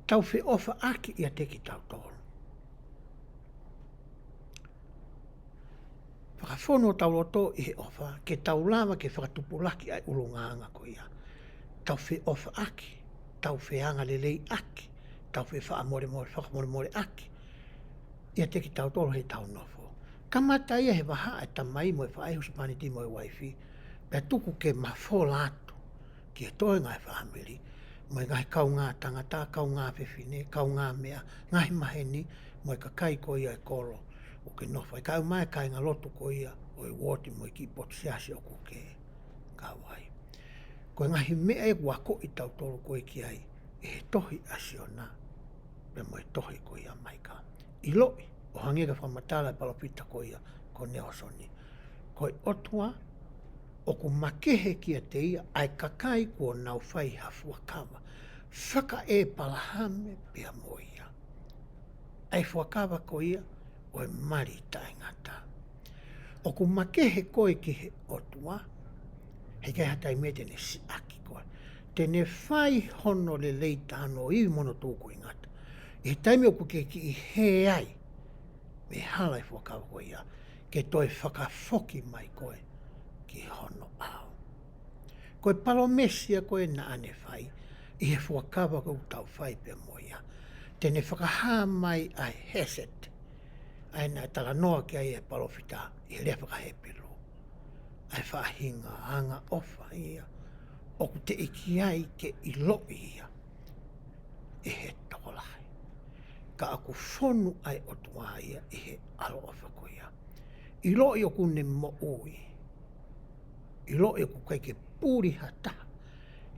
Speaker 1: Tau whi ofa aki ia te ki tau tōru. whakafono tau loto i he ofa, ke tau lava ke whakatupulaki ai ulungaanga ko ia. Tau whi ofa aki, tau whianga lelei aki, tau whi whakamore aki. Ia teki tau tolo he tau nofo. Kamata ia he waha e tamai mo e whaehusi paniti mo e waifi, pia tuku ke mawhola atu, ki e toi ngai whaamiri, mo e ngai kau ngā tangata, kau ngā whiwhine, kau ngā mea, ngai maheni, mo e kakai ko ia e kolo, o ke nofo. E ka au mai kai ngā lotu ko ia, o e woti mo e ki potu siasi o kuke, ka wai. Ko e ngahi mea e wako i tau tolo ko e ki ai, e he tohi a SIONA, pe mo e tohi ko ia MAIKA. I loi, o hangega whamatala e palopita ko ia, ko neosoni. Ko e otua, o ku makehe ki a te ia, ai kakai kua nau whai hafua kawa. Whaka e palahame pia mo ia. Ai fuakawa ko ia, o e mari tai ngata. O ku makehe koe ki he otua, he kai hatai me tene si aki koe. Tene whai hono le leita ano iwi mono tūku i ngata. I taimi o ku ke ki i he ai, me hala i fuakawa ko ia, ke toi whakafoki mai koe ki hono au. Koe palomesia koe na ane whai, i he fuakawa ko tau whai pe moia. Tene whakaha mai ai heset, ai nā tala noa ki ai e palofita, i he lea whakahepelo. Ai whahinga anga ofa ia, o ku te iki ai ke i loi ia, i he tokolahi. Ka aku whonu ai o tua ia, i he Alo'Ofa ko ia. I loi o ku ne mo ui, i loi o ku kai ke pūri hata,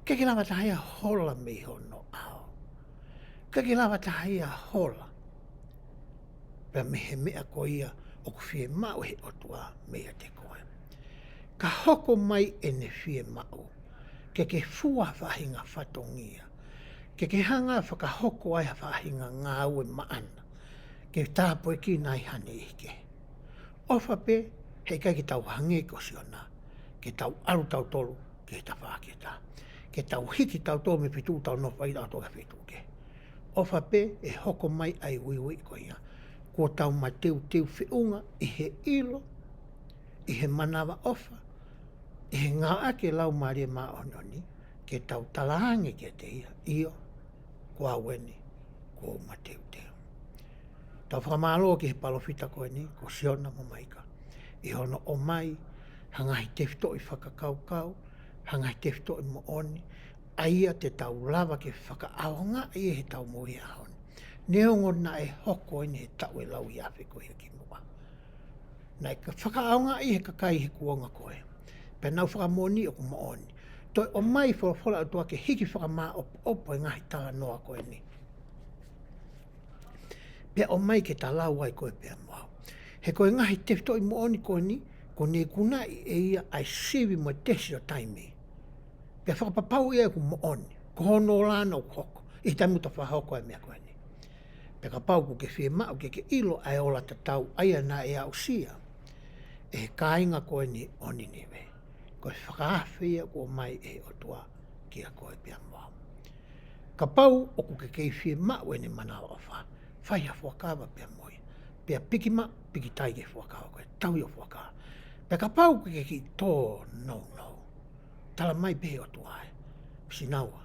Speaker 1: ke lawa tahia hola me hono au. Ke lawa tahia hola, pia mehe mea ko ia, o ku fie mau he o tua mea te koe. Ka hoko mai e ne fie mau, ke fua whahinga whatongia, ke hanga whakahoko ai whahinga ngā ue maana, ke tāpo e ki nai hane ike. Ofa pe, hei kai ki tau hange ko SIONA, ke tau aru tau tolu, ke ta whaketa. Ke tau hiki tau tolu me pitu tau nofa i tau toka pitu ke. Ofa pe, e hoko mai ai wiwi ko ia, ko tau mateu teu whiunga i he ilo, i he manawa ofa, i he ngā ake lau maria mā ononi, ke tau talahange ke te ia, io, kua weni, ko mateu teu. Tau whakamāloa ki he palofita koe ni, ko SIONA mo MAIKA. I hono o mai, hangahi tefto i whakakaukau, hangahi tefto i mo oni, aia te tau lava ke whakaaonga i he tau mohi ahoni. Neongo na e hoko ni he tau e lau i awhi koe ki mua. Nai ka whakaaonga i he kakai he kuonga koe. Pe nau whakamoni o ku mo oni. Toi o mai whawhola o tua ke hiki whakamā opo e ngahi tala noa koe ni. Pea o mai ke ta lau ai koe pea moau. He koe ngahi tefto i mo oni koe ni, ko ne kuna i e ia ai siwi mo tesi o taimi. Pea whakapapau ia ku mo oni, ko hono lana o hoko, i tai muta whahoko e mea koe ni. Pea ka pau ku ke whie mau ke ilo ai ola ta tau aia na e au sia, e he kāinga koe ni oni niwe. Koe whakaawhia ko mai e o tua ki a koe pea moau. Ka pau o ku ke kei whie mau e ni mana Alo'Ofa, whai a whakawa pea moi. Pea piki ma, piki tai ke whakawa koe, tau i o whakawa. Pea ka pau ke ki tō no. Tala mai pe o tuai. Sinaua.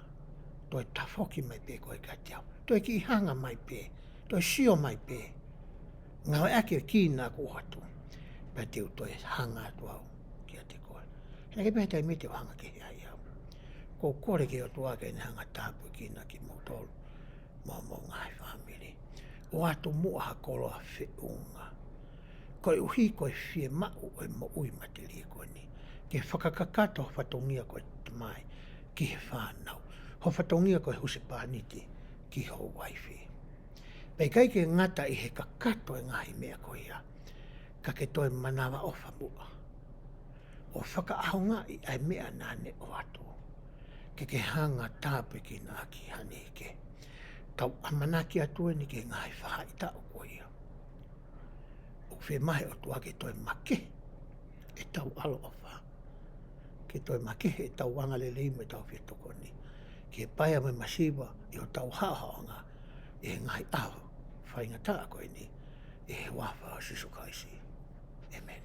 Speaker 1: Toi tafoki mai pe koe ka tiau. Toi ki hanga mai pe. Toi sio mai pe. Ngau ake ki nā ko hatu. Pea teu toi hanga atu au ki a te koe. Hena ke pehetai me te o hanga ke hea iau. Ko kore ke o tua ke ne hanga tāpu ki nā ki mautolu. Mō ngai whamiri. O atu mua ha koloa whiunga. Koe uhi koe whie mau o mo ui materi koe ni. Ke whakakakato ho whatongia koe te mai ki he whānau. Ho whatongia koe huse pāniti ki ho waifi. Pei kai ke ngata i he kakato e ngahi mea koe ia. Ka ke toi manawa ofa mua. O whakaahonga i ai mea nane o atu. Ke hanga tāpe ki nā ki hane ke. Tau amanaki atua ni ke ngahi whahaita o koe ia. O whi mahe o tua ke toi make e tau Alo'Ofa. Ke toi make e tau wangale leime tau whia toko ni. Ke paia me masiwa i o tau hahaonga e ngai aho whainga taa koe ni e he wafa o Sisu Kaisi. Amen.